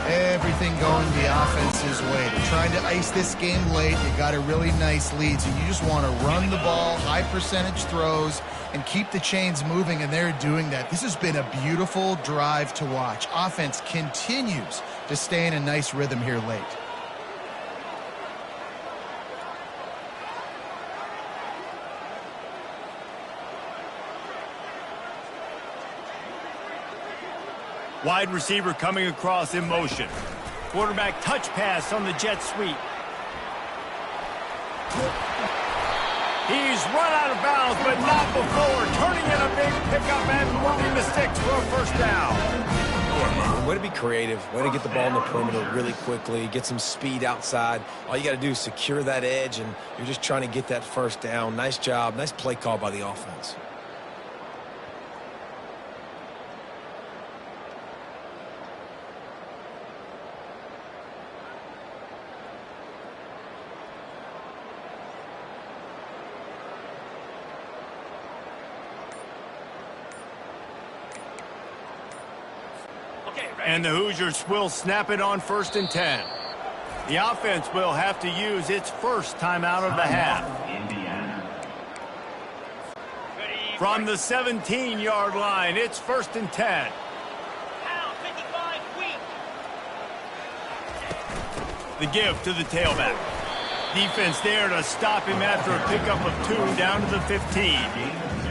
Everything going the offense's way. They're trying to ice this game late. You got a really nice lead, so you just want to run the ball, high percentage throws, and keep the chains moving, and they're doing that. This has been a beautiful drive to watch. Offense continues to stay in a nice rhythm here late. Wide receiver coming across in motion. Quarterback touch pass on the jet sweep. He's run out of bounds, but not before turning in a big pickup and moving the sticks for a first down. Yeah, man, way to be creative. Way to get the ball in the perimeter really quickly, get some speed outside. All you got to do is secure that edge, and you're just trying to get that first down. Nice job. Nice play call by the offense. And the Hoosiers will snap it on 1st and 10. The offense will have to use its first timeout of the half. From the 17-yard line, it's 1st and 10. Pound 55 weak. The give to the tailback. Defense there to stop him after a pickup of 2 down to the 15.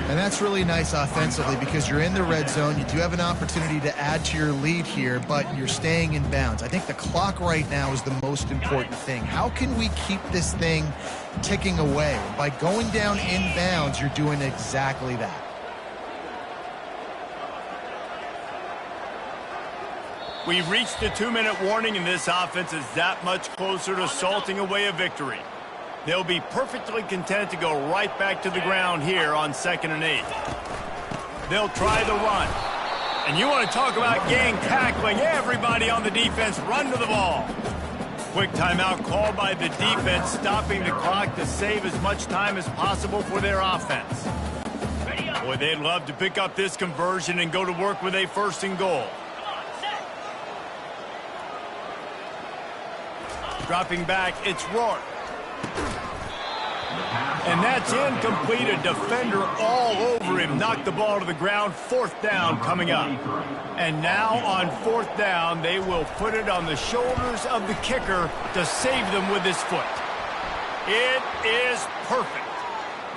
And that's really nice offensively because you're in the red zone. You do have an opportunity to add to your lead here, but you're staying in bounds. I think the clock right now is the most important thing. How can we keep this thing ticking away? By going down in bounds, you're doing exactly that. We've reached the 2-minute warning, and this offense is that much closer to salting away a victory. They'll be perfectly content to go right back to the ground here on 2nd and 8. They'll try the run. And you want to talk about gang tackling. Everybody on the defense run to the ball. Quick timeout called by the defense, stopping the clock to save as much time as possible for their offense. Boy, they'd love to pick up this conversion and go to work with a 1st and goal. Dropping back, it's Rourke. And that's incomplete. A defender all over him. Knocked the ball to the ground. 4th down coming up. And now on 4th down, they will put it on the shoulders of the kicker to save them with his foot. It is perfect.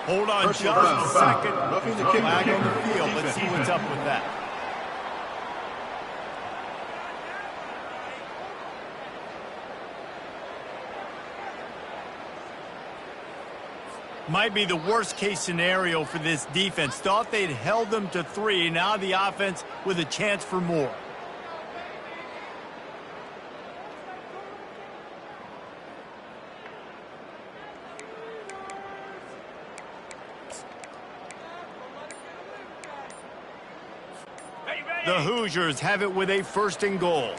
Hold on just a second. Flag on the field. Let's see what's up with that. Might be the worst-case scenario for this defense. Thought they'd held them to 3. Now the offense with a chance for more. The Hoosiers have it with a 1st and goal.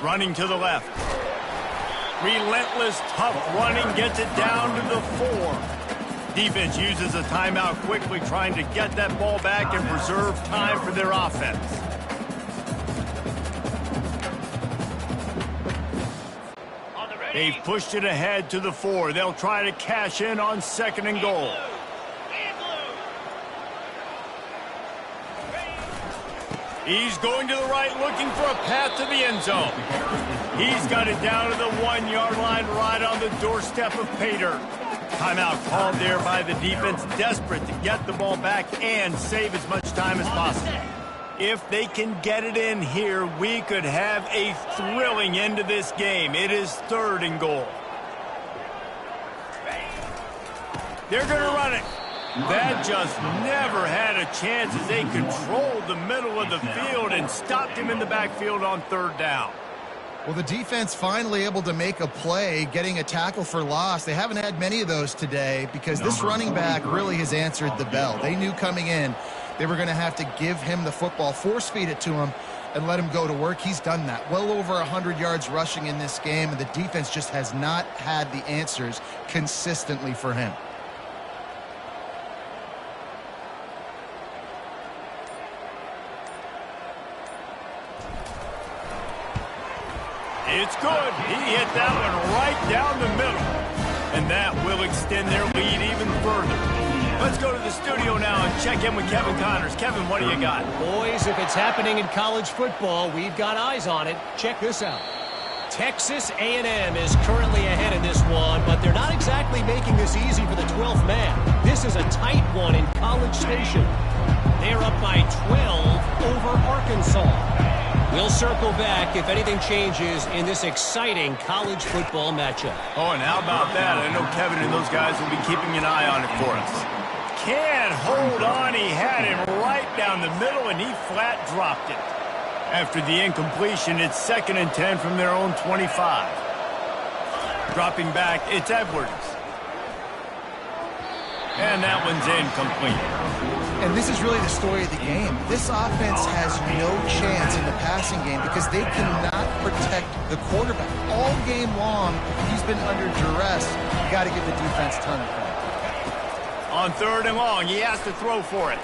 Running to the left. Relentless, tough running, gets it down to the 4. Defense uses a timeout quickly, trying to get that ball back and preserve time for their offense. They've pushed it ahead to the 4. They'll try to cash in on 2nd and goal. He's going to the right, looking for a path to the end zone. He's got it down to the 1-yard line, right on the doorstep of Pater. Timeout called there by the defense, desperate to get the ball back and save as much time as possible. If they can get it in here, we could have a thrilling end to this game. It is 3rd and goal. They're going to run it. That just never had a chance as they controlled the middle of the field and stopped him in the backfield on 3rd down. Well, the defense finally able to make a play, getting a tackle for loss. They haven't had many of those today because this running back really has answered the bell. They knew coming in they were going to have to give him the football, force feed it to him, and let him go to work. He's done that. Well over 100 yards rushing in this game, and the defense just has not had the answers consistently for him. It's good. He hit that one right down the middle. And that will extend their lead even further. Let's go to the studio now and check in with Kevin Connors. Kevin, what do you got? Boys, if it's happening in college football, we've got eyes on it. Check this out. Texas A&M is currently ahead in this one, but they're not exactly making this easy for the 12th man. This is a tight one in College Station. They're up by 12 over Arkansas. We'll circle back if anything changes in this exciting college football matchup. Oh, and how about that? I know Kevin and those guys will be keeping an eye on it for us. Can't hold on. He had him right down the middle, and he flat dropped it. After the incompletion, it's 2nd and 10 from their own 25. Dropping back, it's Edwards. And that one's incomplete. And this is really the story of the game. This offense has no chance in the passing game because they cannot protect the quarterback. All game long, he's been under duress. You got to give the defense a ton of credit. On 3rd and long, he has to throw for it.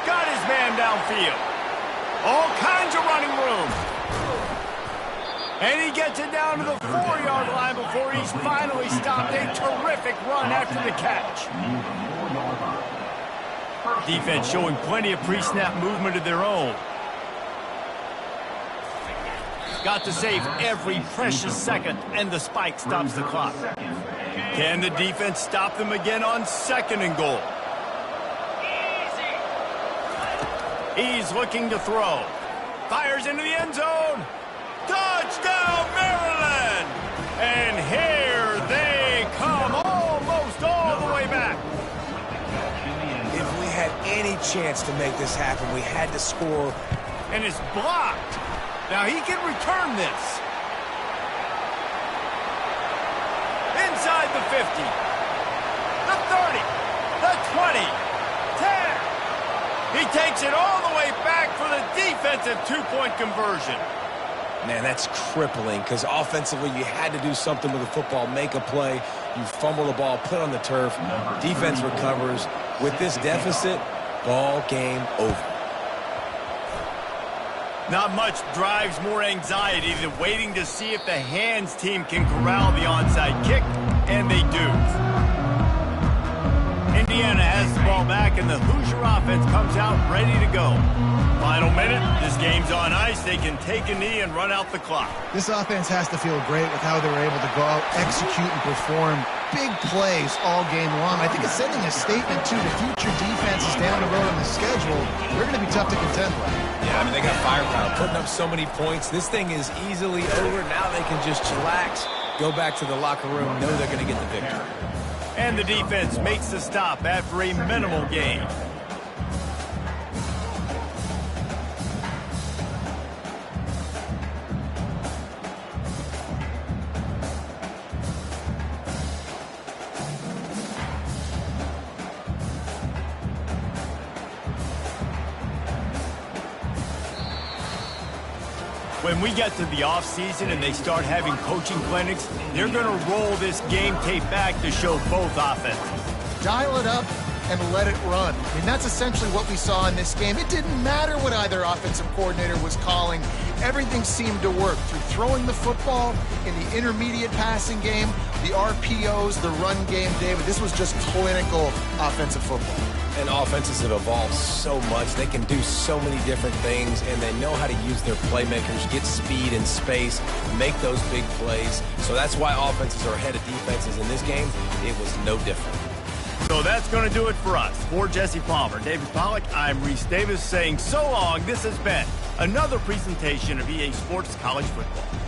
Got his man downfield. All kinds of running room. And he gets it down to the 4-yard line before he's finally stopped. A terrific run after the catch. Defense showing plenty of pre-snap movement of their own. Got to save every precious second, and the spike stops the clock. Can the defense stop them again on 2nd and goal? He's looking to throw. Fires into the end zone. Touchdown, Maryland! And here they come, almost all the way back. If we had any chance to make this happen, we had to score. And it's blocked. Now he can return this. Inside the 50. The 30. The 20. 10. He takes it all the way back for the defensive 2-point conversion. Man, that's crippling because offensively you had to do something with the football, make a play. You fumble the ball, put it on the turf. Defense recovers. With this deficit, ball game over. Not much drives more anxiety than waiting to see if the hands team can corral the onside kick, and they do. Indiana has the ball back, and the Hoosier offense comes out ready to go. Final minute, this game's on ice. They can take a knee and run out the clock. This offense has to feel great with how they were able to go out, execute, and perform big plays all game long. I think it's sending a statement, too, to future defenses down the road on the schedule. They're going to be tough to contend with. Yeah, I mean, they got firepower, putting up so many points. This thing is easily over. Now they can just chillax, go back to the locker room, know they're going to get the victory. And the defense makes the stop after a minimal gain. When we get to the offseason and they start having coaching clinics, they're going to roll this game tape back to show both offenses. Dial it up and let it run. I mean, that's essentially what we saw in this game. It didn't matter what either offensive coordinator was calling. Everything seemed to work through throwing the football, in the intermediate passing game, the RPOs, the run game, David. This was just clinical offensive football. And offenses have evolved so much. They can do so many different things, and they know how to use their playmakers, get speed and space, make those big plays. So that's why offenses are ahead of defenses in this game. It was no different. So that's going to do it for us. For Jesse Palmer, David Pollack, I'm Reese Davis saying so long. This has been another presentation of EA Sports College Football.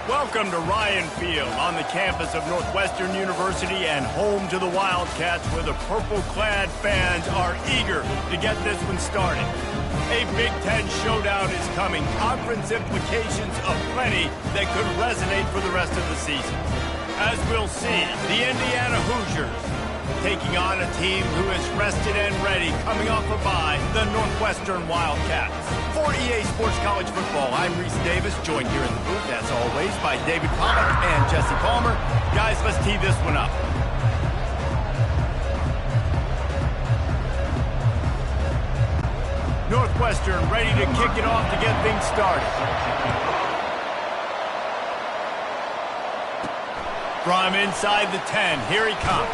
Welcome to Ryan Field on the campus of Northwestern University and home to the Wildcats, where the purple-clad fans are eager to get this one started. A Big Ten showdown is coming. Conference implications aplenty that could resonate for the rest of the season. As we'll see, the Indiana Hoosiers taking on a team who is rested and ready, coming off a bye, the Northwestern Wildcats. For EA Sports College Football, I'm Reese Davis, joined here in the booth, as always, by David Pollack and Jesse Palmer. Guys, let's tee this one up. Northwestern ready to kick it off to get things started. From inside the 10, here he comes.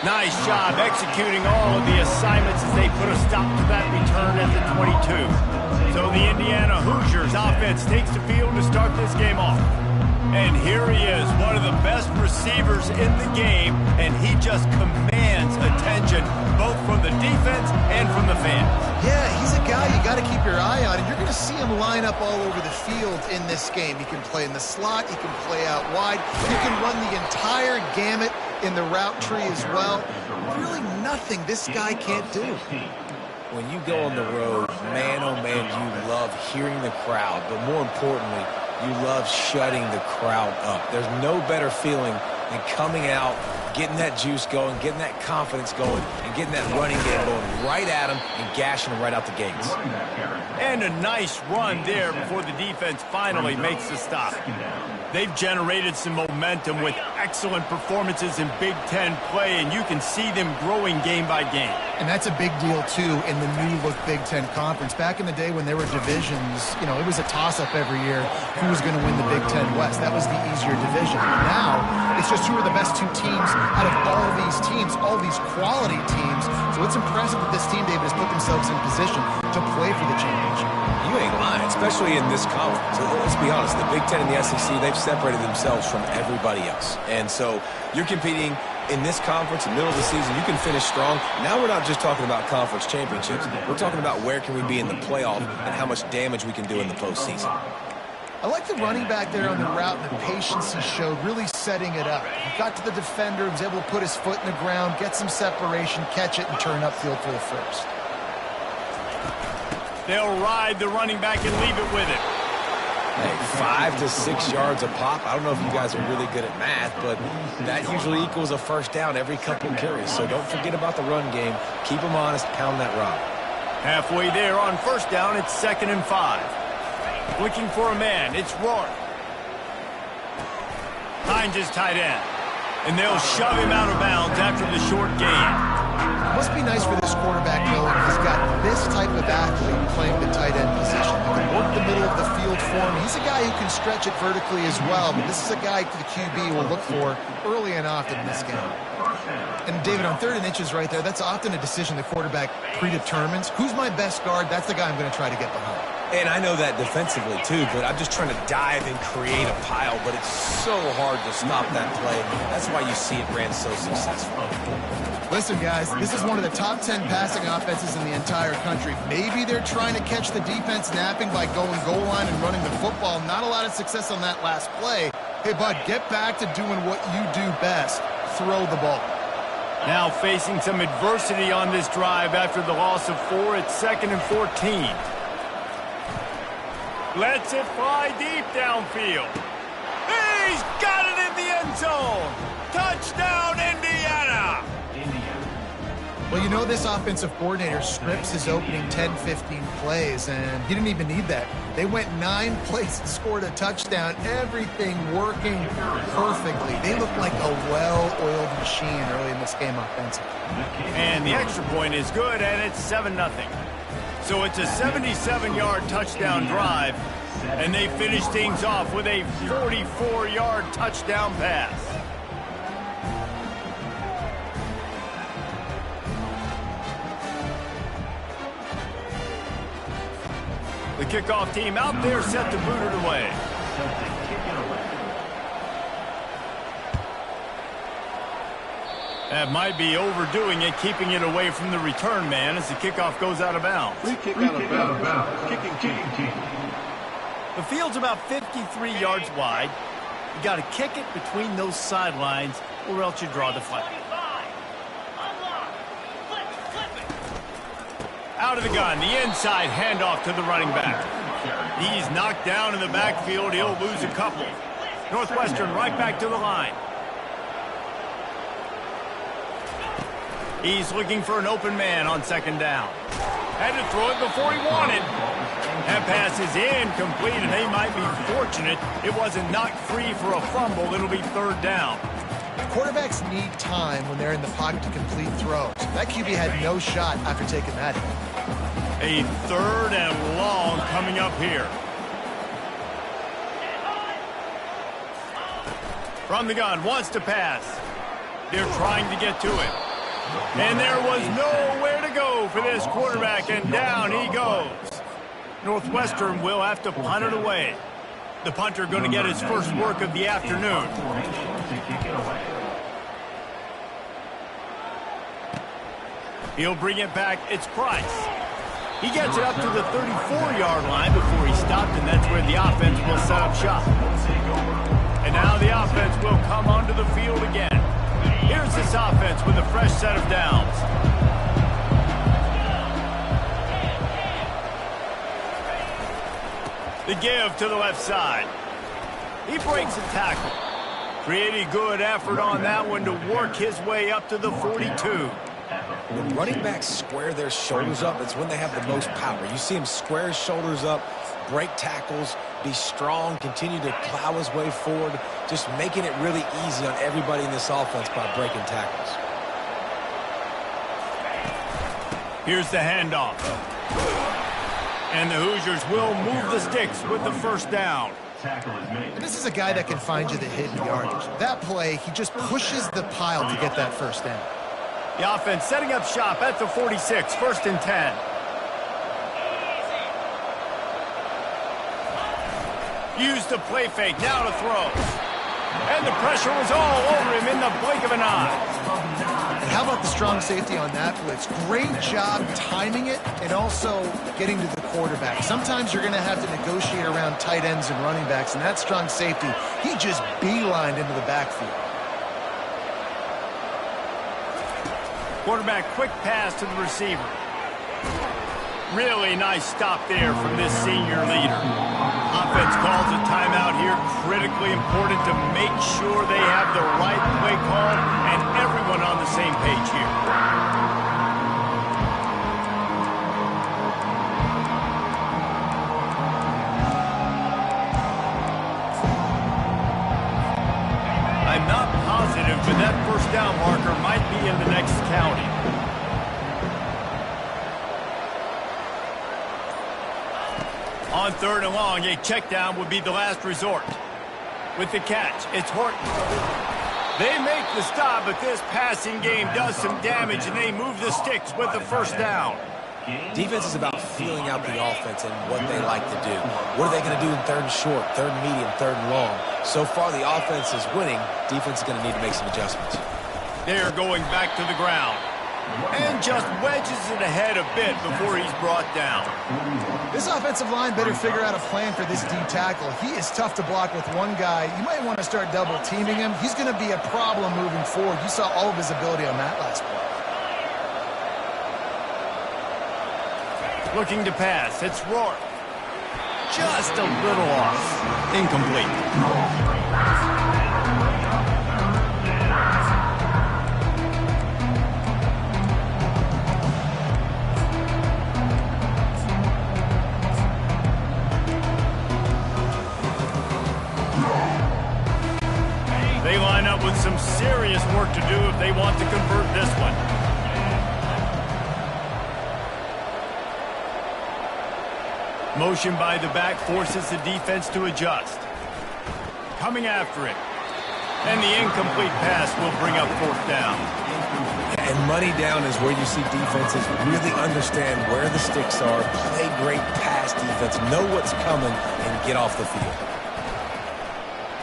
Nice job executing all of the assignments as they put a stop to that return at the 22. So the Indiana Hoosiers offense takes the field to start this game off. And here he is, one of the best receivers in the game, and he just commands attention both from the defense and from the fans. Yeah, he's a guy you got to keep your eye on, and you're going to see him line up all over the field in this game. He can play in the slot, he can play out wide, he can run the entire gamut in the route tree as well. Really nothing this guy can't do. When you go on the road, man, oh man, you love hearing the crowd, but more importantly, you love shutting the crowd up. There's no better feeling than coming out, getting that juice going, getting that confidence going, and getting that running game going right at them and gashing them right out the gates. And a nice run there before the defense finally makes the stop. They've generated some momentum with excellent performances in Big Ten play, and you can see them growing game by game. And that's a big deal, too, in the new-look Big Ten Conference. Back in the day when there were divisions, you know, it was a toss-up every year who was going to win the Big Ten West. That was the easier division. Now, it's just who are the best two teams out of all these teams, all these quality teams. So it's impressive that this team, David, has put themselves in position to play for the championship. You ain't lying, especially in this conference. Let's be honest, the Big Ten and the SEC, they've separated themselves from everybody else. And so you're competing in this conference, in the middle of the season, you can finish strong. Now we're not just talking about conference championships. We're talking about where can we be in the playoff and how much damage we can do in the postseason. I like the running back there on the route and the patience he showed, really setting it up. He got to the defender, was able to put his foot in the ground, get some separation, catch it, and turn upfield for the first. They'll ride the running back and leave it with him. Hey, 5 to 6 yards a pop. I don't know if you guys are really good at math, but that usually equals a first down every couple carries. So don't forget about the run game. Keep them honest, pound that rock. Halfway there on first down, it's 2nd and 5. Looking for a man, it's Rourke. Hines is tight end. And they'll shove him out of bounds after the short gain. It must be nice for this quarterback knowing he's got this type of athlete playing the tight end position. He can work the middle of the field for him. He's a guy who can stretch it vertically as well, but this is a guy the QB will look for early and often in this game. And David, on 3rd and inches right there, that's often a decision the quarterback predetermines. Who's my best guard? That's the guy I'm going to try to get behind. And I know that defensively, too, but I'm just trying to dive and create a pile, but it's so hard to stop that play. That's why you see it ran so successful. Listen, guys, this is one of the top 10 passing offenses in the entire country. Maybe they're trying to catch the defense napping by going goal line and running the football. Not a lot of success on that last play. Hey, bud, get back to doing what you do best. Throw the ball. Now facing some adversity on this drive after the loss of 4. It's 2nd and 14. Lets it fly deep downfield. He's got it in the end zone. Touchdown, Indiana. Well, you know this offensive coordinator scripts his opening 10, 15 plays, and he didn't even need that. They went 9 plays and scored a touchdown, everything working perfectly. They look like a well-oiled machine early in this game offensively. And the extra point is good, and it's 7-0. So it's a 77-yard touchdown drive, and they finish things off with a 44-yard touchdown pass. The kickoff team out there set to boot it away. That might be overdoing it, keeping it away from the return man as the kickoff goes out of bounds. Free kick out of bounds. Kicking team. The field's about 53 yards wide. You got to kick it between those sidelines, or else you draw the flag. 45. Unlock. Flip it. Out of the gun, the inside handoff to the running back. He's knocked down in the backfield. He'll lose a couple. Northwestern right back to the line. He's looking for an open man on second down. Had to throw it before he wanted. That pass is incomplete, and they might be fortunate it wasn't knocked free for a fumble. It'll be third down. Quarterbacks need time when they're in the pocket to complete throws. That QB had no shot after taking that hit. A third and long coming up here. From the gun, wants to pass. They're trying to get to it. And there was nowhere to go for this quarterback, and down he goes. Northwestern will have to punt it away. The punter going to get his first work of the afternoon. He'll bring it back. It's Price. He gets it up to the 34-yard line before he stopped, and that's where the offense will set up shop. And now the offense will come onto the field again. Here's this offense with a fresh set of downs. The give to the left side. He breaks a tackle. Pretty good effort on that one to work his way up to the 42. When running backs square their shoulders up, it's when they have the most power. You see him square his shoulders up, break tackles, be strong, continue to plow his way forward, just making it really easy on everybody in this offense by breaking tackles. Here's the handoff. And the Hoosiers will move the sticks with the first down. And this is a guy that can find you the hidden yardage. That play, he just pushes the pile to get that first down. The offense setting up shop at the 46, first and 10. Use the play fake, now to throw. And the pressure was all over him in the blink of an eye. And how about the strong safety on that blitz? Great job timing it and also getting to the quarterback. Sometimes you're going to have to negotiate around tight ends and running backs, and that strong safety, he just beelined into the backfield. Quarterback quick pass to the receiver. Really nice stop there from this senior leader. Offense calls a timeout here. Critically important to make sure they have the right play call and everyone on the same page here. I'm not positive, but that first down marker might be in the next county. On third and long, a check down would be the last resort. With the catch, it's Horton. They make the stop, but this passing game does some damage, and they move the sticks with the first down. Defense is about feeling out the offense and what they like to do. What are they going to do in third and short, third and medium, third and long? So far, the offense is winning. Defense is going to need to make some adjustments. They're going back to the ground. And just wedges it ahead a bit before he's brought down. This offensive line better figure out a plan for this D tackle. He is tough to block with one guy. You might want to start double teaming him. He's going to be a problem moving forward. You saw all of his ability on that last play. Looking to pass. It's Rourke. Just a little off. Incomplete. They line up with some serious work to do if they want to convert this one. Motion by the back forces the defense to adjust. Coming after it. And the incomplete pass will bring up fourth down. And money down is where you see defenses really understand where the sticks are, play great pass defense, know what's coming, and get off the field.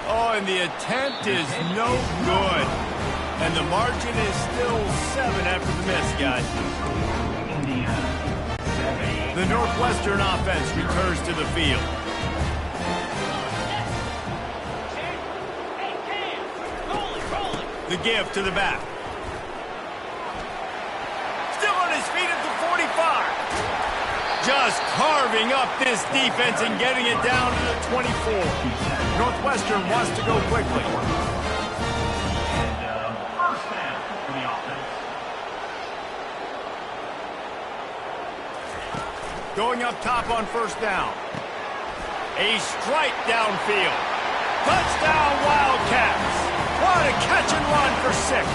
Oh, and the attempt is no good. And the margin is still 7 after the miss, guys. The Northwestern offense returns to the field. The give to the back. Still on his feet at the 45. Just carving up this defense and getting it down to the 24. Northwestern wants to go quickly. First down for the offense. Going up top on first down. A strike downfield. Touchdown, Wildcats. What a catch and run for 6.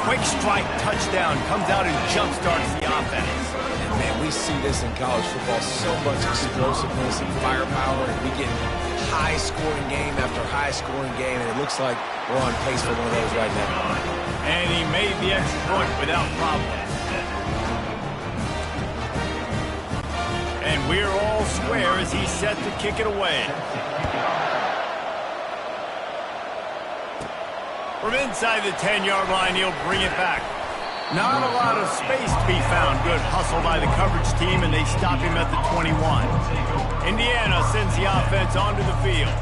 Quick strike touchdown comes out and jump-starts the offense. And, man, we see this in college football, so much explosiveness and firepower. And we get high-scoring game after high-scoring game, and it looks like we're on pace for one of those right now. And he made the extra point without problem. And we're all square as he's set to kick it away. From inside the 10-yard line, he'll bring it back. Not a lot of space to be found. Good hustle by the coverage team, and they stop him at the 21. Indiana sends the offense onto the field.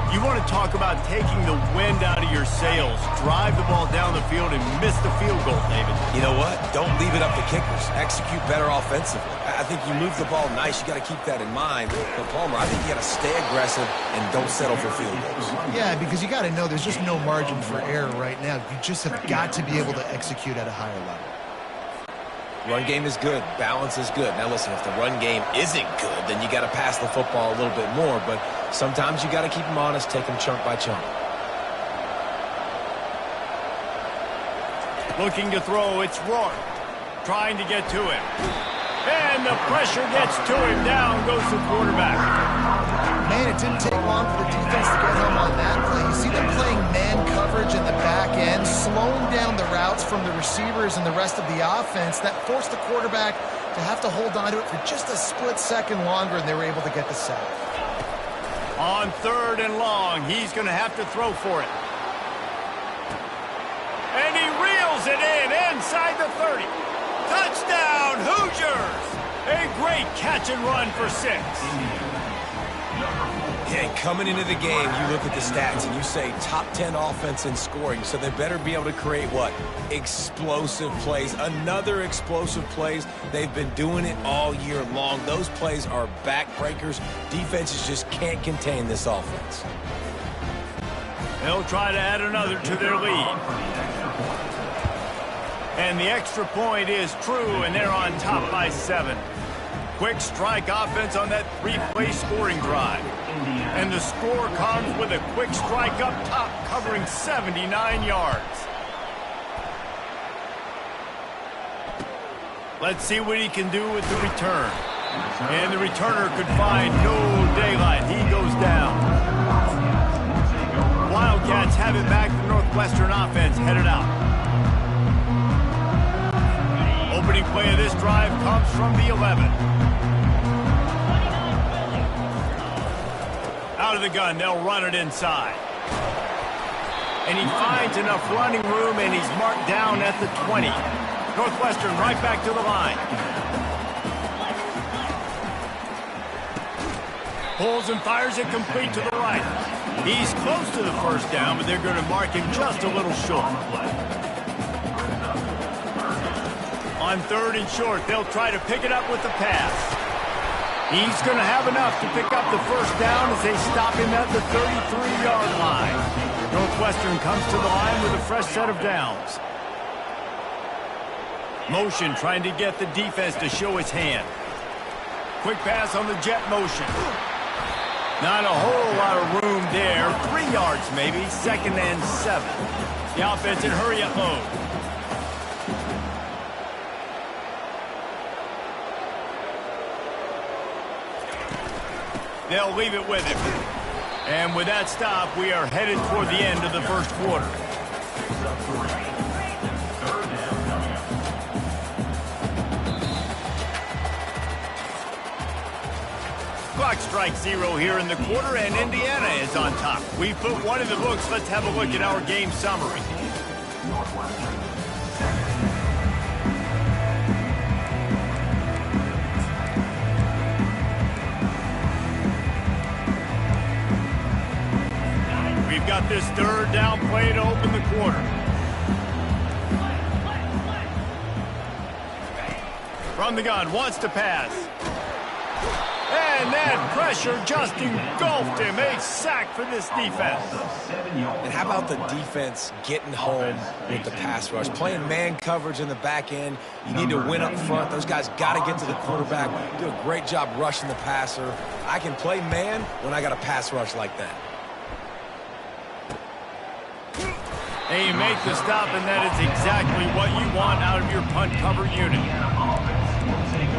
You want to talk about taking the wind out of your sails. Drive the ball down the field and miss the field goal, David. You know what? Don't leave it up to kickers. Execute better offensively. I think you move the ball nice. You got to keep that in mind. But Palmer, I think you got to stay aggressive and don't settle for field goals. Yeah, because you got to know there's just no margin for error right now. You just have got to be able to execute at a higher level. Run game is good. Balance is good. Now, listen, if the run game isn't good, then you got to pass the football a little bit more. But sometimes you got to keep them honest, take them chunk by chunk. Looking to throw, it's Rourke. Trying to get to him. And the pressure gets to him. Down goes the quarterback. Man, it didn't take long for the defense to get home on that play. You see them playing man coverage in the back end, slowing down the routes from the receivers and the rest of the offense. That forced the quarterback to have to hold on to it for just a split second longer, and they were able to get the sack. On 3rd and long, he's going to have to throw for it. And he reels it in inside the 30. Touchdown, Hoosiers! A great catch and run for 6. Yeah, coming into the game, you look at the stats and you say top 10 offense in scoring, so they better be able to create what? Explosive plays. Another explosive plays. They've been doing it all year long. Those plays are backbreakers. Defenses just can't contain this offense. They'll try to add another to their lead. And the extra point is true, and they're on top by 7. Quick strike offense on that 3-play scoring drive. And the score comes with a quick strike up top, covering 79 yards. Let's see what he can do with the return. And the returner could find no daylight. He goes down. Wildcats have it back. The Northwestern offense headed out. Opening play of this drive comes from the 11. Out of the gun, they'll run it inside. And he finds enough running room, and he's marked down at the 20. Northwestern right back to the line. Pulls and fires it complete to the right. He's close to the first down, but they're going to mark him just a little short. On 3rd and short, they'll try to pick it up with the pass. He's going to have enough to pick up the first down as they stop him at the 33-yard line. Northwestern comes to the line with a fresh set of downs. Motion trying to get the defense to show his hand. Quick pass on the jet motion. Not a whole lot of room there. 3 yards maybe, 2nd and 7. The offense in hurry-up mode. They'll leave it with him. And with that stop, we are headed toward the end of the first quarter. Clock strikes 0 here in the quarter, and Indiana is on top. We put one in the books. Let's have a look at our game summary. we've got this third down play to open the quarter. From the gun, wants to pass. And that pressure just engulfed him. A sack for this defense. And how about the defense getting home with the pass rush? Playing man coverage in the back end. You need to win up front. Those guys got to get to the quarterback. Do a great job rushing the passer. I can play man when I got a pass rush like that. And you make the stop, and that is exactly what you want out of your punt cover unit.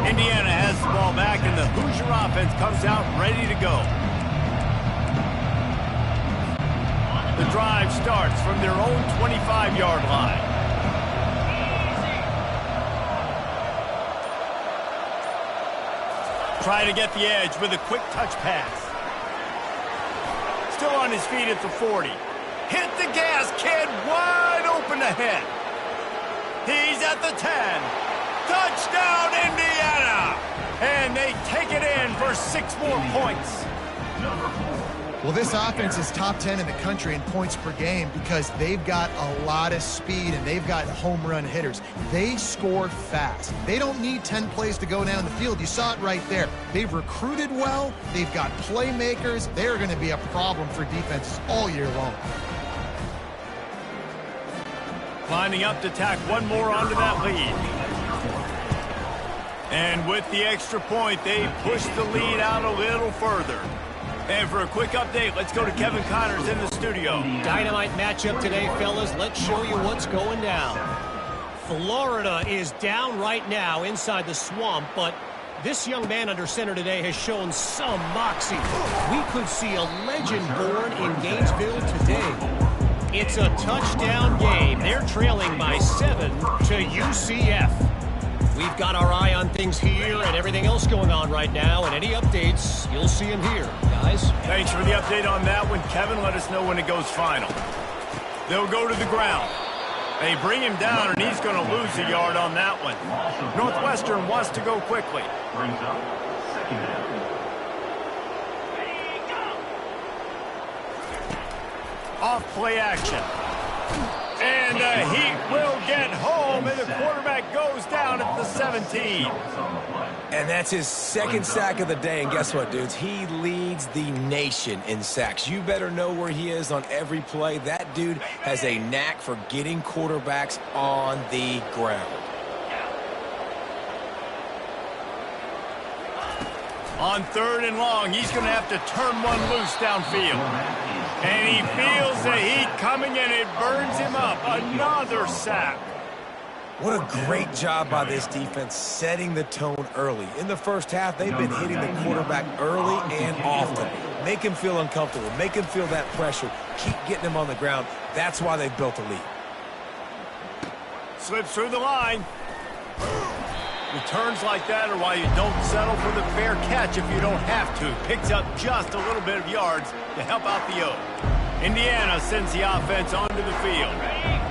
Indiana has the ball back, and the Hoosier offense comes out ready to go. The drive starts from their own 25-yard line. Try to get the edge with a quick touch pass. Still on his feet at the 40. Hit the gas, kid, wide open ahead. He's at the 10. Touchdown, Indiana! And they take it in for 6 more points. Well, this offense is top 10 in the country in points per game because they've got a lot of speed and they've got home run hitters. They score fast. They don't need 10 plays to go down the field. You saw it right there. They've recruited well. They've got playmakers. They're going to be a problem for defenses all year long. Lining up to tack one more onto that lead. And with the extra point, they push the lead out a little further. And for a quick update, let's go to Kevin Connors in the studio. Dynamite matchup today, fellas. Let's show you what's going down. Florida is down right now inside the swamp, but this young man under center today has shown some moxie. We could see a legend born in Gainesville today. It's a touchdown game. They're trailing by 7 to UCF. We've got our eye on things here and everything else going on right now, and any updates, you'll see them here, guys. Thanks for the update on that one, Kevin. Let us know when it goes final. They'll go to the ground. They bring him down, and he's going to lose a yard on that one. Northwestern wants to go quickly. Brings up second down. Off play action. And the Heat will get home, and the quarterback goes down at the 17. And that's his second sack of the day. And guess what, dudes? He leads the nation in sacks. You better know where he is on every play. That dude has a knack for getting quarterbacks on the ground. On 3rd and long, he's going to have to turn one loose downfield. And he feels the heat coming, and it burns him up. Another sack. What a great job by this defense setting the tone early. In the first half, they've been hitting the quarterback early and often. Make him feel uncomfortable. Make him feel that pressure. Keep getting him on the ground. That's why they've built a lead. Slips through the line. Returns like that are why you don't settle for the fair catch if you don't have to. Picks up just a little bit of yards to help out the O. Indiana sends the offense onto the field.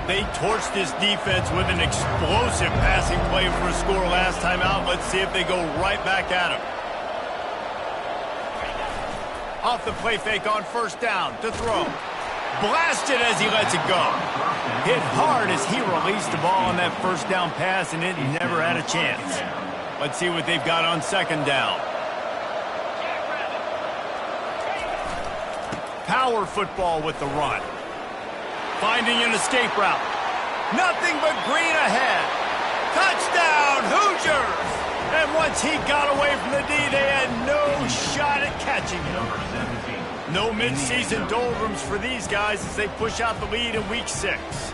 They torched this defense with an explosive passing play for a score last time out. Let's see if they go right back at him. Off the play fake on 1st down to throw. Blasted as he lets it go. Hit hard as he released the ball on that 1st down pass, and it never had a chance. Let's see what they've got on 2nd down. Power football with the run. Finding an escape route. Nothing but green ahead. Touchdown, Hoosiers! And once he got away from the D, they had no shot at catching him. No mid-season doldrums for these guys as they push out the lead in Week 6.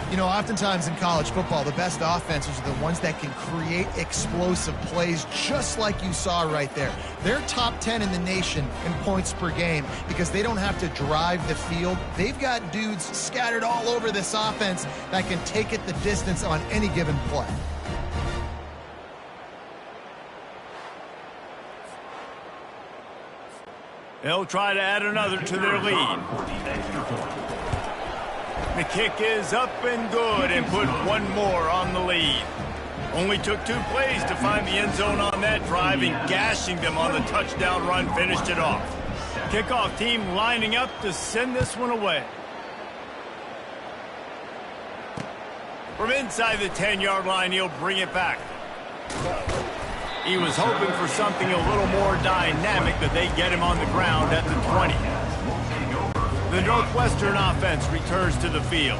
You know, oftentimes in college football, the best offenses are the ones that can create explosive plays just like you saw right there. They're top 10 in the nation in points per game because they don't have to drive the field. They've got dudes scattered all over this offense that can take it the distance on any given play. They'll try to add another to their lead. The kick is up and good and put one more on the lead. Only took 2 plays to find the end zone on that drive, and gashing them on the touchdown run finished it off. seconds. Kickoff team lining up to send this one away. From inside the 10-yard line, he'll bring it back. He was hoping for something a little more dynamic, but they get him on the ground at the 20. The Northwestern offense returns to the field.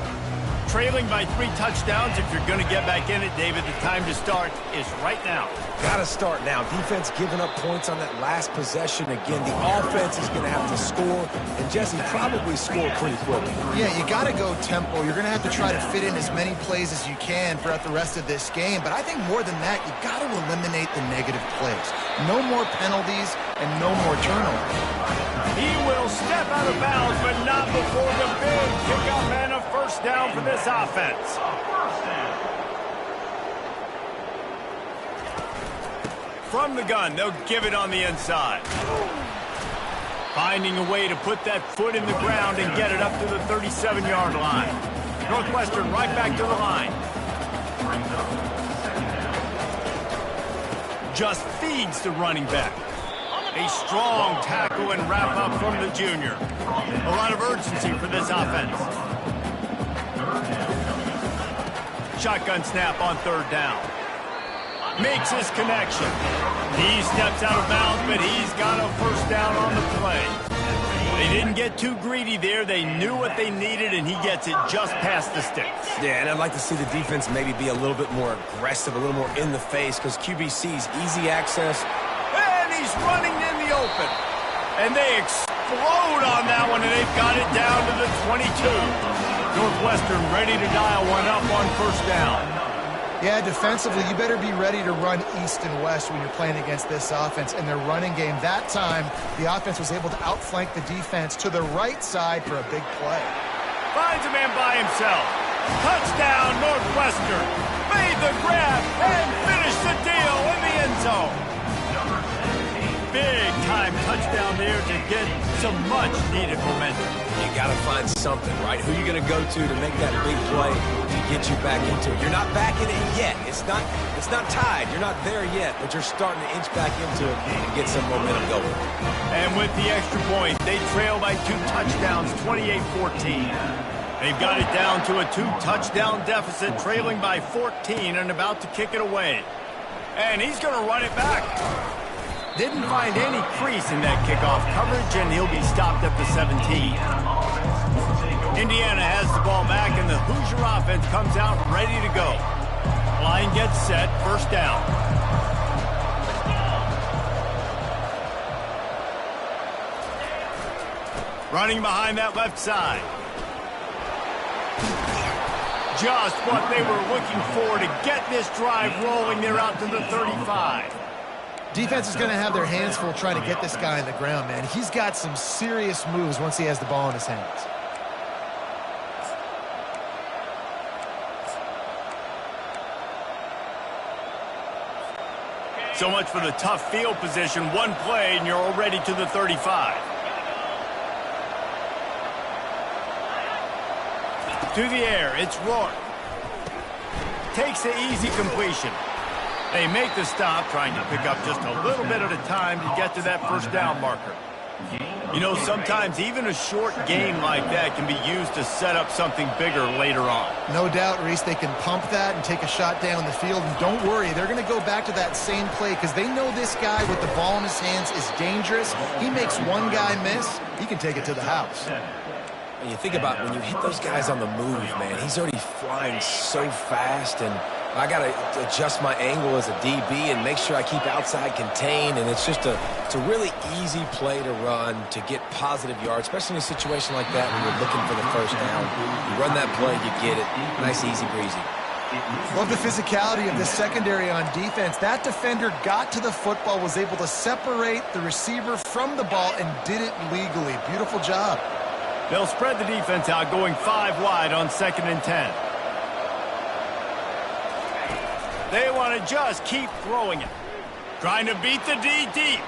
Trailing by 3 touchdowns. If you're going to get back in it, David, the time to start is right now. Got to start now. Defense giving up points on that last possession. Again, the offense is going to have to score, and Jesse probably score pretty quickly. Yeah, you got to go tempo. You're going to have to try to fit in as many plays as you can throughout the rest of this game. But I think more than that, you got to eliminate the negative plays. No more penalties and no more turnovers. He will step out of bounds, but not before the big kickoff and a first down for this offense. From the gun, they'll give it on the inside. Finding a way to put that foot in the ground and get it up to the 37-yard line. Northwestern right back to the line. Just feeds the running back. A strong tackle and wrap up from the junior. A lot of urgency for this offense. Shotgun snap on third down. Makes his connection. He steps out of bounds, but he's got a first down on the play. They didn't get too greedy there. They knew what they needed, and he gets it just past the sticks. Yeah, and I'd like to see the defense maybe be a little bit more aggressive, a little more in the face, because QB sees easy access. And he's running in the open. And they explode on that one, and they've got it down to the 22. Northwestern ready to dial one up on first down. Yeah, defensively, you better be ready to run east and west when you're playing against this offense. And their running game, that time, the offense was able to outflank the defense to the right side for a big play. Finds a man by himself. Touchdown, Northwestern. Made the grab and finished the deal in the end zone. Big-time touchdown there to get some much-needed momentum. You got to find something, right? Who you going to go to make that big play to get you back into it? You're not back in it yet. It's not tied. You're not there yet, but you're starting to inch back into it and get some momentum going. And with the extra point, they trail by 2 touchdowns, 28-14. They've got it down to a 2-touchdown deficit, trailing by 14 and about to kick it away. And he's going to run it back. Didn't find any crease in that kickoff coverage, and he'll be stopped at the 17. Indiana has the ball back, and the Hoosier offense comes out ready to go. Line gets set, first down. Running behind that left side. Just what they were looking for to get this drive rolling. They're out to the 35. Defense is going to have their hands full trying to get this guy on the ground, man. He's got some serious moves once he has the ball in his hands. So much for the tough field position. One play, and you're already to the 35. To the air, it's Rourke. Takes the easy completion. They make the stop, trying to pick up just a little bit at a time to get to that first down marker. You know, sometimes even a short game like that can be used to set up something bigger later on. No doubt, Reese, they can pump that and take a shot down the field. And don't worry, they're going to go back to that same play because they know this guy with the ball in his hands is dangerous. He makes one guy miss, he can take it to the house. And you think about when you hit those guys on the move, man, he's already flying so fast, and I got to adjust my angle as a DB and make sure I keep outside contained, and it's just a really easy play to run to get positive yards, especially in a situation like that when you're looking for the first down. You run that play, you get it. Nice, easy breezy. Love the physicality of the secondary on defense. That defender got to the football, was able to separate the receiver from the ball, and did it legally. Beautiful job. They'll spread the defense out, going 5 wide on 2nd and 10. They want to just keep throwing it. Trying to beat the D deep.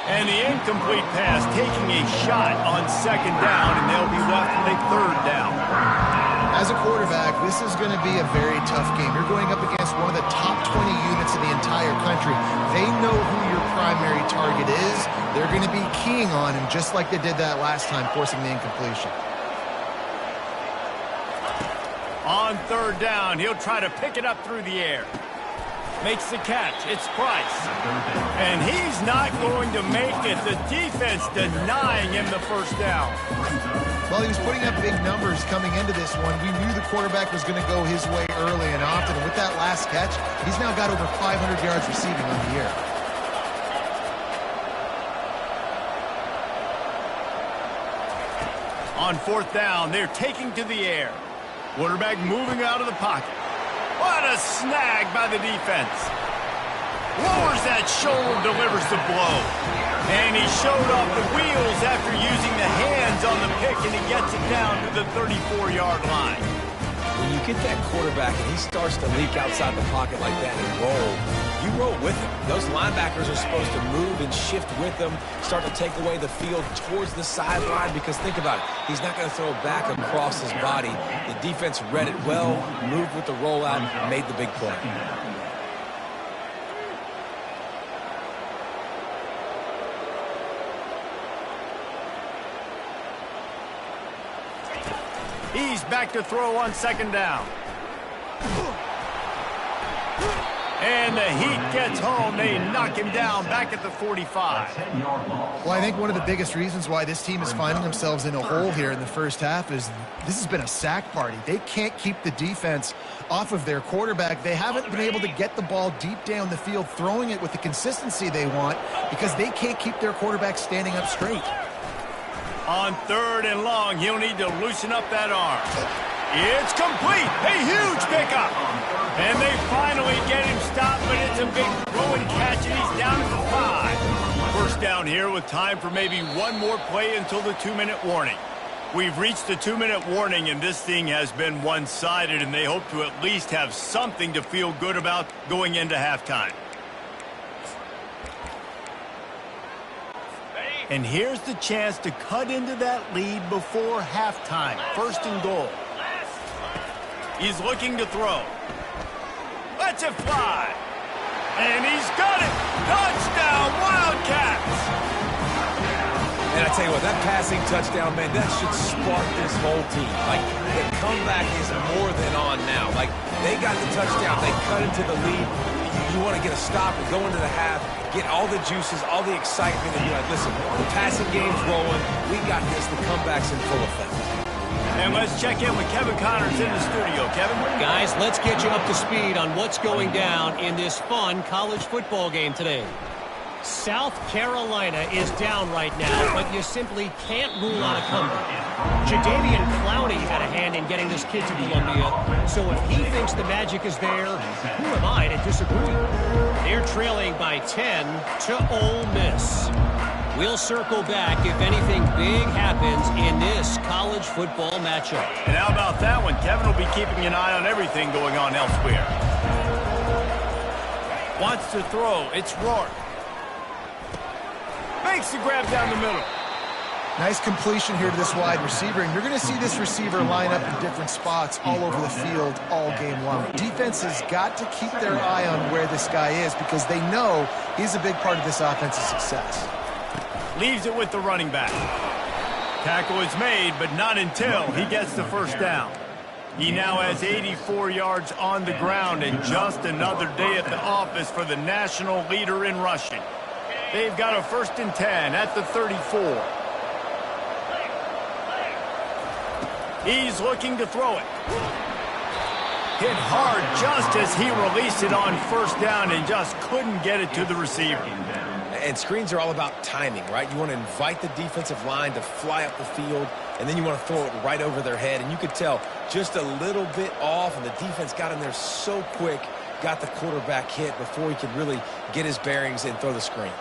And the incomplete pass taking a shot on 2nd down, and they'll be left with a 3rd down. As a quarterback, this is going to be a very tough game. You're going up against one of the top 20 units in the entire country. They know who your primary target is. They're going to be keying on him just like they did that last time, forcing the incompletion. On third down, he'll try to pick it up through the air. Makes the catch. It's Price. And he's not going to make it. The defense denying him the first down. Well, he was putting up big numbers coming into this one. We knew the quarterback was going to go his way early and often. And with that last catch, he's now got over 500 yards receiving on the year. On fourth down, they're taking to the air. Quarterback moving out of the pocket. What a snag by the defense. Lowers that shoulder, delivers the blow. And he showed off the wheels after using the hands on the pick, and he gets it down to the 34-yard line. When you get that quarterback and he starts to leak outside the pocket like that and roll, you roll with him. Those linebackers are supposed to move and shift with him, start to take away the field towards the sideline, because think about it, he's not going to throw back across his body. The defense read it well, moved with the rollout, made the big play. He's back to throw on second down. And the heat gets home. They knock him down back at the 45. Well, I think one of the biggest reasons why this team is finding themselves in a hole here in the first half is this has been a sack party. They can't keep the defense off of their quarterback. They haven't been able to get the ball deep down the field, throwing it with the consistency they want, because they can't keep their quarterback standing up straight. On third and long, he'll need to loosen up that arm. It's complete. A huge pickup. And they finally get him stopped, but it's a big throwing catch, and he's down at the 5. First down here with time for maybe one more play until the 2-minute warning. We've reached the 2-minute warning, and this thing has been one-sided, and they hope to at least have something to feel good about going into halftime. And here's the chance to cut into that lead before halftime. First and goal. He's looking to throw. Lets it fly. And he's got it. Touchdown, Wildcats. And I tell you what, that passing touchdown, man, that should spark this whole team. Like, the comeback is more than on now. Like, they got the touchdown. They cut into the lead. You want to get a stop and go into the half, get all the juices, all the excitement, and be like, listen, the passing game's rolling. We got this. The comeback's in full effect. And let's check in with Kevin Connors in the studio. Kevin? Guys, let's get you up to speed on what's going down in this fun college football game today. South Carolina is down right now, but you simply can't rule out a comeback. Jadeveon Clowney had a hand in getting this kid to Columbia, so if he thinks the magic is there, who am I to disagree? They're trailing by 10 to Ole Miss. We'll circle back if anything big happens in this college football matchup. And how about that one? Kevin will be keeping an eye on everything going on elsewhere. Wants to throw. It's Rourke. Makes the grab down the middle. Nice completion here to this wide receiver, and you're going to see this receiver line up in different spots all over the field all game long. Defense has got to keep their eye on where this guy is, because they know he's a big part of this offense's success. Leaves it with the running back. Tackle is made, but not until he gets the first down. He now has 84 yards on the ground, and just another day at the office for the national leader in rushing. They've got a 1st and 10 at the 34. He's looking to throw it. Hit hard just as he released it on first down and just couldn't get it to the receiver. And screens are all about timing, right? You want to invite the defensive line to fly up the field, and then you want to throw it right over their head. And you could tell just a little bit off, and the defense got in there so quick, got the quarterback hit before he could really get his bearings and throw the screen.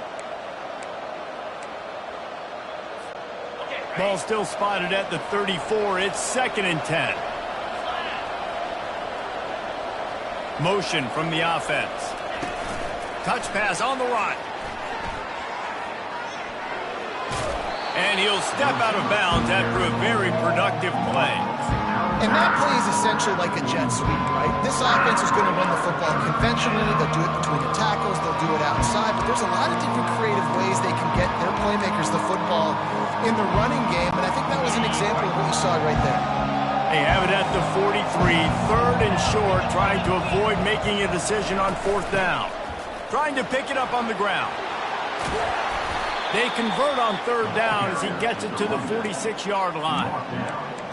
Ball still spotted at the 34. It's 2nd and 10. Motion from the offense. Touch pass on the run. And he'll step out of bounds after a very productive play. And that play is essentially like a jet sweep, right? This offense is going to run the football conventionally. They'll do it between the tackles. They'll do it outside. But there's a lot of different creative ways they can get their playmakers the football in the running game. And I think that was an example of what you saw right there. They have it at the 43, third and short, trying to avoid making a decision on fourth down. Trying to pick it up on the ground. They convert on third down as he gets it to the 46-yard line.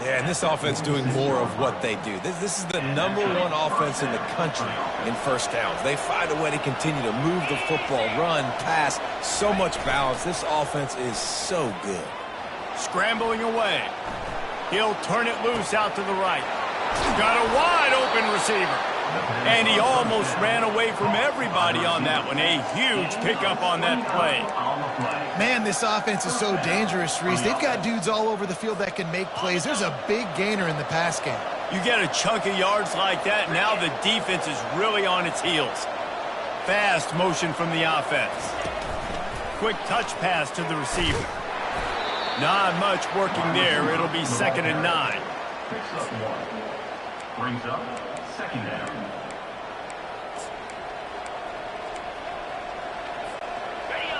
Yeah, and this offense doing more of what they do. This is the #1 offense in the country in first downs. They find a way to continue to move the football, run, pass, so much balance. This offense is so good. Scrambling away. He'll turn it loose out to the right. Got a wide open receiver. And he almost ran away from everybody on that one. A huge pickup on that play. Man, this offense is so dangerous, Reese. They've got dudes all over the field that can make plays. There's a big gainer in the pass game. You get a chunk of yards like that, now the defense is really on its heels. Fast motion from the offense. Quick touch pass to the receiver. Not much working there. It'll be 2nd and 9. Picks up 1. Brings up 2nd down.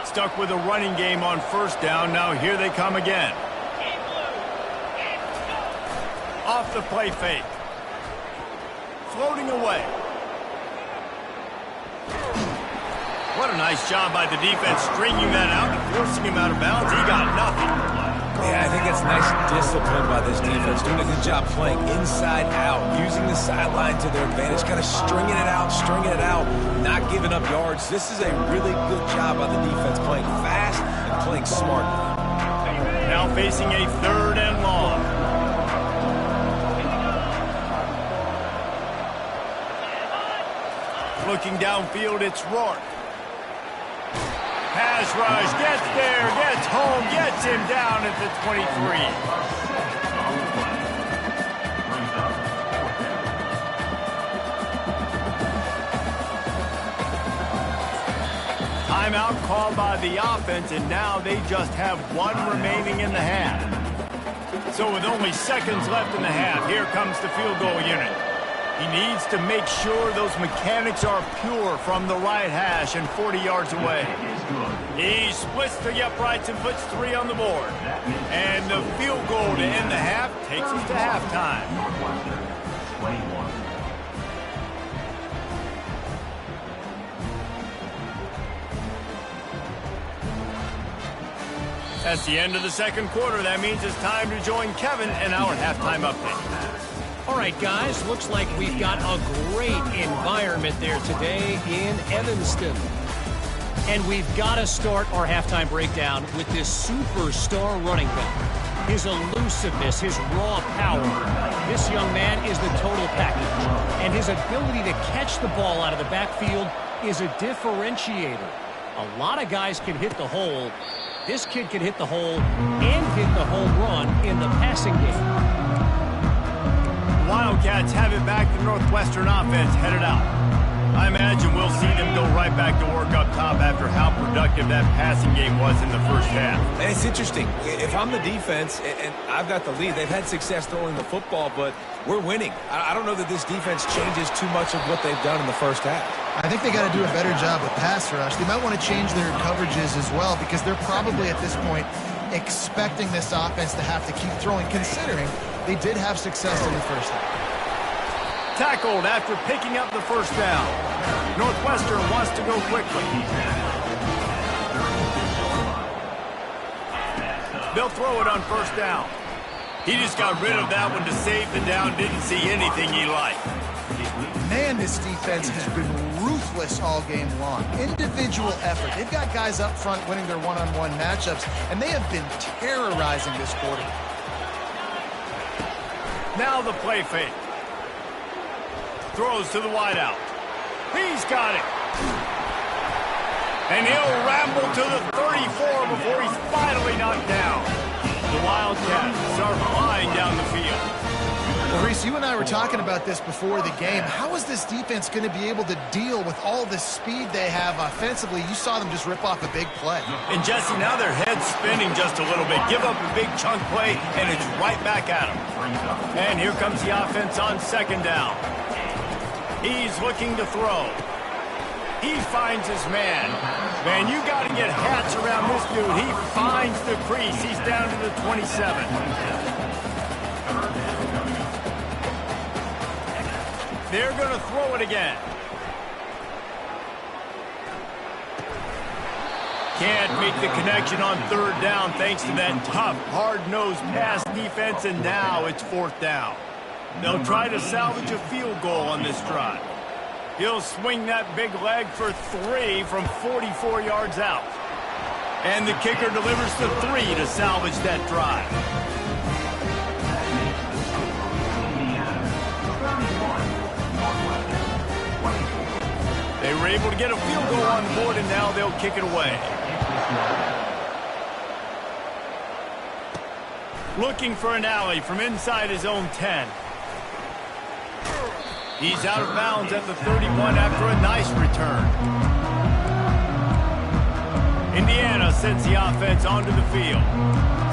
Stuck with a running game on first down. Now here they come again. Off the play fake. Floating away. What a nice job by the defense stringing that out and forcing him out of bounds. He got nothing. Yeah, I think that's nice discipline by this defense. Doing a good job playing inside out, using the sideline to their advantage, kind of stringing it out, not giving up yards. This is a really good job by the defense, playing fast and playing smart. Now facing a 3rd and long. Looking downfield, it's Rourke. Pass rush, gets there, gets home, gets him down at the 23. Timeout called by the offense, and now they just have 1 remaining in the half. So with only seconds left in the half, here comes the field goal unit. He needs to make sure those mechanics are pure from the right hash and 40 yards away. He splits the uprights and puts 3 on the board. And the field goal to end the half takes us to halftime. That's the end of the 2nd quarter. That means it's time to join Kevin in our halftime update. All right, guys, looks like we've got a great environment there today in Evanston. And we've got to start our halftime breakdown with this superstar running back. His elusiveness, his raw power. This young man is the total package. And his ability to catch the ball out of the backfield is a differentiator. A lot of guys can hit the hole. This kid can hit the hole and hit the home run in the passing game. Wildcats have it back. The Northwestern offense headed out. I imagine we'll see them go right back to work up top after how productive that passing game was in the first half. And it's interesting. If I'm the defense and I've got the lead, they've had success throwing the football, but we're winning. I don't know that this defense changes too much of what they've done in the first half. I think they got to do a better job with pass rush. They might want to change their coverages as well because they're probably at this point expecting this offense to have to keep throwing, considering they did have success in the first half. Tackled after picking up the first down. Northwestern wants to go quickly. They'll throw it on first down. He just got rid of that one to save the down. Didn't see anything he liked. Man, this defense has been ruthless all game long. Individual effort. They've got guys up front winning their one-on-one matchups, and they have been terrorizing this quarter. Now the play fake. Throws to the wideout. He's got it. And he'll ramble to the 34 before he's finally knocked down. The Wildcats are flying down the field. Well, Reese, you and I were talking about this before the game. How is this defense going to be able to deal with all the speed they have offensively? You saw them just rip off a big play. And Jesse, now their head's spinning just a little bit. Give up a big chunk play, and it's right back at them. And here comes the offense on second down. He's looking to throw. He finds his man. Man, you got to get hats around this dude. He finds the crease. He's down to the 27. They're going to throw it again. Can't make the connection on third down thanks to that tough, hard-nosed pass defense, and now it's fourth down. They'll try to salvage a field goal on this drive. He'll swing that big leg for 3 from 44 yards out. And the kicker delivers the 3 to salvage that drive. They were able to get a field goal on the board, and now they'll kick it away. Looking for an alley from inside his own 10. He's out of bounds at the 31 after a nice return. Indiana sends the offense onto the field.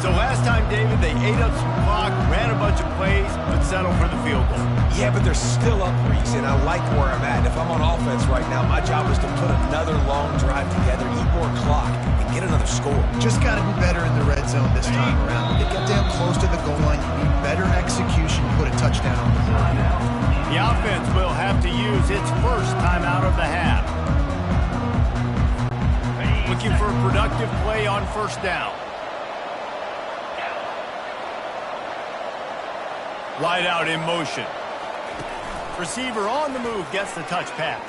So last time, David, they ate up some clock, ran a bunch of plays, but settled for the field goal. Yeah, but they're still up, Reese, and I like where I'm at. If I'm on offense right now, my job is to put another long drive together, eat more clock, and get another score. Just got to be better in the red zone this time around. When they get down close to the goal line, you need better execution to put a touchdown on the board. The offense will have to use its first time out of the half. Looking for a productive play on first down. Wide out in motion. Receiver on the move gets the touch pass.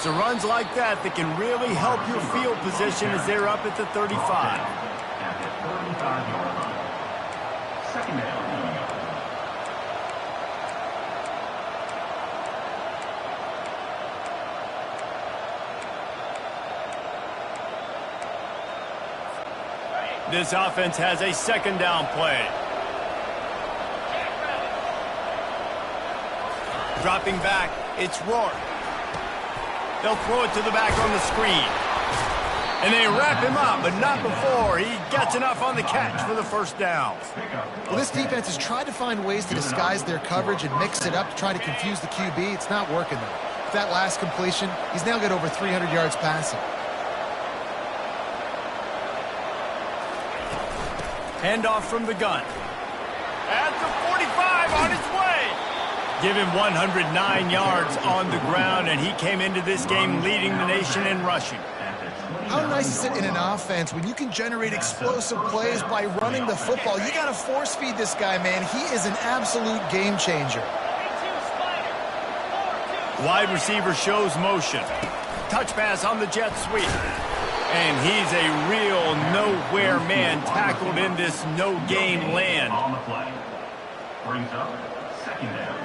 So runs like that can really help your field position as they're up at the 35. At the 35-yard line. Second down. This offense has a second down play. Dropping back, it's Rourke. They'll throw it to the back on the screen. And they wrap him up, but not before he gets enough on the catch for the first down. Well, this defense has tried to find ways to disguise their coverage and mix it up to try to confuse the QB. It's not working, though. With that last completion, he's now got over 300 yards passing. Handoff from the gun. At the 45 on his way. Give him 109 yards on the ground, and he came into this game leading the nation in rushing. How nice is it in an offense when you can generate explosive plays by running the football? You got to force feed this guy, man. He is an absolute game changer. Wide receiver shows motion. Touch pass on the jet sweep. And he's a real nowhere man tackled in this no-game land. On the play. Brings up second down.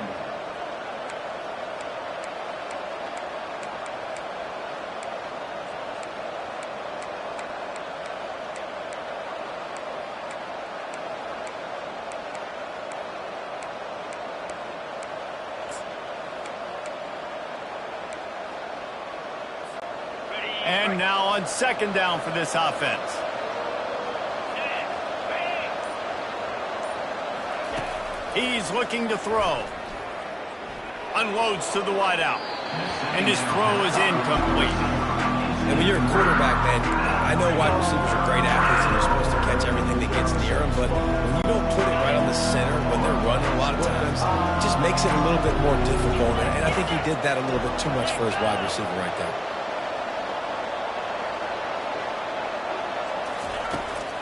And now on second down for this offense. He's looking to throw. Unloads to the wideout. And his throw is incomplete. And when you're a quarterback, man, I know wide receivers are great athletes and they're supposed to catch everything that gets near them, but when you don't put it right on the center, when they're running a lot of times, it just makes it a little bit more difficult. And I think he did that a little bit too much for his wide receiver right there.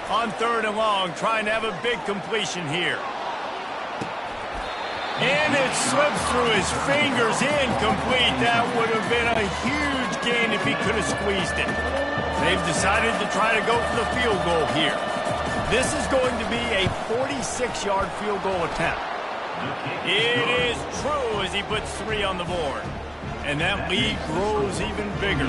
On third and long, trying to have a big completion here. And it slips through his fingers, incomplete. That would have been a huge gain if he could have squeezed it. They've decided to try to go for the field goal here. This is going to be a 46-yard field goal attempt. It is true as he puts 3 on the board. And that lead grows even bigger.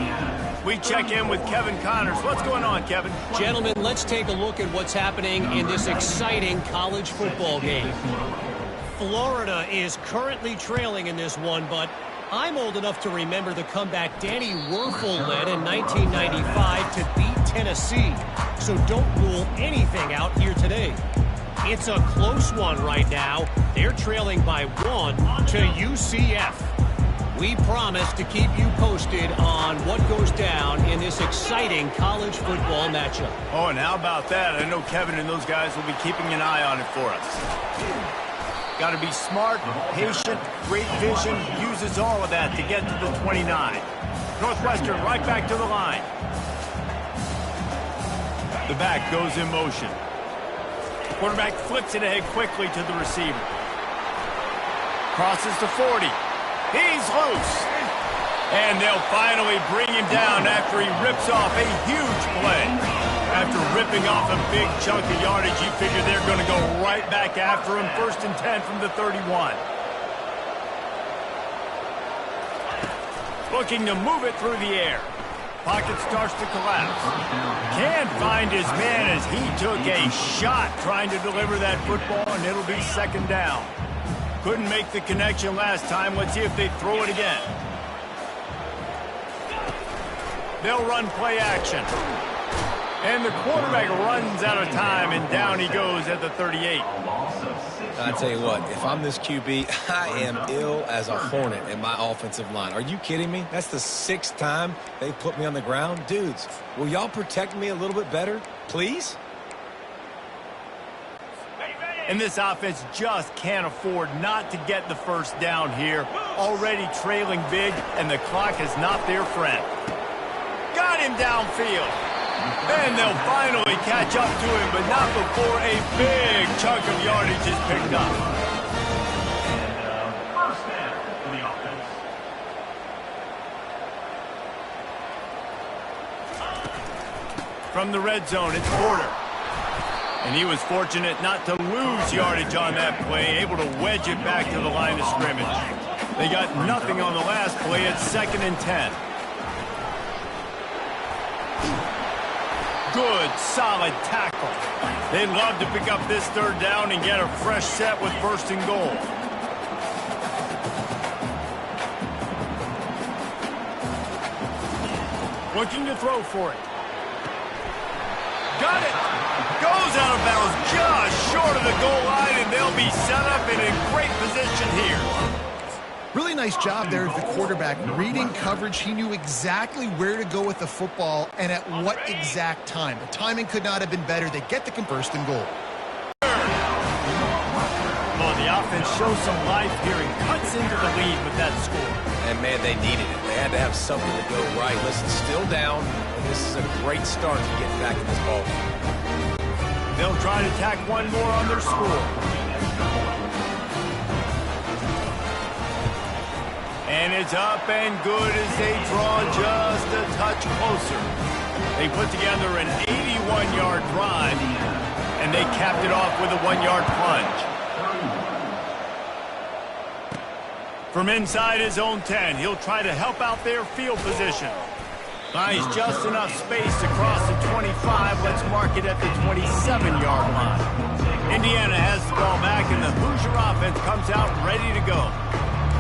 We check in with Kevin Connors. What's going on, Kevin? Gentlemen, let's take a look at what's happening in this exciting college football game. Florida is currently trailing in this one, but I'm old enough to remember the comeback Danny Werfel led in 1995 to beat Tennessee. So don't rule anything out here today. It's a close one right now. They're trailing by 1 to UCF. We promise to keep you posted on what goes down in this exciting college football matchup. Oh, and how about that? I know Kevin and those guys will be keeping an eye on it for us. Got to be smart, patient, great vision, uses all of that to get to the 29. Northwestern right back to the line. The back goes in motion. Quarterback flips it ahead quickly to the receiver. Crosses to 40. He's loose. And they'll finally bring him down after he rips off a huge play. After ripping off a big chunk of yardage, you figure they're going to go right back after him. 1st and 10 from the 31. Looking to move it through the air. Pocket starts to collapse. Can't find his man as he took a shot trying to deliver that football, and it'll be 2nd down. Couldn't make the connection last time. Let's see if they throw it again. They'll run play action. And the quarterback runs out of time, and down he goes at the 38. I tell you what, if I'm this QB, I am ill as a hornet in my offensive line. Are you kidding me? That's the 6th time they've put me on the ground. Dudes, will y'all protect me a little bit better, please? And this offense just can't afford not to get the 1st down here. Already trailing big, and the clock is not their friend. Got him downfield. And they'll finally catch up to him, but not before a big chunk of yardage is picked up. And 1st down for the offense. From the red zone, it's Porter. And he was fortunate not to lose yardage on that play, able to wedge it back to the line of scrimmage. They got nothing on the last play at 2nd and 10. Good, solid tackle. They'd love to pick up this 3rd down and get a fresh set with 1st and goal. Looking to throw for it. Got it. Goes out of bounds just short of the goal line, and they'll be set up and in great position here. Really nice job there of the quarterback. Reading coverage, he knew exactly where to go with the football and at what exact time. The timing could not have been better. They get the 1st and goal. Well, the offense shows some life here and cuts into the lead with that score. And, man, they needed it. They had to have something to go right. Listen, still down, and this is a great start to getting back in this ball. They'll try to tack one more on their score. And it's up and good as they draw just a touch closer. They put together an 81-yard drive, and they capped it off with a 1-yard plunge. From inside his own 10, he'll try to help out their field position. Finds just enough space to cross the 25. Let's mark it at the 27-yard line. Indiana has the ball back, and the Hoosier offense comes out ready to go.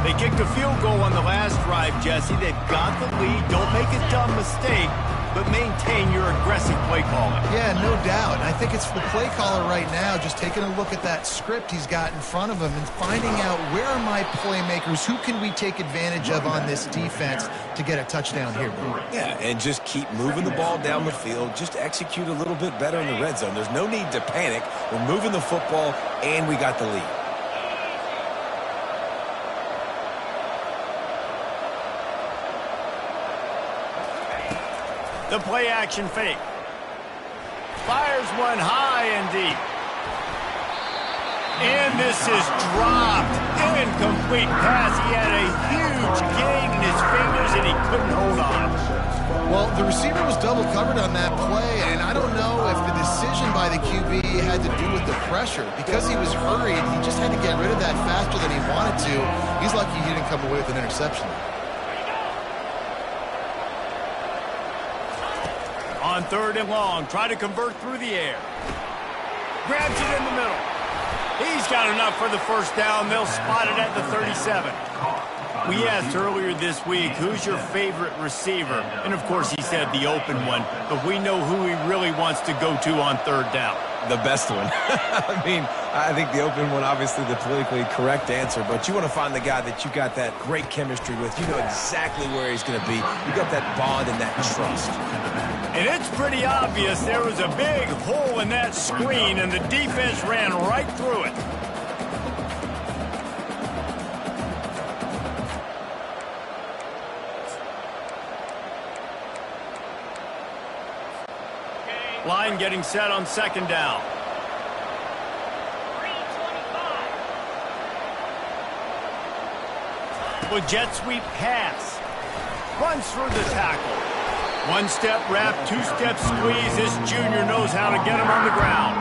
They kicked a field goal on the last drive, Jesse. They've got the lead. Don't make a dumb mistake, but maintain your aggressive play calling. Yeah, no doubt. I think it's the play caller right now just taking a look at that script he's got in front of him and finding out where are my playmakers, who can we take advantage of on this defense to get a touchdown here. Yeah, and just keep moving the ball down the field. Just execute a little bit better in the red zone. There's no need to panic. We're moving the football, and we got the lead. The play action fake. Fires one high and deep. And this is dropped. Incomplete pass. He had a huge gain in his fingers and he couldn't hold on. Well, the receiver was double covered on that play, and I don't know if the decision by the QB had to do with the pressure. Because he was hurried, he just had to get rid of that faster than he wanted to. He's lucky he didn't come away with an interception. On 3rd and long, try to convert through the air. Grabs it in the middle. He's got enough for the first down. They'll spot it at the 37. We asked earlier this week, who's your favorite receiver? And, of course, he said the open one. But we know who he really wants to go to on third down. The best one. I mean, I think the open one, obviously the politically correct answer, but you want to find the guy that you got that great chemistry with. You know exactly where he's going to be. You got that bond and that trust. And it's pretty obvious there was a big hole in that screen, and the defense ran right through it. Line getting set on second down. 325. With jet sweep pass. Runs through the tackle. One step wrap, two step squeeze. This junior knows how to get him on the ground.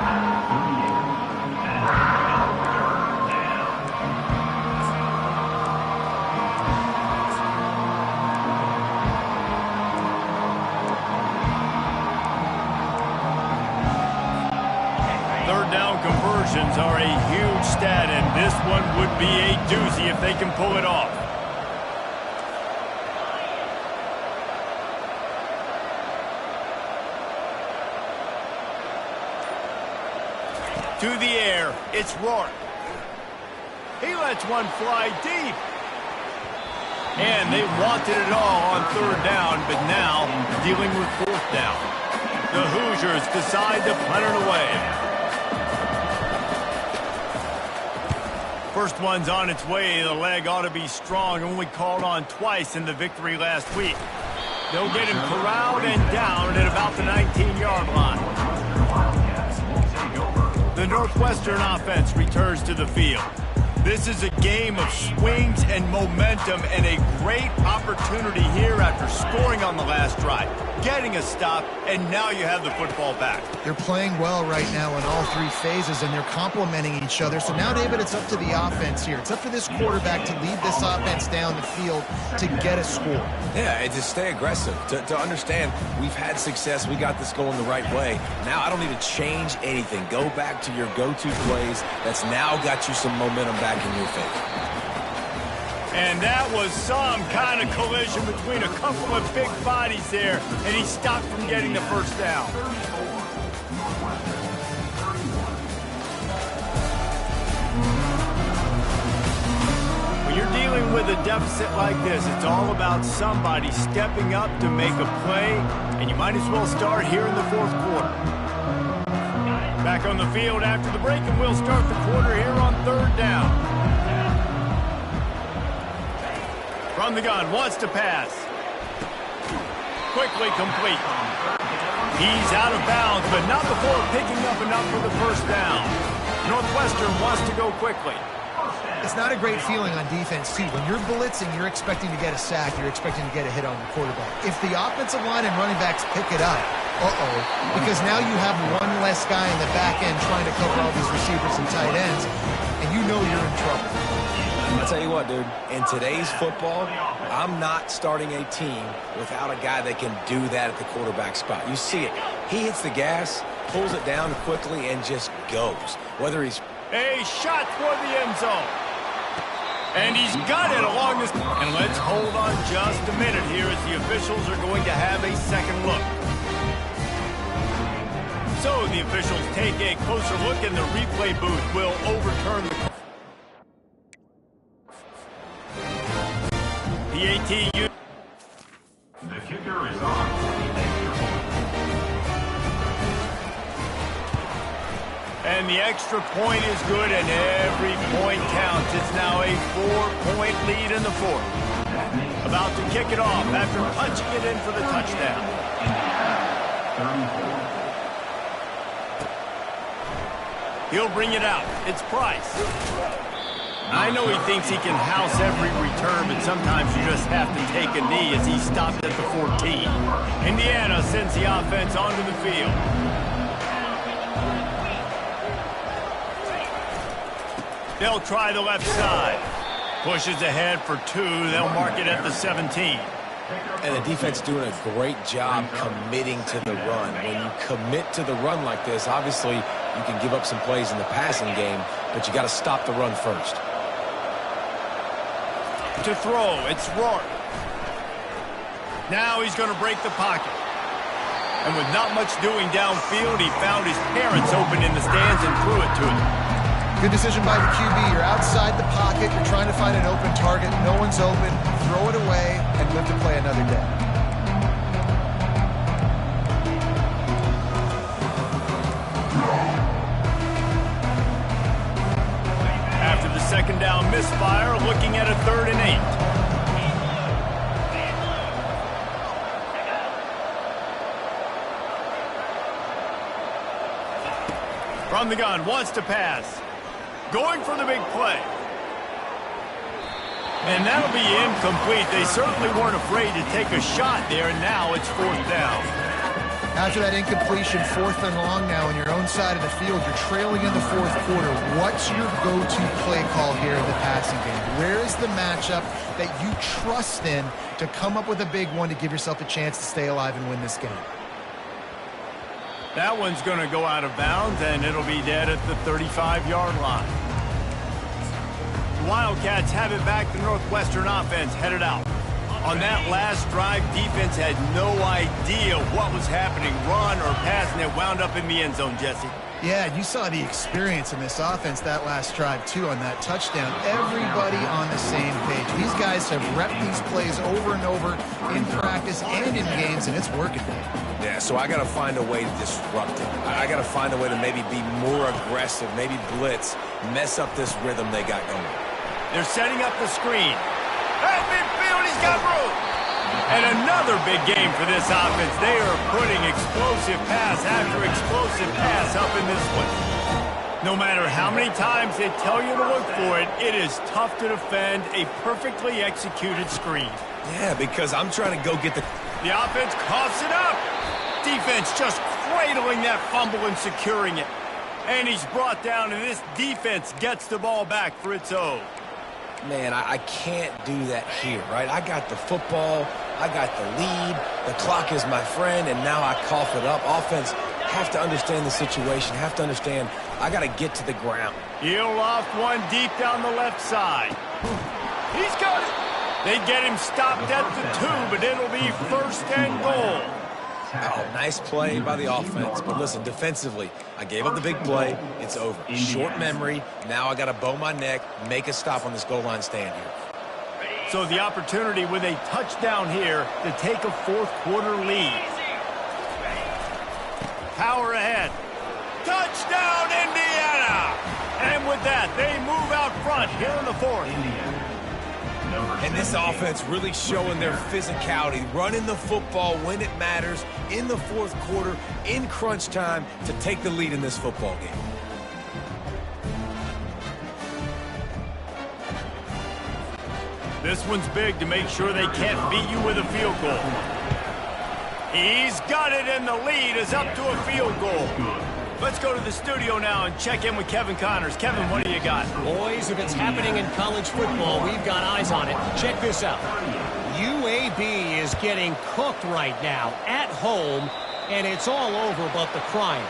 Third down conversions are a huge stat, and this one would be a doozy if they can pull it off. To the air, it's Rourke. He lets one fly deep. And they wanted it all on third down, but now dealing with fourth down. The Hoosiers decide to punt it away. First one's on its way. The leg ought to be strong. Only called on twice in the victory last week. They'll get him corralled and down at about the 19-yard line. The Northwestern offense returns to the field. This is a game of swings and momentum, and a great opportunity here after scoring on the last drive, getting a stop, and now you have the football back. They're playing well right now in all three phases, and they're complementing each other. So now, David, it's up to the offense here. It's up to this quarterback to lead this offense down the field to get a score. Yeah, and to stay aggressive, to understand we've had success, we got this going the right way. Now I don't need to change anything. Go back to your go-to plays. That's now got you some momentum back in your favor. And that was some kind of collision between a couple of big bodies there, and he stopped from getting the first down. When you're dealing with a deficit like this, it's all about somebody stepping up to make a play, and you might as well start here in the fourth quarter. Back on the field after the break, and we'll start the quarter here on third down. From the gun, wants to pass. Quickly complete. He's out of bounds, but not before picking up enough for the first down. Northwestern wants to go quickly. It's not a great feeling on defense, too. When you're blitzing, you're expecting to get a sack. You're expecting to get a hit on your quarterback. If the offensive line and running backs pick it up, because now you have one less guy in the back end trying to cover all these receivers and tight ends, and you know you're in trouble. I'll tell you what, dude, in today's football, I'm not starting a team without a guy that can do that at the quarterback spot. You see it. He hits the gas, pulls it down quickly, and just goes. Whether he's... A shot toward the end zone. And he's got it along this... And let's hold on just a minute here as the officials are going to have a second look. So the officials take a closer look, and the replay booth will overturn the... The ATU. The kicker is on for the extra point. And the extra point is good, and every point counts. It's now a 4-point lead in the fourth. About to kick it off after punching it in for the touchdown. He'll bring it out. It's Price. I know he thinks he can house every return, but sometimes you just have to take a knee as he stopped at the 14. Indiana sends the offense onto the field. They'll try the left side. Pushes ahead for two. They'll mark it at the 17. And the defense doing a great job committing to the run. When you commit to the run like this, obviously You can give up some plays in the passing game, but you got to stop the run first. To throw, it's Rourke. Now he's going to break the pocket. And with not much doing downfield, he found his parents open in the stands and threw it to him. Good decision by the QB. You're outside the pocket. You're trying to find an open target. No one's open. Throw it away and live to play another day. After the second down misfire, looking at a 3rd and 8. From the gun, wants to pass. Going for the big play. And that'll be incomplete. They certainly weren't afraid to take a shot there, and now it's 4th down. After that incompletion, 4th and long now on your own side of the field, you're trailing in the 4th quarter. What's your go-to play call here in the passing game? Where is the matchup that you trust in to come up with a big one to give yourself a chance to stay alive and win this game? That one's going to go out of bounds, and it'll be dead at the 35-yard line. The Wildcats have it back. The Northwestern offense headed out. On that last drive, defense had no idea what was happening, run or pass, and it wound up in the end zone, Jesse. Yeah, you saw the experience in this offense that last drive, too, on that touchdown. Everybody on the same page. These guys have repped these plays over and over in practice and in games, and it's working. Yeah, so I got to find a way to disrupt it. I got to find a way to maybe be more aggressive, maybe blitz, mess up this rhythm they got going. They're setting up the screen. At midfield, he's got room. And another big game for this offense. They are putting explosive pass after explosive pass up in this one. No matter how many times they tell you to look for it, it is tough to defend a perfectly executed screen. Yeah, because I'm trying to go get the... The offense coughs it up. Defense just cradling that fumble and securing it. And he's brought down, and this defense gets the ball back for its own. Man, I can't do that here, right? I got the football, I got the lead, the clock is my friend, and now I cough it up. Offense have to understand the situation, have to understand I got to get to the ground. He'll off one deep down the left side. He's got it. They get him stopped at the 2, but it'll be 1st and goal. Oh, nice play by the offense. But listen, defensively, I gave up the big play. It's over. Short memory. Now I got to bow my neck, make a stop on this goal line stand here. So the opportunity with a touchdown here to take a 4th quarter lead. Power ahead. Touchdown, Indiana! And with that, they move out front here in the 4th. And this offense really showing their physicality, running the football when it matters, in the 4th quarter, in crunch time, to take the lead in this football game. This one's big to make sure they can't beat you with a field goal. He's got it, and the lead is up to a field goal. Let's go to the studio now and check in with Kevin Connors. Kevin, what do you got? Boys, if it's happening in college football, we've got eyes on it. Check this out. UAB is getting cooked right now at home, and it's all over but the crying.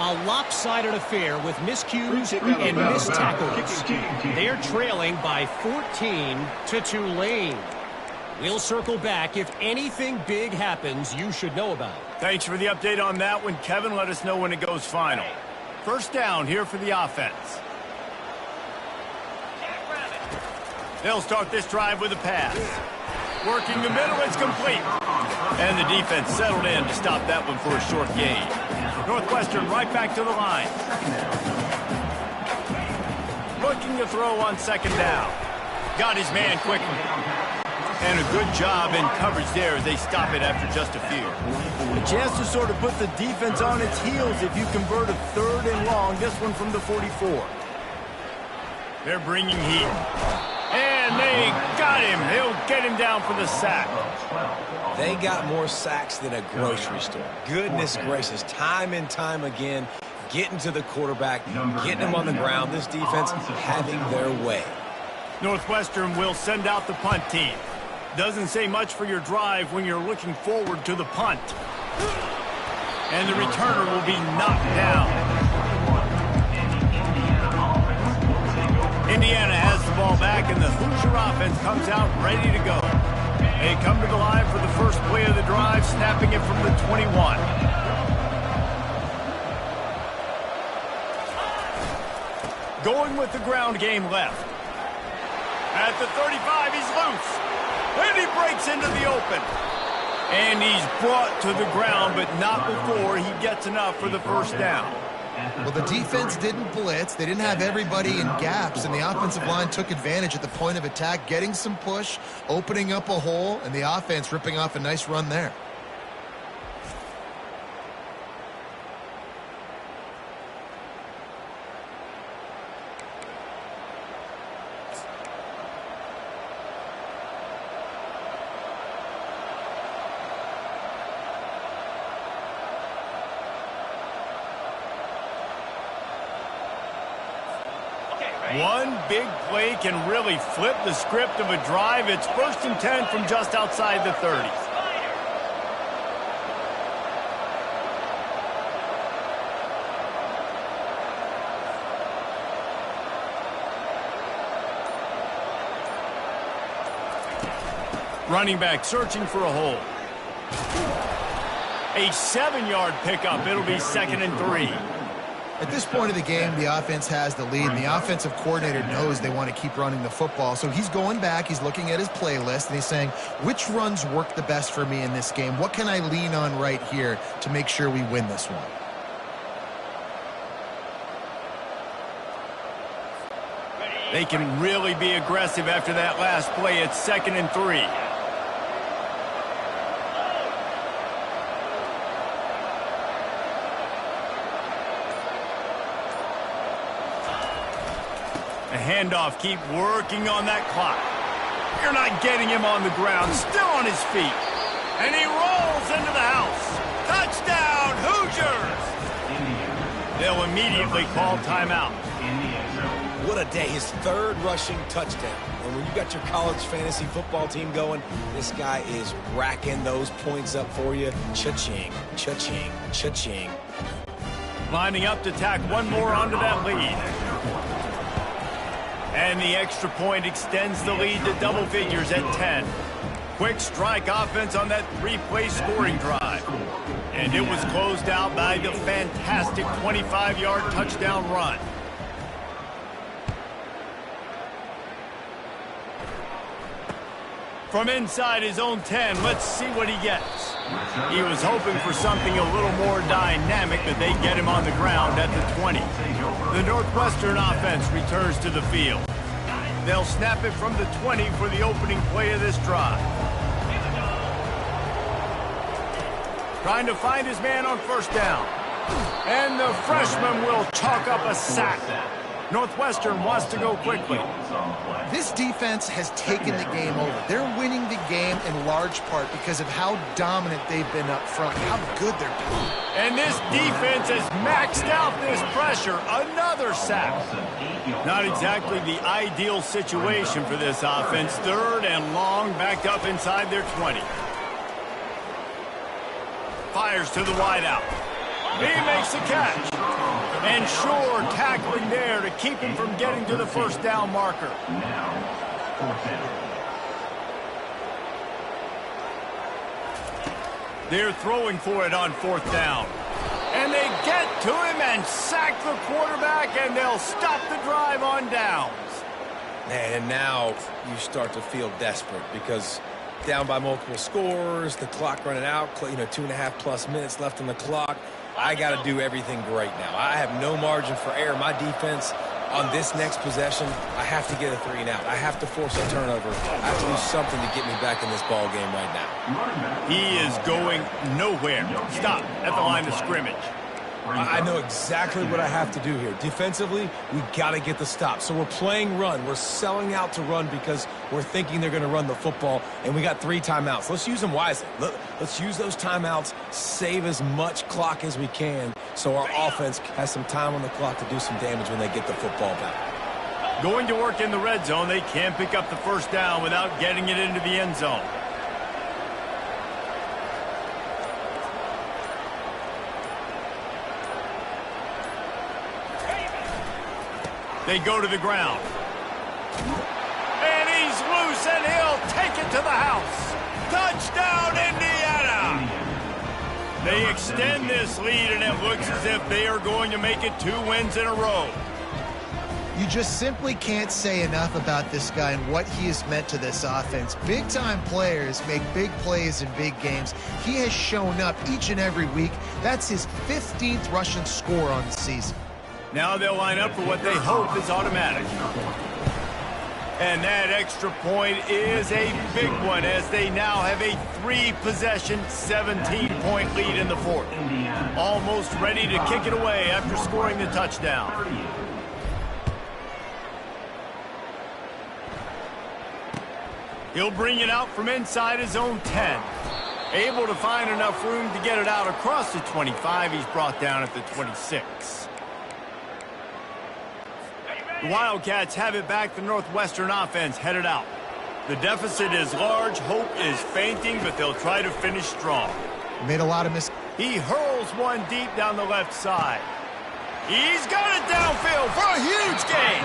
A lopsided affair with miscues and missed tackles. They're trailing by 14 to Tulane. We'll circle back. If anything big happens, you should know about it. Thanks for the update on that one, Kevin. Let us know when it goes final. 1st down here for the offense. They'll start this drive with a pass. Working the middle, it's complete. And the defense settled in to stop that one for a short gain. Northwestern right back to the line. Looking to throw on 2nd down. Got his man quickly. And a good job in coverage there as they stop it after just a few. A chance to sort of put the defense on its heels if you convert a 3rd and long. This one from the 44. They're bringing heat. And they got him. He'll get him down for the sack. They got more sacks than a grocery store. Goodness gracious. Time and time again, getting to the quarterback, getting him on the ground. This defense having their way. Northwestern will send out the punt team. Doesn't say much for your drive when you're looking forward to the punt. And the returner will be knocked down. comes out ready to go. They come to the line for the first play of the drive, snapping it from the 21. Going with the ground game left. At the 35, he's loose. And he breaks into the open. And he's brought to the ground, but not before he gets enough for the first down. Well, the defense didn't blitz. They didn't have everybody in gaps, and the offensive line took advantage at the point of attack, getting some push, opening up a hole, and the offense ripping off a nice run there. One big play can really flip the script of a drive. It's 1st and 10 from just outside the 30. Running back searching for a hole. A 7-yard pickup. It'll be 2nd and 3. At this point of the game, the offense has the lead, and the offensive coordinator knows they want to keep running the football. So he's going back, he's looking at his playlist, and he's saying, which runs work the best for me in this game? What can I lean on right here to make sure we win this one? They can really be aggressive after that last play. It's 2nd and 3. The handoff, keep working on that clock. You're not getting him on the ground, still on his feet. And he rolls into the house. Touchdown, Hoosiers! They'll immediately call timeout. What a day. His 3rd rushing touchdown. And when you got your college fantasy football team going, this guy is racking those points up for you. Cha-ching, cha-ching, cha-ching. Lining up to tack one more onto that lead. And the extra point extends the lead to double figures at 10. Quick strike offense on that 3-play scoring drive. And it was closed out by the fantastic 25-yard touchdown run. From inside his own 10, let's see what he gets. He was hoping for something a little more dynamic, but they get him on the ground at the 20. The Northwestern offense returns to the field. They'll snap it from the 20 for the opening play of this drive. Trying to find his man on 1st down. And the freshman will chalk up a sack. Northwestern wants to go quickly. This defense has taken the game over. They're winning the game in large part because of how dominant they've been up front, how good they're doing. And this defense has maxed out this pressure. Another sack. Not exactly the ideal situation for this offense. 3rd and long, backed up inside their 20. Fires to the wideout. He makes the catch. And sure, tackling there to keep him from getting to the 1st down marker. They're throwing for it on 4th down. And they get to him and sack the quarterback, and they'll stop the drive on downs. And now you start to feel desperate because down by multiple scores, the clock running out, 2.5+ minutes left on the clock. I got to do everything great now. I have no margin for error. My defense on this next possession, I have to get a 3 and out. I have to force a turnover. I have to do something to get me back in this ball game right now. He is going nowhere. Stop at the line of scrimmage. I know exactly what I have to do here. Defensively, we got to get the stop. So we're playing run. We're selling out to run because we're thinking they're going to run the football, and we got 3 timeouts. Let's use them wisely. Let's use those timeouts, save as much clock as we can so our offense has some time on the clock to do some damage when they get the football back. Going to work in the red zone, they can't pick up the 1st down without getting it into the end zone. They go to the ground. And he's is loose, and he'll take it to the house. Touchdown, Indiana! They extend this lead, and it looks as if they are going to make it 2 wins in a row. You just simply can't say enough about this guy and what he has meant to this offense. Big-time players make big plays in big games. He has shown up each and every week. That's his 15th rushing score on the season. Now they'll line up for what they hope is automatic. And that extra point is a big one as they now have a 3-possession, 17-point lead in the fourth. Almost ready to kick it away after scoring the touchdown. He'll bring it out from inside his own 10. Able to find enough room to get it out across the 25. He's brought down at the 26. The Wildcats have it back. The Northwestern offense headed out. The deficit is large. Hope is fainting, but they'll try to finish strong. Made a lot of mistakes. He hurls one deep down the left side. He's got it downfield for a huge gain.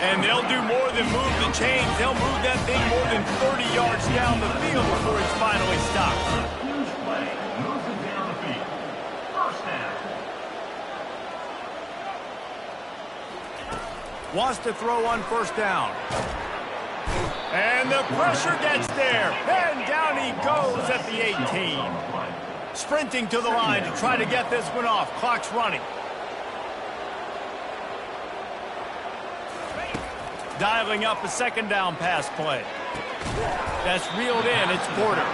And they'll do more than move the chains. They'll move that thing more than 30 yards down the field before it's finally stopped. Huge play. Moves it down the field. First down. Wants to throw on first down. And the pressure gets there. And down he goes at the 18. Sprinting to the line to try to get this one off. Clock's running. Dialing up a second down pass play. That's reeled in. It's Porter.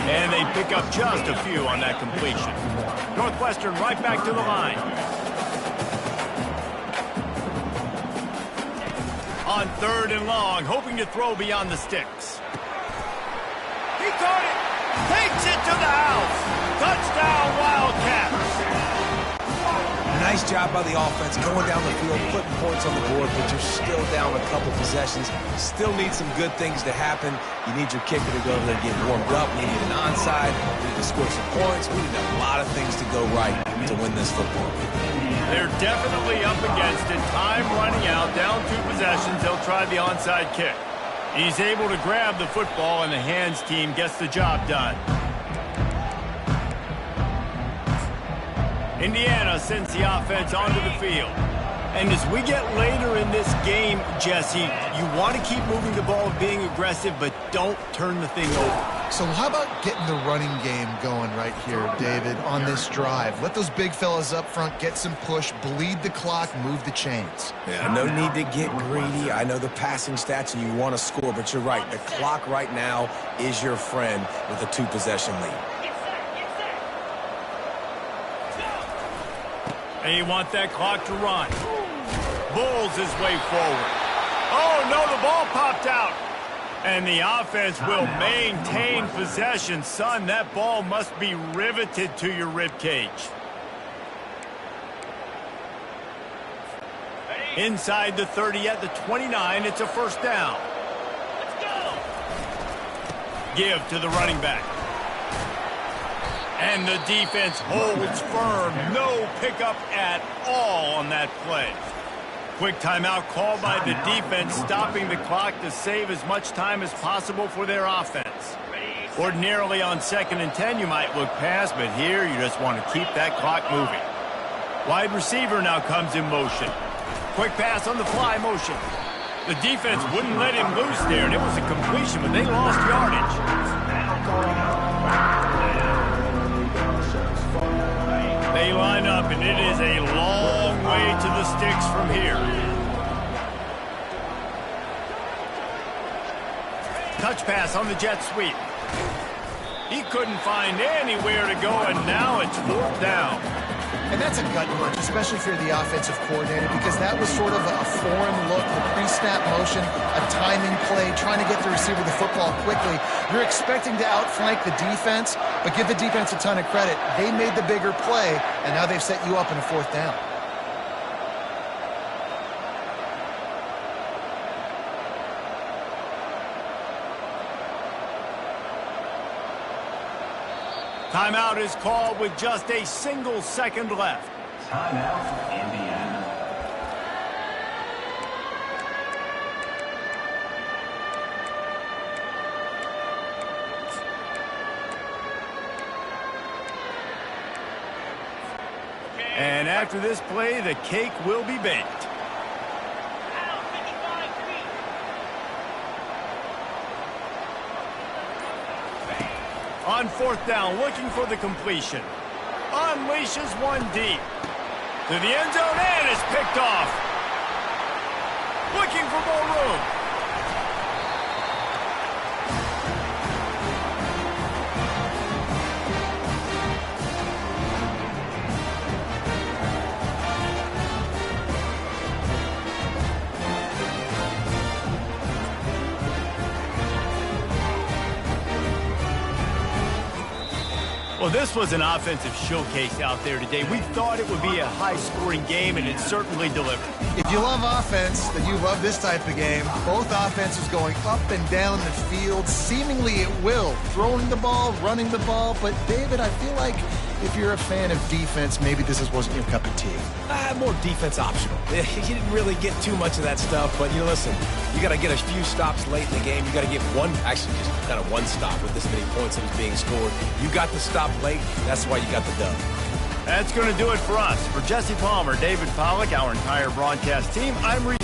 And they pick up just a few on that completion. Northwestern right back to the line. On 3rd and long, hoping to throw beyond the sticks. He caught it. Takes it to the house. Touchdown, Wildcats. Nice job by the offense going down the field, putting points on the board, but you're still down a couple possessions. Still need some good things to happen. You need your kicker to go over there and get warmed up. We need an onside. We need to score some points. We need a lot of things to go right to win this football game. They're definitely up against it. Time running out, down 2 possessions. They'll try the onside kick. He's able to grab the football, and the hands team gets the job done. Indiana sends the offense onto the field. And as we get later in this game, Jesse, you want to keep moving the ball, being aggressive, but don't turn the thing over. So how about getting the running game going right here, David, on this drive? Let those big fellas up front get some push, bleed the clock, move the chains. Yeah, no need to get greedy. I know the passing stats and you want to score, but you're right. The clock right now is your friend with a 2-possession lead. They want that clock to run. Bulls his way forward. Oh, no, the ball popped out. And the offense will maintain possession. Son, that ball must be riveted to your ribcage. Inside the 30 at the 29, it's a first down. Let's go. Give to the running back. And the defense holds firm. No pickup at all on that play. Quick timeout called by the defense, stopping the clock to save as much time as possible for their offense. Ordinarily on 2nd and 10, you might look past, but here you just want to keep that clock moving. Wide receiver now comes in motion. Quick pass on the fly motion. The defense wouldn't let him loose there, and it was a completion, but they lost yardage. They line up, and it is a long way to the sticks from here. Touch pass on the jet sweep. He couldn't find anywhere to go, and now it's 4th down. And that's a gut punch, especially if you're the offensive coordinator, because that was sort of a foreign look, the pre-snap motion, a timing play, trying to get the receiver the football quickly. You're expecting to outflank the defense, but give the defense a ton of credit. They made the bigger play, and now they've set you up in a 4th down. Timeout is called with just a single second left. Timeout, Indiana. And after this play, the cake will be baked. Out 55 feet. On fourth down, looking for the completion. Unleashes one deep. To the end zone and is picked off. Looking for more room. Well, this was an offensive showcase out there today. We thought it would be a high-scoring game, and it certainly delivered. If you love offense, then you love this type of game. Both offenses going up and down the field, seemingly at will. Throwing the ball, running the ball. But, David, I feel like if you're a fan of defense, maybe this wasn't your cup of tea. More defense optional. You didn't really get too much of that stuff, but listen, you got to get a few stops late in the game. You got to get actually just kind of one stop with this many points that was being scored. You got the stop late. That's why you got the dub. That's going to do it for us. For Jesse Palmer, David Pollack, our entire broadcast team, I'm Reese.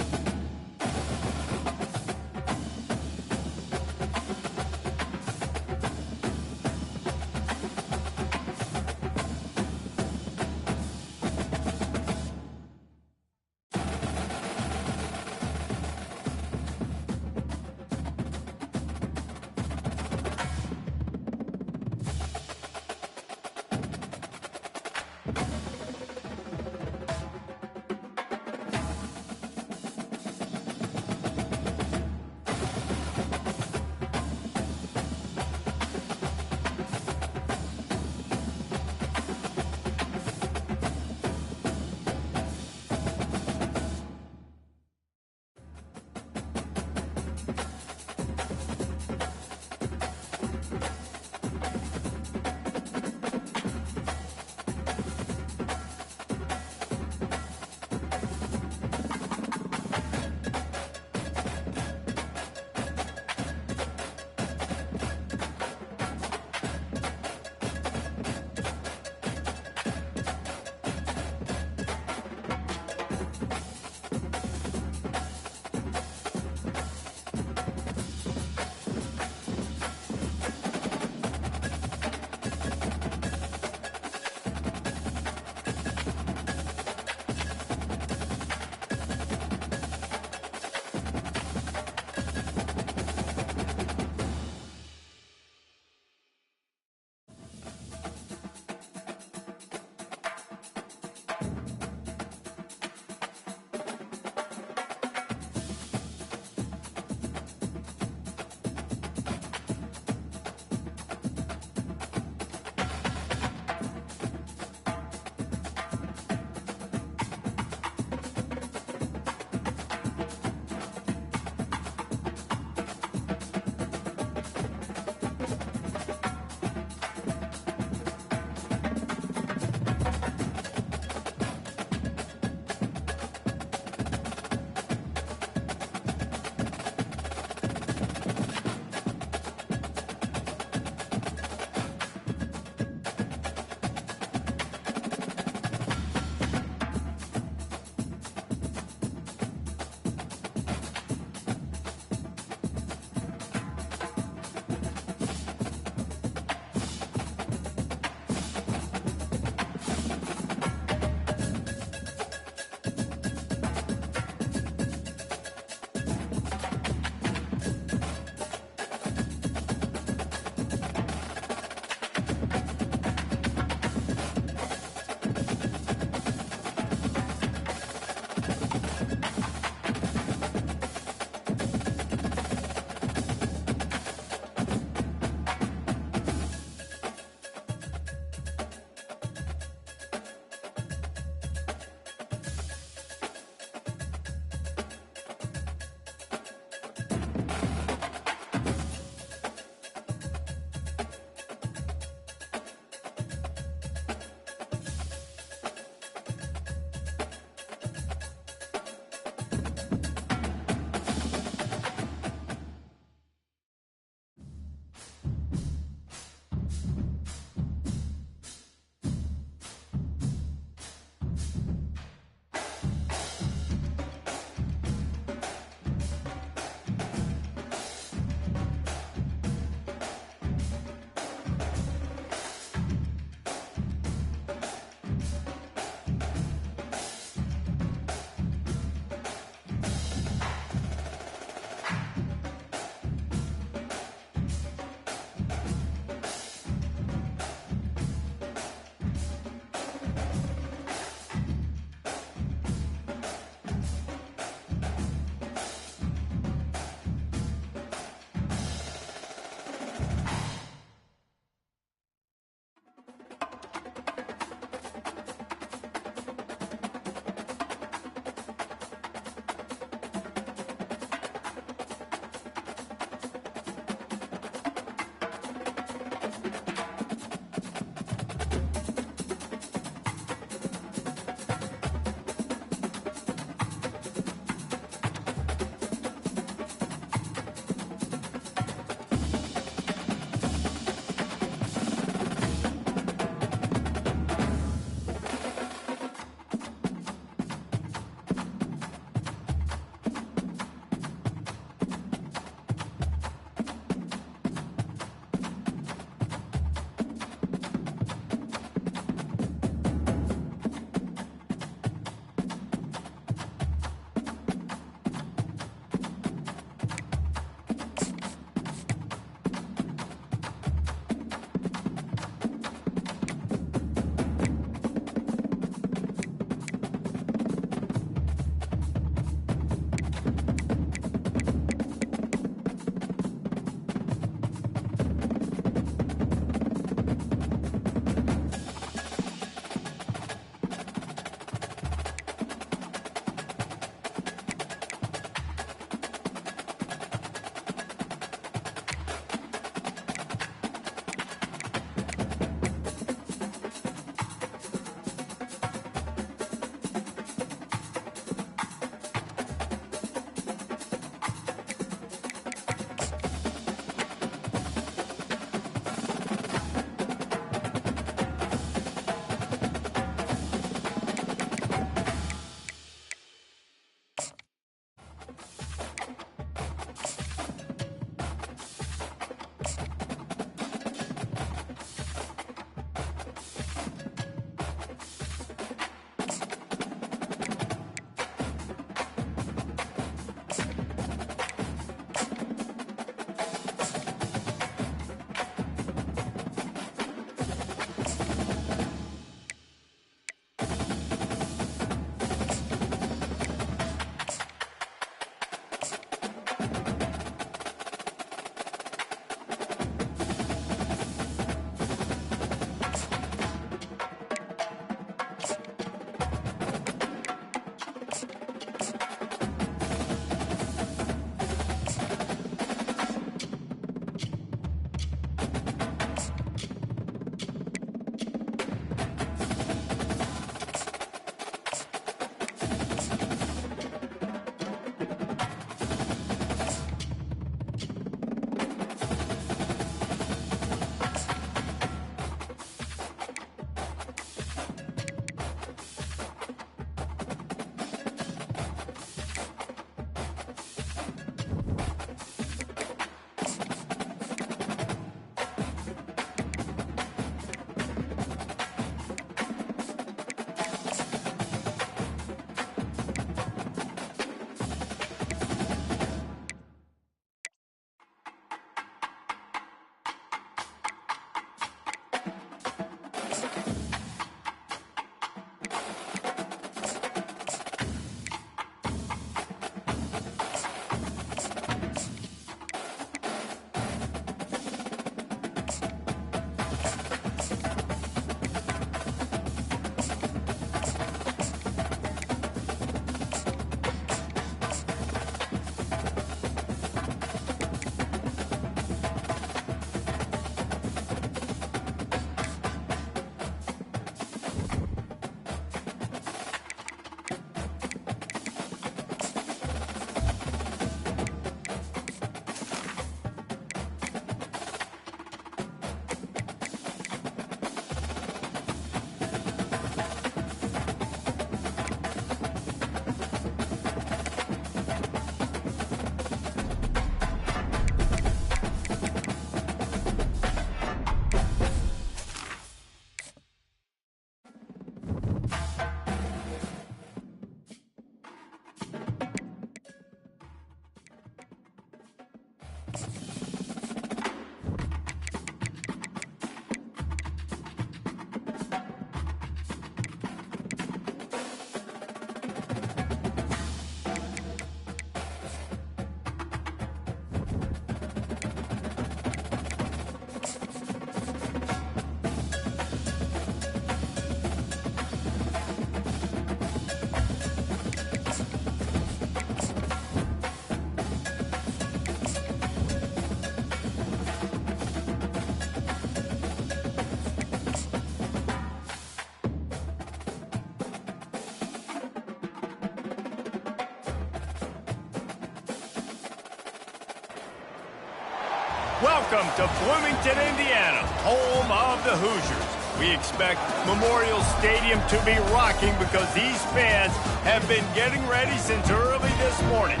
Welcome to Bloomington, Indiana, home of the Hoosiers. We expect Memorial Stadium to be rocking because these fans have been getting ready since early this morning.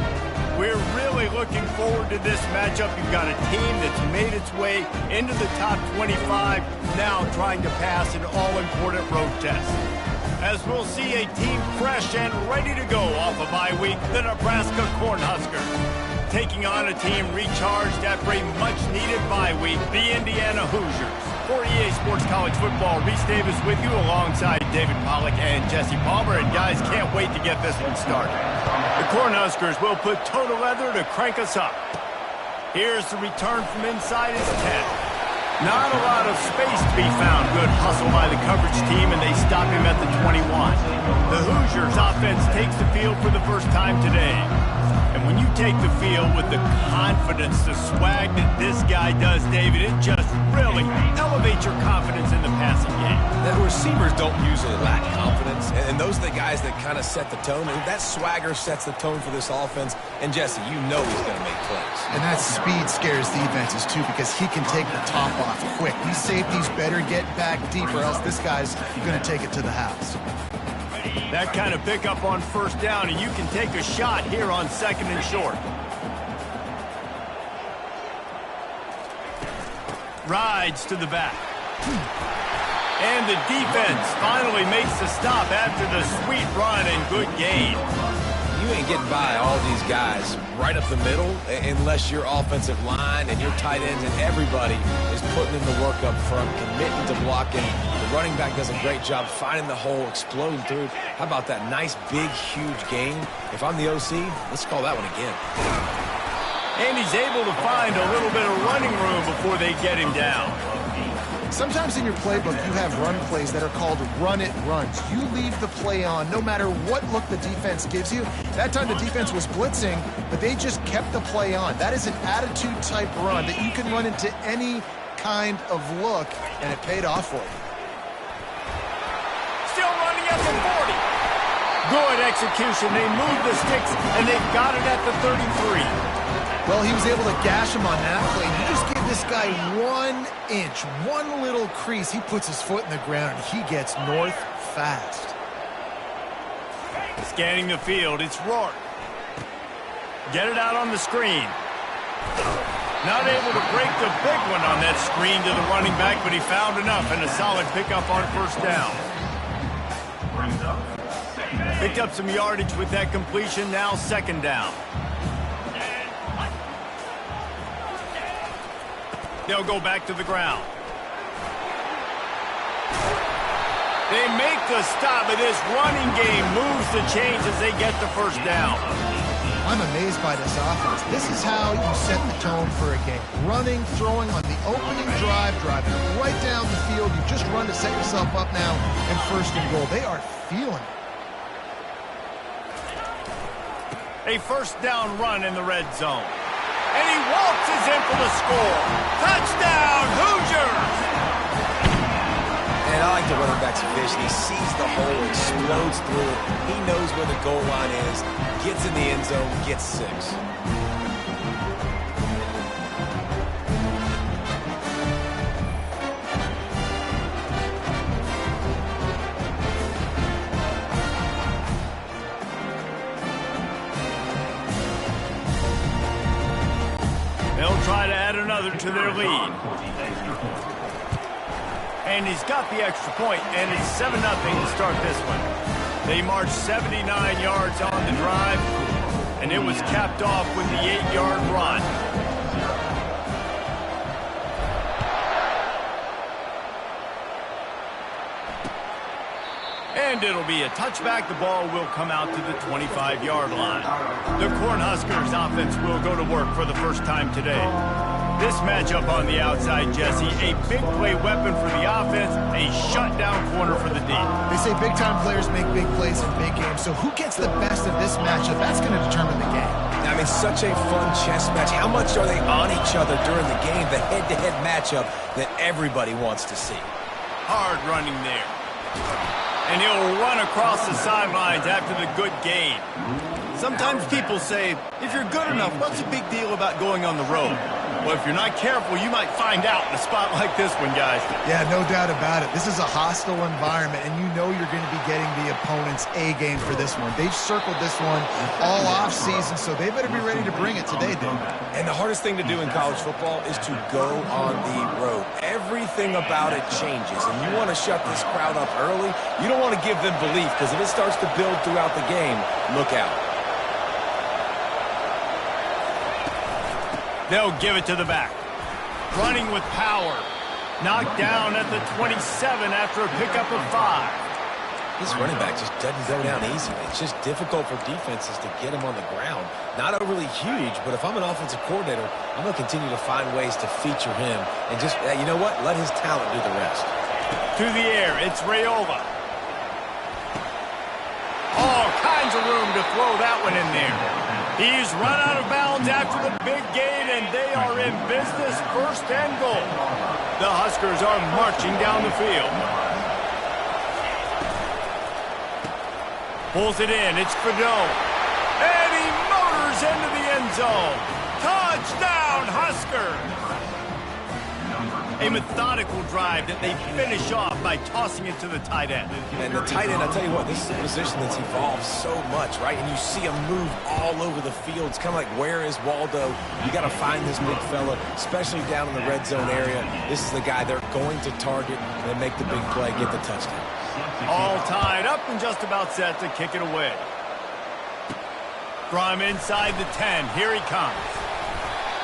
We're really looking forward to this matchup. You've got a team that's made its way into the top 25, now trying to pass an all-important road test. As we'll see a team fresh and ready to go off a bye week, the Nebraska Cornhuskers. Taking on a team recharged after a much-needed bye week, the Indiana Hoosiers. For EA Sports College Football, Reese Davis with you alongside David Pollack and Jesse Palmer. And guys, can't wait to get this one started. The Cornhuskers will put total leather to crank us up. Here's the return from inside his 10. Not a lot of space to be found. Good hustle by the coverage team, and they stop him at the 21. The Hoosiers offense takes the field for the first time today. And when you take the field with the confidence, the swag that this guy does, David, it just really elevates your confidence in the passing game. The receivers don't usually lack confidence, and those are the guys that kind of set the tone. And that swagger sets the tone for this offense. And Jesse, you know he's going to make plays. And that speed scares defenses, too, because he can take the top off quick. These safeties better get back deep, or else this guy's going to take it to the house. That kind of pickup on first down, and you can take a shot here on second and short. Rides to the back. And the defense finally makes the stop after the sweet run and good gain. You ain't getting by all these guys right up the middle unless your offensive line and your tight ends and everybody is putting in the work up front, committing to blocking. The running back does a great job finding the hole, exploding through. How about that nice, big, huge gain? If I'm the OC, let's call that one again. And he's able to find a little bit of running room before they get him down. Sometimes in your playbook, you have run plays that are called run-it runs. You leave the play on no matter what look the defense gives you. That time the defense was blitzing, but they just kept the play on. That is an attitude-type run that you can run into any kind of look, and it paid off for you. Still running at the 40. Good execution. They move the sticks, and they've got it at the 33. Well, he was able to gash him on that play. You just give this guy 1 inch, one little crease. He puts his foot in the ground, and he gets north fast. Scanning the field, it's Rourke. Get it out on the screen. Not able to break the big one on that screen to the running back, but he found enough and a solid pickup on first down. Picked up some yardage with that completion, now second down. They'll go back to the ground. They make the stop, but this running game moves the chains as they get the first down. I'm amazed by this offense. This is how you set the tone for a game. Running, throwing on the opening drive, driving right down the field. You just run to set yourself up now and first and goal. They are feeling it. A first down run in the red zone. And he waltzes in for the score. Touchdown, Hoosiers! And I like the running back's vision. He sees the hole, explodes through it. He knows where the goal line is, gets in the end zone, gets 6. They'll try to add another to their lead. And he's got the extra point, and it's 7-0 to start this one. They marched 79 yards on the drive, and it was capped off with the 8-yard run. And it'll be a touchback. The ball will come out to the 25-yard line. The Cornhuskers offense will go to work for the first time today. This matchup on the outside, Jesse, a big play weapon for the offense, a shutdown corner for the D. They say big-time players make big plays in big games, so who gets the best of this matchup? That's going to determine the game. I mean, such a fun chess match. How much are they on each other during the game? The head-to-head matchup that everybody wants to see. Hard running there. And he'll run across the sidelines after the good gain. Sometimes people say, if you're good enough, what's the big deal about going on the road? Well, if you're not careful, you might find out in a spot like this one, guys. Yeah, no doubt about it. This is a hostile environment, and you know you're going to be getting the opponent's A game for this one. They've circled this one all off-season, so they better be ready to bring it today, Dave. And the hardest thing to do in college football is to go on the road. Everything about it changes, and you want to shut this crowd up early. You don't want to give them belief, because if it starts to build throughout the game, look out. They'll give it to the back. Running with power. Knocked down at the 27 after a pickup of 5. This running back just doesn't go down easily. It's just difficult for defenses to get him on the ground. Not overly huge, but if I'm an offensive coordinator, I'm going to continue to find ways to feature him. And just, you know what? Let his talent do the rest. To the air, it's Raiola. All kinds of room to throw that one in there. He's run out of bounds after the big gain, and they are in business, first and goal. The Huskers are marching down the field. Pulls it in, it's Fedone. And he motors into the end zone. Touchdown, Huskers! A methodical drive that they finish off by tossing it to the tight end. And the tight end, I'll tell you what, this is a position that's evolved so much, right? And you see him move all over the field. It's kind of like, where is Waldo? You got to find this big fella, especially down in the red zone area. This is the guy they're going to target and then make the big play, get the touchdown. All tied up and just about set to kick it away. From inside the 10, here he comes.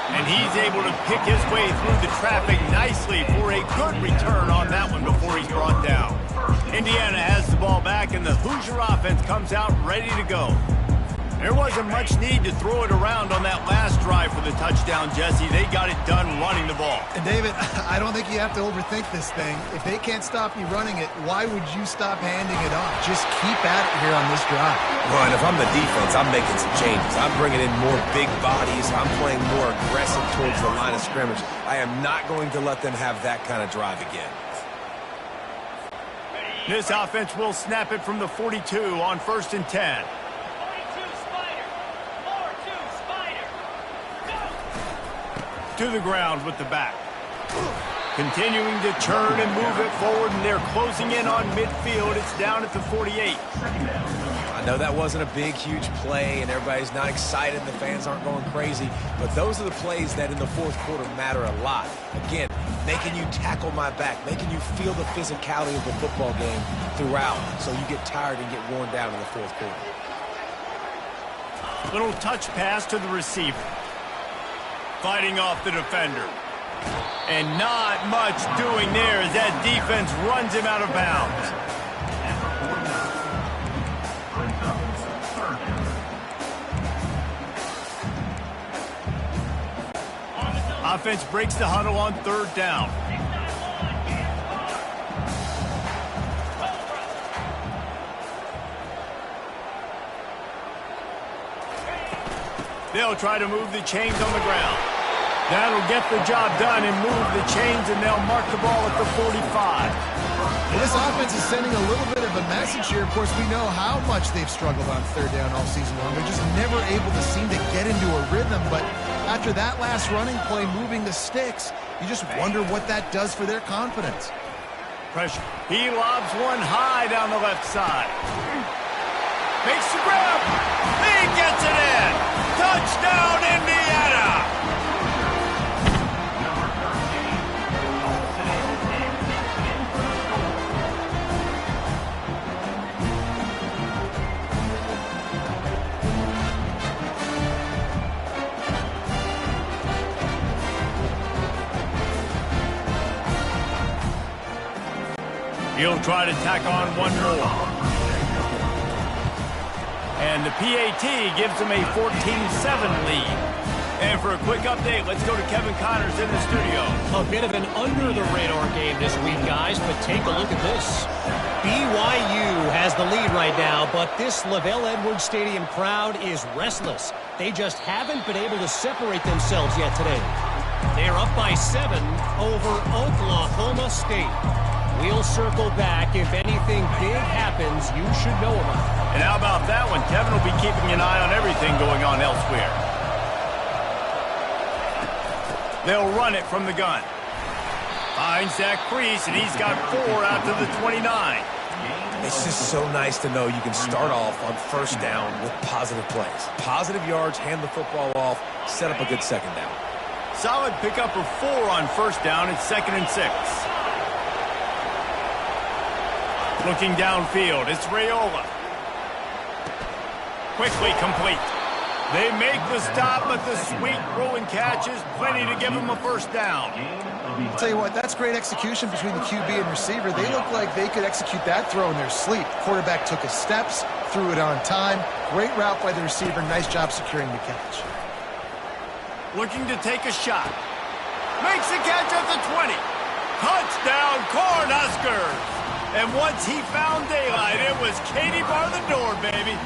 And he's able to pick his way through the traffic nicely for a good return on that one before he's brought down. Indiana has the ball back, and the Hoosier offense comes out ready to go. There wasn't much need to throw it around on that last drive for the touchdown, Jesse. They got it done running the ball. And David, I don't think you have to overthink this thing. If they can't stop you running it, why would you stop handing it off? Just keep at it here on this drive. Well, and if I'm the defense, I'm making some changes. I'm bringing in more big bodies. I'm playing more aggressive towards the line of scrimmage. I am not going to let them have that kind of drive again. This offense will snap it from the 42 on 1st and 10. To the ground with the back. Continuing to turn and move it forward, and they're closing in on midfield. It's down at the 48. I know that wasn't a big, huge play, and everybody's not excited, and the fans aren't going crazy, but those are the plays that in the fourth quarter matter a lot. Again, making you tackle my back, making you feel the physicality of the football game throughout, so you get tired and get worn down in the fourth quarter. Little touch pass to the receiver. Fighting off the defender. And not much doing there as that defense runs him out of bounds. Offense breaks the huddle on 3rd down. They'll try to move the chains on the ground. That'll get the job done and move the chains, and they'll mark the ball at the 45. Well, this offense is sending a little bit of a message here. Of course, we know how much they've struggled on 3rd down all season long. They're just never able to seem to get into a rhythm. But after that last running play, moving the sticks, you just wonder what that does for their confidence. Pressure. He lobs one high down the left side. Makes the grab. He gets it in. Touchdown, Indiana! He'll try to tack on one more. And the PAT gives them a 14-7 lead. And for a quick update, let's go to Kevin Connors in the studio. A bit of an under-the-radar game this week, guys, but take a look at this. BYU has the lead right now, but this Lavelle Edwards Stadium crowd is restless. They just haven't been able to separate themselves yet today. They're up by 7 over Oklahoma State. We'll circle back. If anything big happens, you should know about it. And how about that one? Kevin will be keeping an eye on everything going on elsewhere. They'll run it from the gun. Finds Zach Priest, and he's got 4 out to the 29. It's just so nice to know you can start off on first down with positive plays. Positive yards, hand the football off, set up a good second down. Solid pickup of 4 on first down. It's 2nd and 6. Looking downfield, it's Raiola. Quickly complete. They make the stop, but the sweet rolling catch is plenty to give them a first down. I'll tell you what, that's great execution between the QB and receiver. They look like they could execute that throw in their sleep. Quarterback took his steps, threw it on time. Great route by the receiver. Nice job securing the catch. Looking to take a shot. Makes the catch at the 20. Touchdown, Cornhuskers! And once he found daylight, it was Katie bar the door, baby.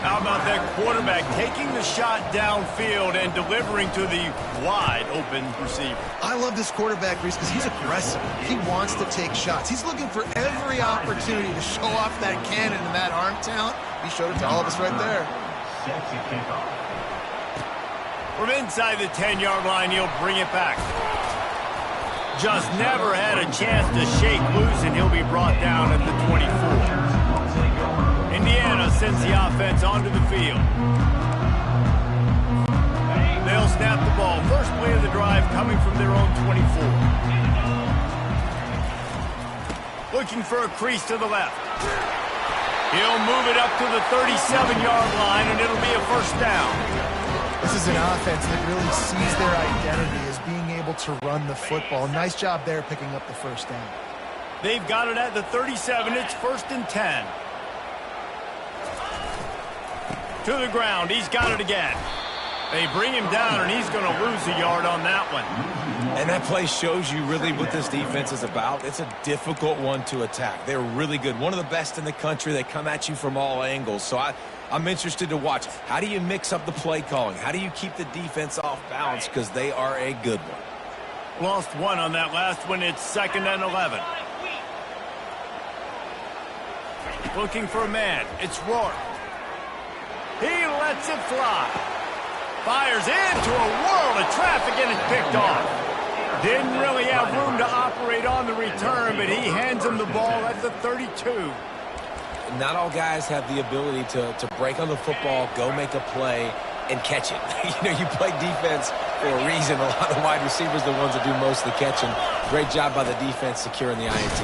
How about that quarterback taking the shot downfield and delivering to the wide-open receiver? I love this quarterback, Reese, because he's aggressive. He wants to take shots. He's looking for every opportunity to show off that cannon and that arm talent. He showed it to all of us right there. From inside the 10-yard line, he'll bring it back. Just never had a chance to shake loose, and he'll be brought down at the 24. Indiana sends the offense onto the field. They'll snap the ball. First play of the drive coming from their own 24. Looking for a crease to the left. He'll move it up to the 37-yard line, and it'll be a first down. This is an offense that really sees their identity as being able to run the football. Nice job there picking up the first down. They've got it at the 37. It's 1st and 10. To the ground. He's got it again. They bring him down, and he's going to lose a yard on that one. And that play shows you really what this defense is about. It's a difficult one to attack. They're really good. One of the best in the country. They come at you from all angles. So I'm interested to watch. How do you mix up the play calling? How do you keep the defense off balance? Because they are a good one. Lost 1 on that last one. It's 2nd and 11. Looking for a man. It's Rourke. He lets it fly. Fires into a world of traffic, and it's picked off. Didn't really have room to operate on the return, but he hands him the ball at the 32. Not all guys have the ability to break on the football, go make a play, and catch it. You play defense for a reason. A lot of wide receivers are the ones that do most of the catching. Great job by the defense securing the INT.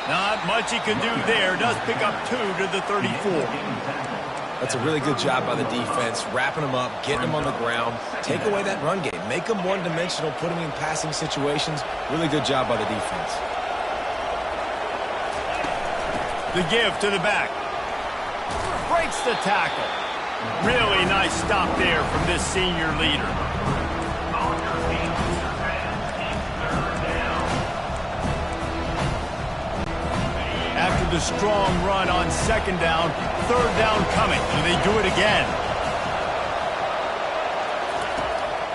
Not much he can do there. Does pick up 2 to the 34. That's a really good job by the defense, wrapping them up, getting them on the ground, take away that run game, make them one-dimensional, put them in passing situations. Really good job by the defense. The give to the back. Breaks the tackle. Really nice stop there from this senior leader. After the strong run on 2nd down, 3rd down coming. Do they do it again?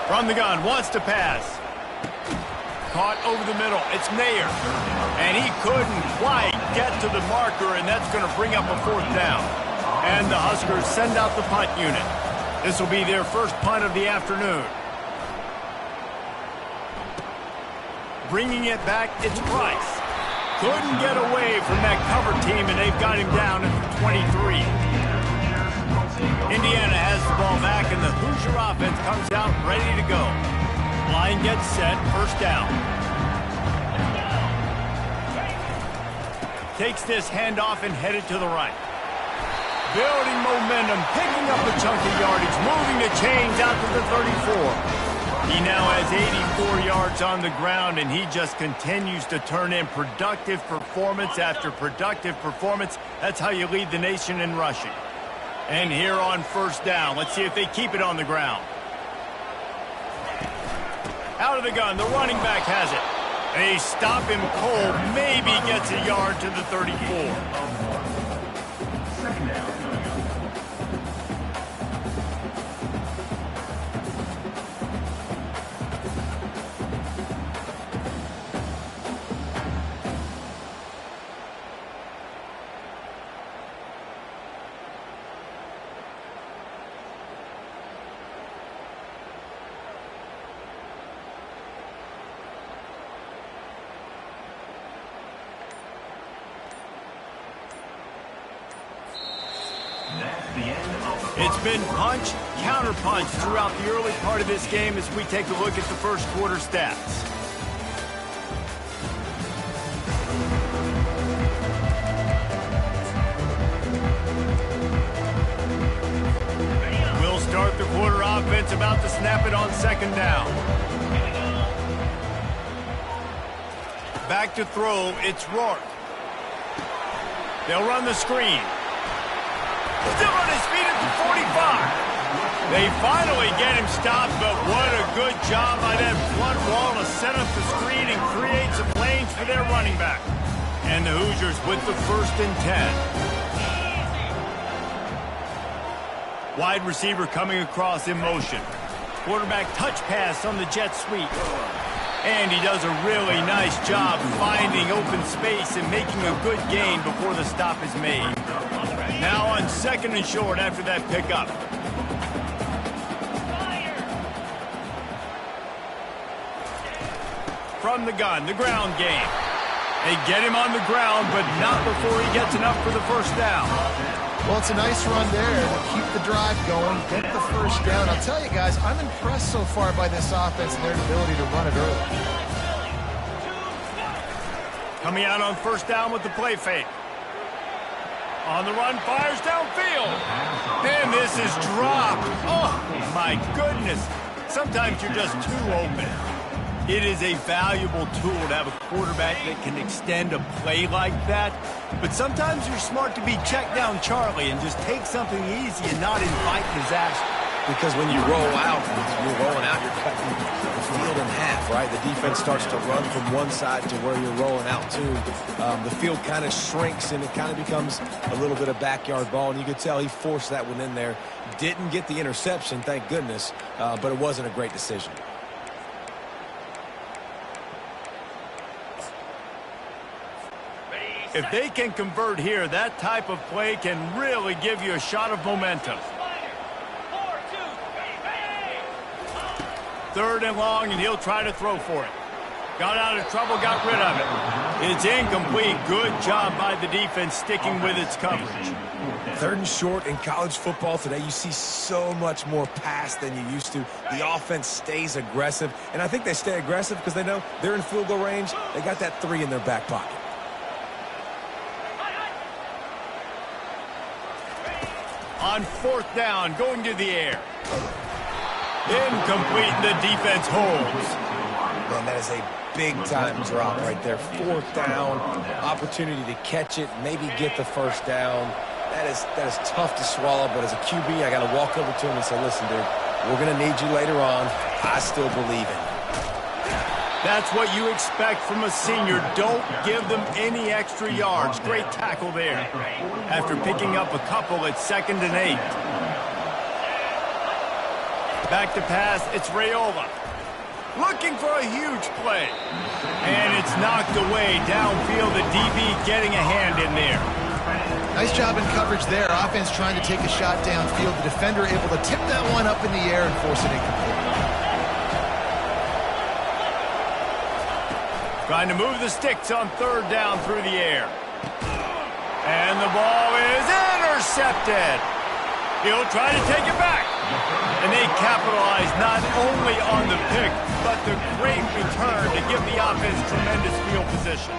From the gun, wants to pass. Caught over the middle. It's Mayer. And he couldn't quite get to the marker, and that's going to bring up a 4th down. And the Huskers send out the punt unit. This will be their first punt of the afternoon. Bringing it back, it's Price. Couldn't get away from that cover team, and they've got him down at the 23. Indiana has the ball back, and the Hoosier offense comes out ready to go. Line gets set, first down. Takes this handoff and headed to the right. Building momentum, picking up a chunk of yardage, moving the chains out to the 34. He now has 84 yards on the ground, and he just continues to turn in productive performance after productive performance. That's how you lead the nation in rushing. And here on first down, let's see if they keep it on the ground. Out of the gun, the running back has it. They stop him cold, maybe gets a yard to the 34. Second down. It's been punch, counter-punch throughout the early part of this game as we take a look at the first quarter stats. We'll start the quarter offense about to snap it on second down. Back to throw, it's Rourke. They'll run the screen. Still on his feet at the 45. They finally get him stopped, but what a good job by that front wall to set up the screen and create some lanes for their running back. And the Hoosiers with the 1st and 10. Wide receiver coming across in motion. Quarterback touch pass on the jet sweep. And he does a really nice job finding open space and making a good gain before the stop is made. Now on 2nd and short after that pickup. From the gun, the ground game. They get him on the ground, but not before he gets enough for the first down. Well, it's a nice run there to keep the drive going, get the first down. I'll tell you guys, I'm impressed so far by this offense and their ability to run it early. Coming out on first down with the play fake. On the run, fires downfield. And this is dropped. Oh, my goodness. Sometimes you're just too open. It is a valuable tool to have a quarterback that can extend a play like that. But sometimes you're smart to be check down Charlie and just take something easy and not invite disaster. Because when you roll out, you're rolling out, you're cutting the field in half, right? The defense starts to run from one side to where you're rolling out to. The field kind of shrinks and it kind of becomes a little bit of backyard ball. And you could tell he forced that one in there. Didn't get the interception, thank goodness, but it wasn't a great decision. If they can convert here, that type of play can really give you a shot of momentum. 3rd and long, and he'll try to throw for it. Got out of trouble, got rid of it. It's incomplete. Good job by the defense sticking with its coverage. 3rd and short in college football today, you see so much more pass than you used to. The offense stays aggressive, and I think they stay aggressive because they know they're in field goal range. They got that 3 in their back pocket. On 4th down, going to the air. Incomplete, the defense holds. Man, that is a big-time drop right there. 4th down, opportunity to catch it, maybe get the first down. That is tough to swallow, but as a QB, I got to walk over to him and say, listen, dude, we're going to need you later on. I still believe in you. That's what you expect from a senior. Don't give them any extra yards. Great tackle there. After picking up a couple at 2nd and 8. Back to pass, it's Raiola. Looking for a huge play. And it's knocked away downfield. The DB getting a hand in there. Nice job in coverage there. Offense trying to take a shot downfield. The defender able to tip that one up in the air and force it incomplete. Trying to move the sticks on 3rd down through the air. And the ball is intercepted. He'll try to take it back. And they capitalize not only on the pick, but the great return to give the offense tremendous field position.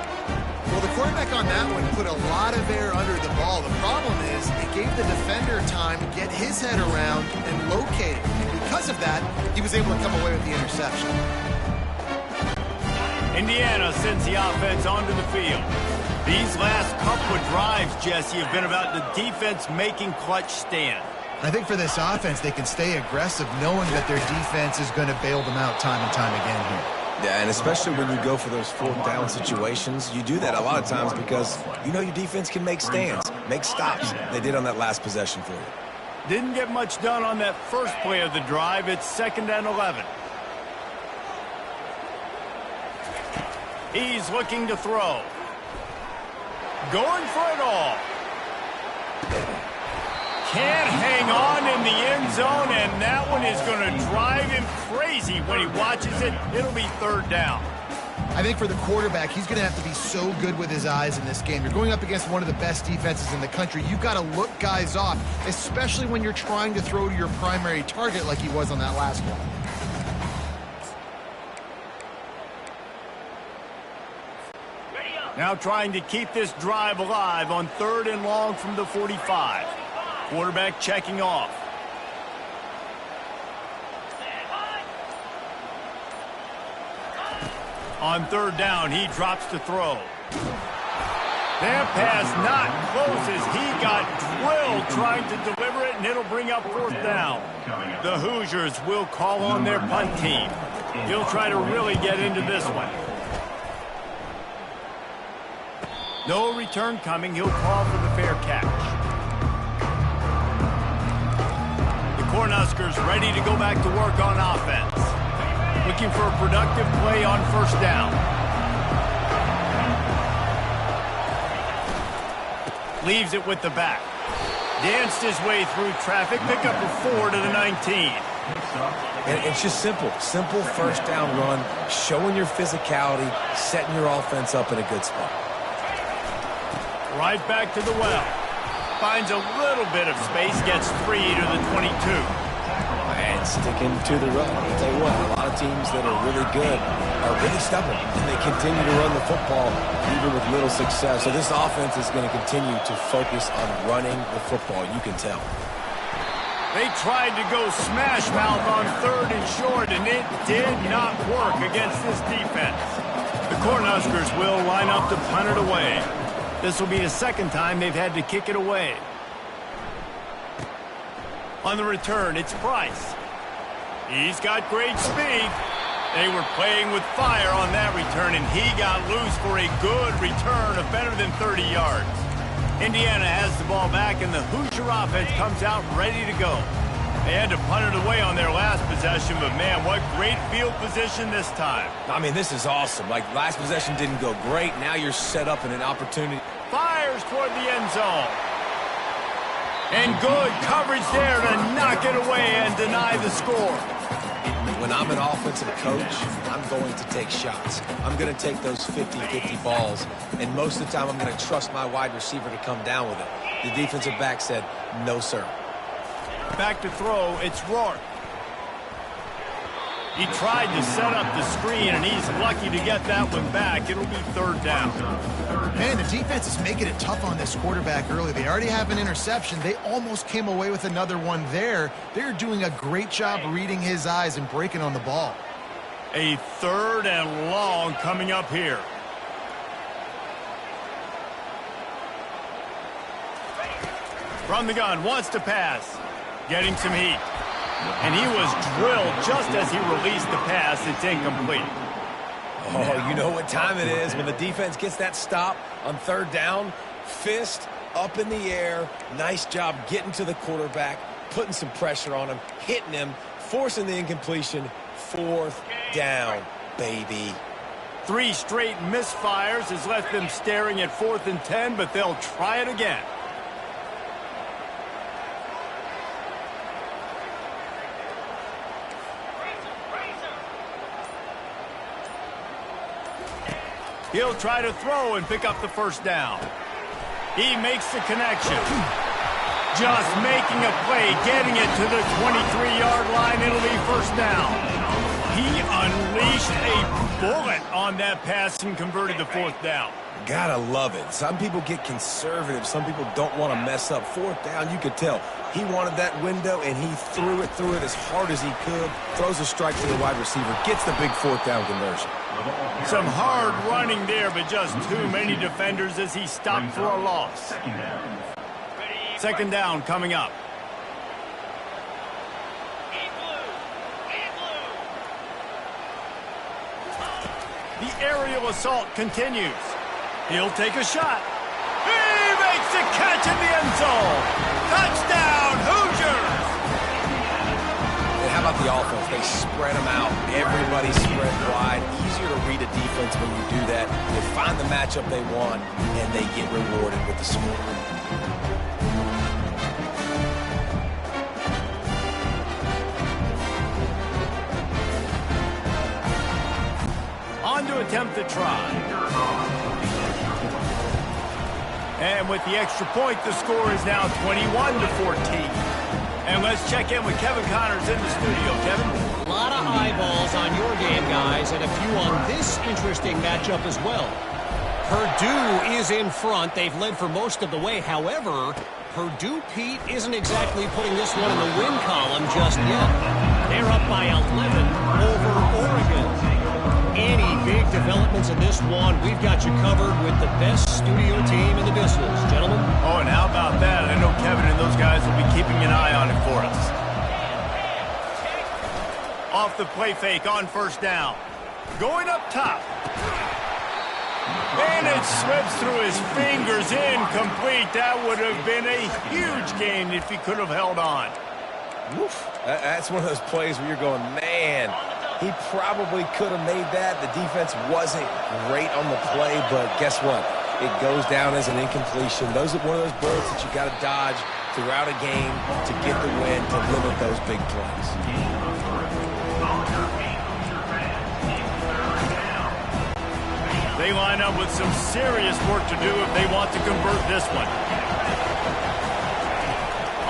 Well, the quarterback on that one put a lot of air under the ball. The problem is it gave the defender time to get his head around and locate it. because of that, he was able to come away with the interception. Indiana sends the offense onto the field. These last couple of drives, Jesse, have been about the defense making clutch stands. I think for this offense, they can stay aggressive knowing that their defense is going to bail them out time and time again here. Yeah, and especially when you go for those fourth down situations, you do that a lot of times because you know your defense can make stands, make stops. They did on that last possession for you. Didn't get much done on that first play of the drive. It's 2nd and 11. He's looking to throw. Going for it all. Can't hang on in the end zone, and that one is going to drive him crazy when he watches it. It'll be 3rd down. I think for the quarterback, he's going to have to be so good with his eyes in this game. You're going up against one of the best defenses in the country. You've got to look guys off, especially when you're trying to throw to your primary target like he was on that last one. Now trying to keep this drive alive on 3rd and long from the 45. Quarterback checking off. On 3rd down, he drops to throw. That pass not close as he got drilled trying to deliver it, and it'll bring up 4th down. The Hoosiers will call on their punt team. He'll try to really get into this one. No return coming. He'll call for the fair catch. The Cornhuskers ready to go back to work on offense. Looking for a productive play on 1st down. Leaves it with the back. Danced his way through traffic. Pick up a 4 to the 19. And it's just simple 1st down run, showing your physicality, setting your offense up in a good spot. Right back to the well. Finds a little bit of space, gets 3 to the 22. And sticking to the run. I'll tell you what, a lot of teams that are really good are really stubborn, and they continue to run the football even with little success. So this offense is going to continue to focus on running the football, you can tell. They tried to go smash mouth on 3rd and short, and it did not work against this defense. The Cornhuskers will line up to punt it away. This will be the 2nd time they've had to kick it away. On the return, it's Price. He's got great speed. They were playing with fire on that return, and he got loose for a good return of better than 30 yards. Indiana has the ball back, and the Hoosier offense comes out ready to go. They had to punt it away on their last possession, but man, what great field position this time. I mean, this is awesome. Like, last possession didn't go great. Now you're set up in an opportunity. Fires toward the end zone. And good coverage there to knock it away and deny the score. When I'm an offensive coach, I'm going to take shots. I'm going to take those 50-50 balls, and most of the time I'm going to trust my wide receiver to come down with it. The defensive back said, no, sir. Back to throw, it's Rourke. He tried to set up the screen, and he's lucky to get that one back. It'll be 3rd down. Man, the defense is making it tough on this quarterback early. They already have an interception. They almost came away with another one there. They're doing a great job reading his eyes and breaking on the ball. A 3rd and long coming up here. From the gun, wants to pass. Getting some heat. And he was drilled just as he released the pass. It's incomplete. Oh, you know what time it is when the defense gets that stop on 3rd down. Fist up in the air. Nice job getting to the quarterback, putting some pressure on him, hitting him, forcing the incompletion. 4th down, baby. 3 straight misfires has left them staring at 4th and 10, but they'll try it again. He'll try to throw and pick up the 1st down. He makes the connection. Just making a play, getting it to the 23-yard line. It'll be 1st down. He unleashed a bullet on that pass and converted the fourth down. Gotta love it. Some people get conservative. Some people don't want to mess up. Fourth down, you could tell. He wanted that window, and he threw it as hard as he could. Throws a strike to the wide receiver. Gets the big fourth down conversion. Some hard running there, but just too many defenders as he stopped for a loss. Second down coming up. The aerial assault continues. He'll take a shot. He makes the catch in the end zone. Touchdown, Hoosiers! And how about the offense? They spread them out. Everybody spread wide. Easier to read a defense when you do that. They find the matchup they want, and they get rewarded with the score. On to attempt the try. And with the extra point, the score is now 21-14. And let's check in with Kevin Connors in the studio. Kevin? A lot of eyeballs on your game, guys, and a few on this interesting matchup as well. Purdue is in front. They've led for most of the way. However, Purdue, Pete, isn't exactly putting this one in the win column just yet. They're up by 11 over Oregon. Any big developments in this one, we've got you covered with the best studio team in the business. Gentlemen? Oh, and how about that? I know Kevin and those guys will be keeping an eye on it for us. Off the play fake on first down. Going up top. And it slips through his fingers, incomplete. That would have been a huge gain if he could have held on. Oof. That's one of those plays where you're going, man, he probably could have made that. The defense wasn't great on the play, but guess what? It goes down as an incompletion. Those are one of those bullets that you got to dodge throughout a game to get the win, to limit those big plays. They line up with some serious work to do if they want to convert this one.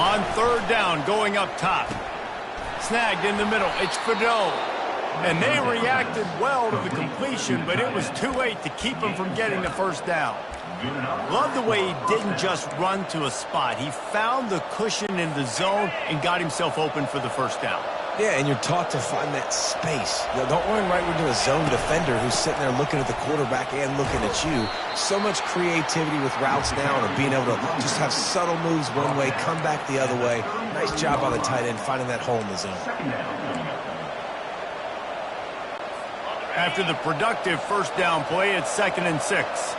On third down, going up top. Snagged in the middle. It's Fedot. And they reacted well to the completion, but it was too late to keep him from getting the first down. Love the way he didn't just run to a spot. He found the cushion in the zone and got himself open for the first down. Yeah, and you're taught to find that space. You know, don't run right into a zone defender who's sitting there looking at the quarterback and looking at you. So much creativity with routes now and being able to just have subtle moves one way, come back the other way. Nice job by the tight end finding that hole in the zone. After the productive first down play, it's 2nd and 6.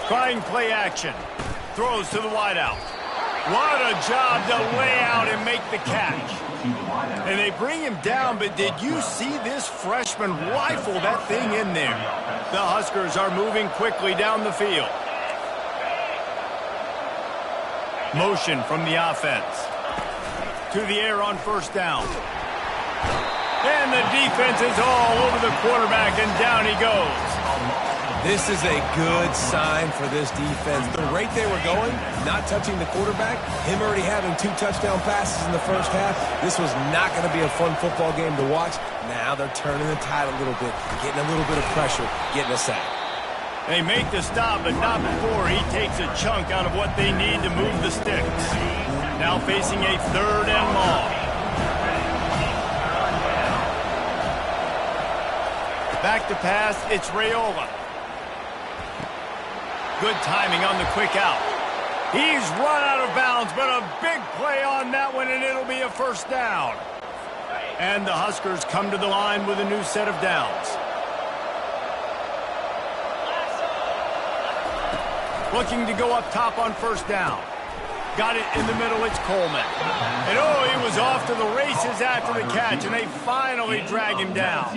Trying play action. Throws to the wideout. What a job to lay out and make the catch. And they bring him down, but did you see this freshman rifle that thing in there? The Huskers are moving quickly down the field. Motion from the offense. To the air on first down. And the defense is all over the quarterback, and down he goes. This is a good sign for this defense. The rate they were going, not touching the quarterback, him already having 2 touchdown passes in the first half, this was not going to be a fun football game to watch. Now they're turning the tide a little bit, getting a little bit of pressure, getting a sack. They make the stop, but not before he takes a chunk out of what they need to move the sticks. Now facing a 3rd and long. Back to pass, it's Raiola. Good timing on the quick out. He's run out of bounds, but a big play on that one, and it'll be a first down. And the Huskers come to the line with a new set of downs. Looking to go up top on first down. Got it in the middle, it's Coleman. And oh, he was off to the races after the catch, and they finally drag him down.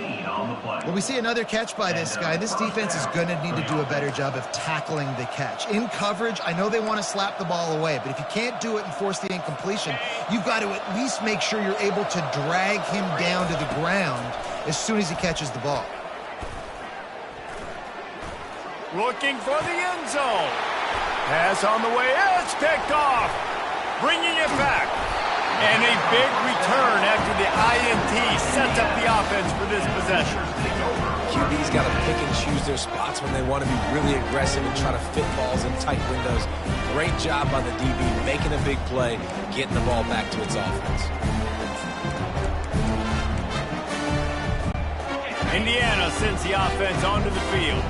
Well, we see another catch by this guy. This defense is going to need to do a better job of tackling the catch. In coverage, I know they want to slap the ball away, but if you can't do it and force the incompletion, you've got to at least make sure you're able to drag him down to the ground as soon as he catches the ball. Looking for the end zone. Pass on the way, it's picked off. Bringing it back. And a big return after the INT sets up the offense for this possession. QB's got to pick and choose their spots when they want to be really aggressive and try to fit balls in tight windows. Great job by the DB making a big play, getting the ball back to its offense. Indiana sends the offense onto the field.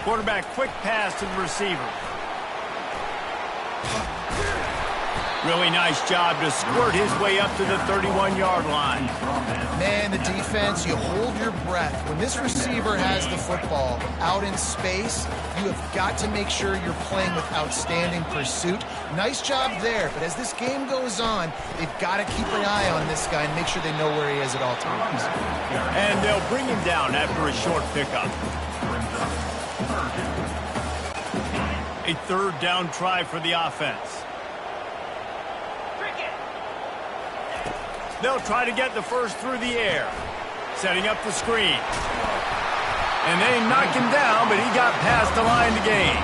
Quarterback quick pass to the receiver. Really nice job to squirt his way up to the 31-yard line. Man, the defense, you hold your breath. When this receiver has the football out in space, you have got to make sure you're playing with outstanding pursuit. Nice job there, but as this game goes on, they've got to keep an eye on this guy and make sure they know where he is at all times. And they'll bring him down after a short pickup. A third down try for the offense. They'll try to get the first through the air. Setting up the screen. And they knock him down, but he got past the line to gain.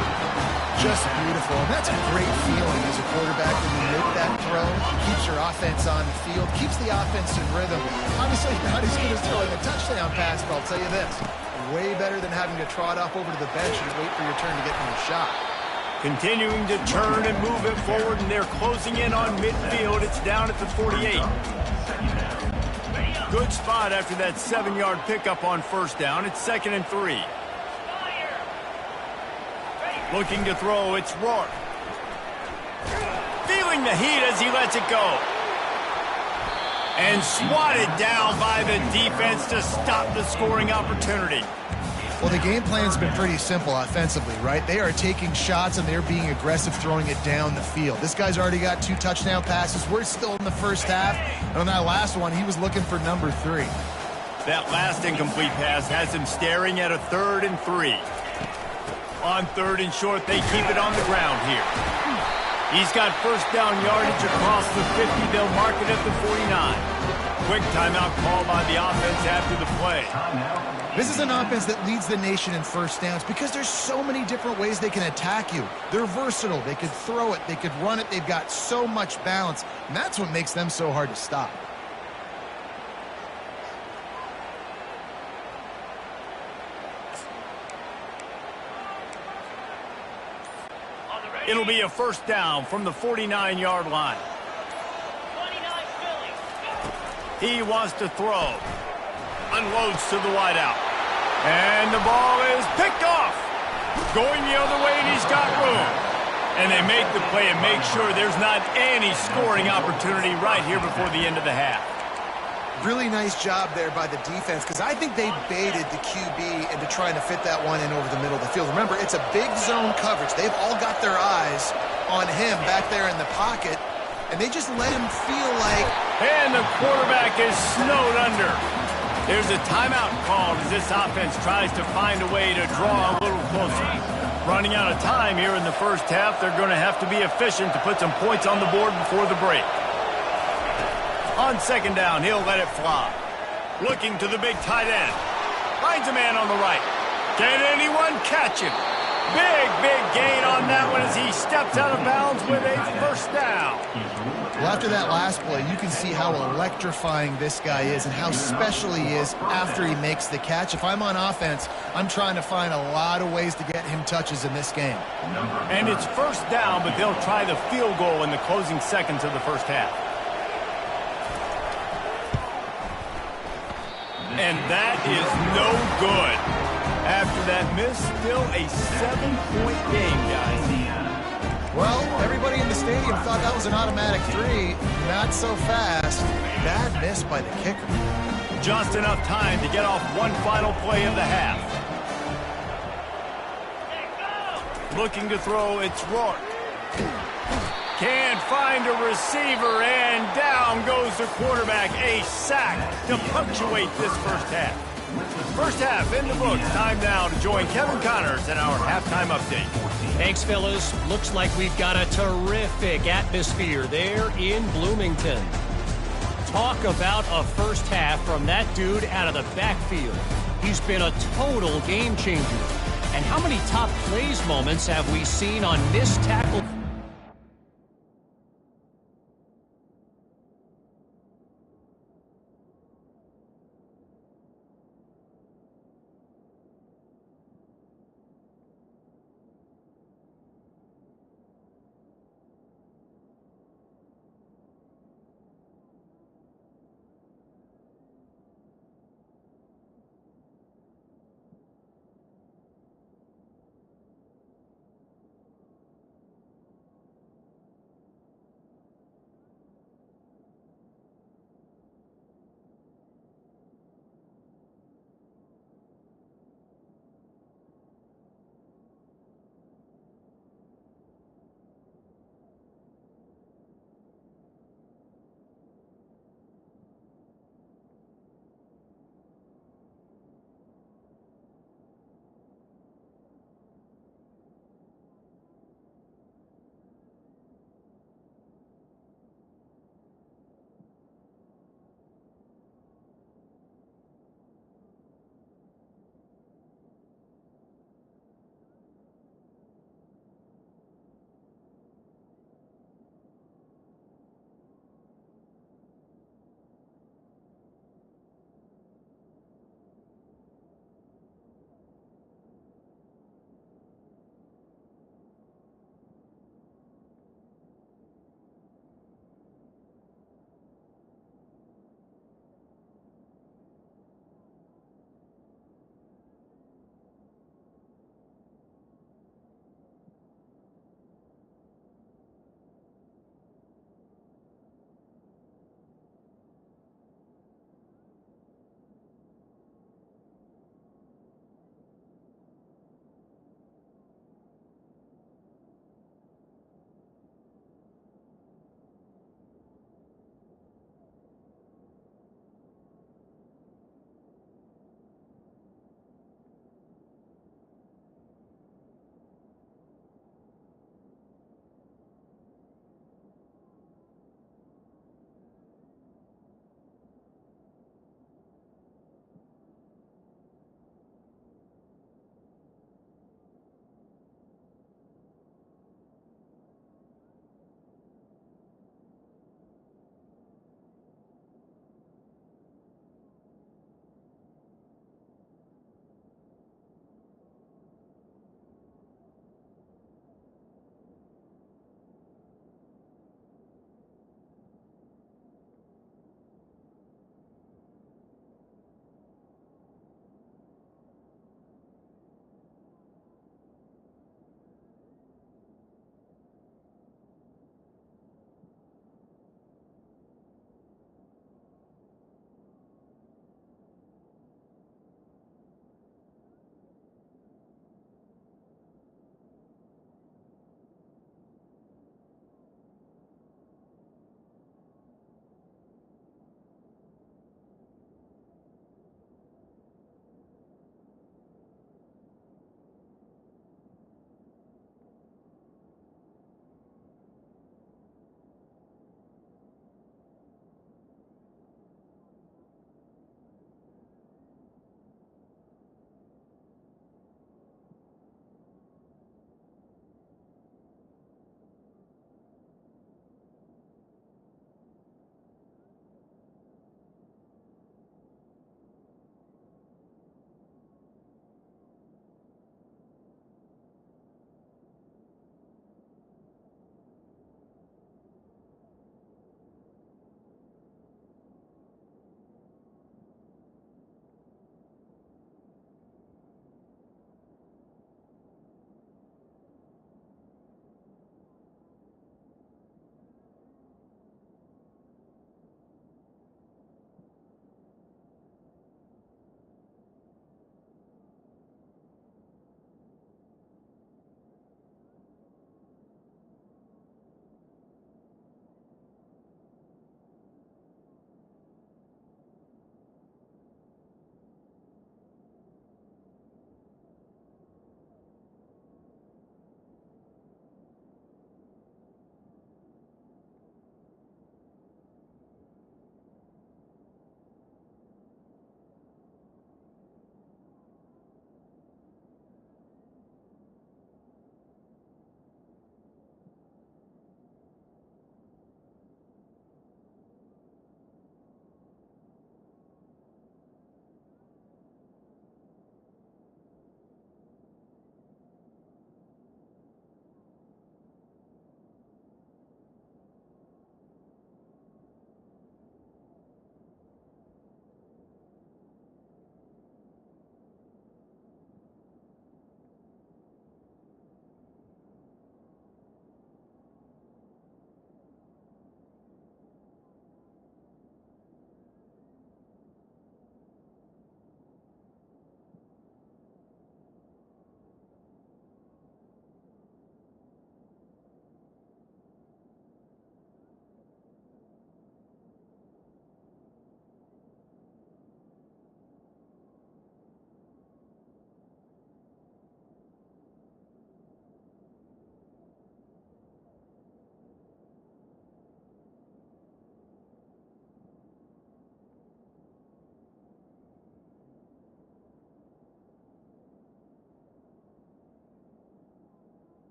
Just beautiful. And that's a great feeling as a quarterback when you make that throw. Keeps your offense on the field. Keeps the offense in rhythm. Obviously not as good as throwing a touchdown pass, but I'll tell you this. Way better than having to trot off over to the bench and wait for your turn to get in the shot. Continuing to turn and move it forward, and they're closing in on midfield. It's down at the 48. Good spot after that 7-yard pickup on first down. It's 2nd and 3. Looking to throw, it's Rourke. Feeling the heat as he lets it go. And swatted down by the defense to stop the scoring opportunity. Well, the game plan's been pretty simple offensively, right? They are taking shots and they're being aggressive, throwing it down the field. This guy's already got 2 touchdown passes. We're still in the first half. And on that last one, he was looking for number 3. That last incomplete pass has him staring at a 3rd and 3. On 3rd and short, they keep it on the ground here. He's got first down yardage across the 50. They'll mark it at the 49. Quick timeout call by the offense after the play. This is an offense that leads the nation in first downs because there's so many different ways they can attack you. They're versatile. They could throw it. They could run it. They've got so much balance, and that's what makes them so hard to stop. It'll be a first down from the 49-yard line. 29 Philly. He wants to throw. Unloads to the wideout. And the ball is picked off. Going the other way, and he's got room. And they make the play and make sure there's not any scoring opportunity right here before the end of the half. Really nice job there by the defense because I think they baited the QB into trying to fit that one in over the middle of the field. Remember, it's a big zone coverage. They've all got their eyes on him back there in the pocket, and they just let him feel like... And the quarterback is snowed under. There's a timeout called as this offense tries to find a way to draw a little closer. Running out of time here in the first half, they're going to have to be efficient to put some points on the board before the break. On second down, he'll let it fly. Looking to the big tight end. Finds a man on the right. Can anyone catch him? Big gain on that one as he steps out of bounds with a first down. Well, after that last play, you can see how electrifying this guy is and how special he is after he makes the catch. If I'm on offense, I'm trying to find a lot of ways to get him touches in this game. And it's first down, but they'll try the field goal in the closing seconds of the first half. And that is no good. After that miss, still a 7-point game, guys. Well, everybody in the stadium thought that was an automatic 3. Not so fast. Bad miss by the kicker. Just enough time to get off one final play of the half. Looking to throw, it's Rourke. Can't find a receiver, and down goes the quarterback. A sack to punctuate this first half. First half in the books. Time now to join Kevin Connors in our halftime update. Thanks, fellas. Looks like we've got a terrific atmosphere there in Bloomington. Talk about a first half from that dude out of the backfield. He's been a total game changer. And how many top plays moments have we seen on missed tackle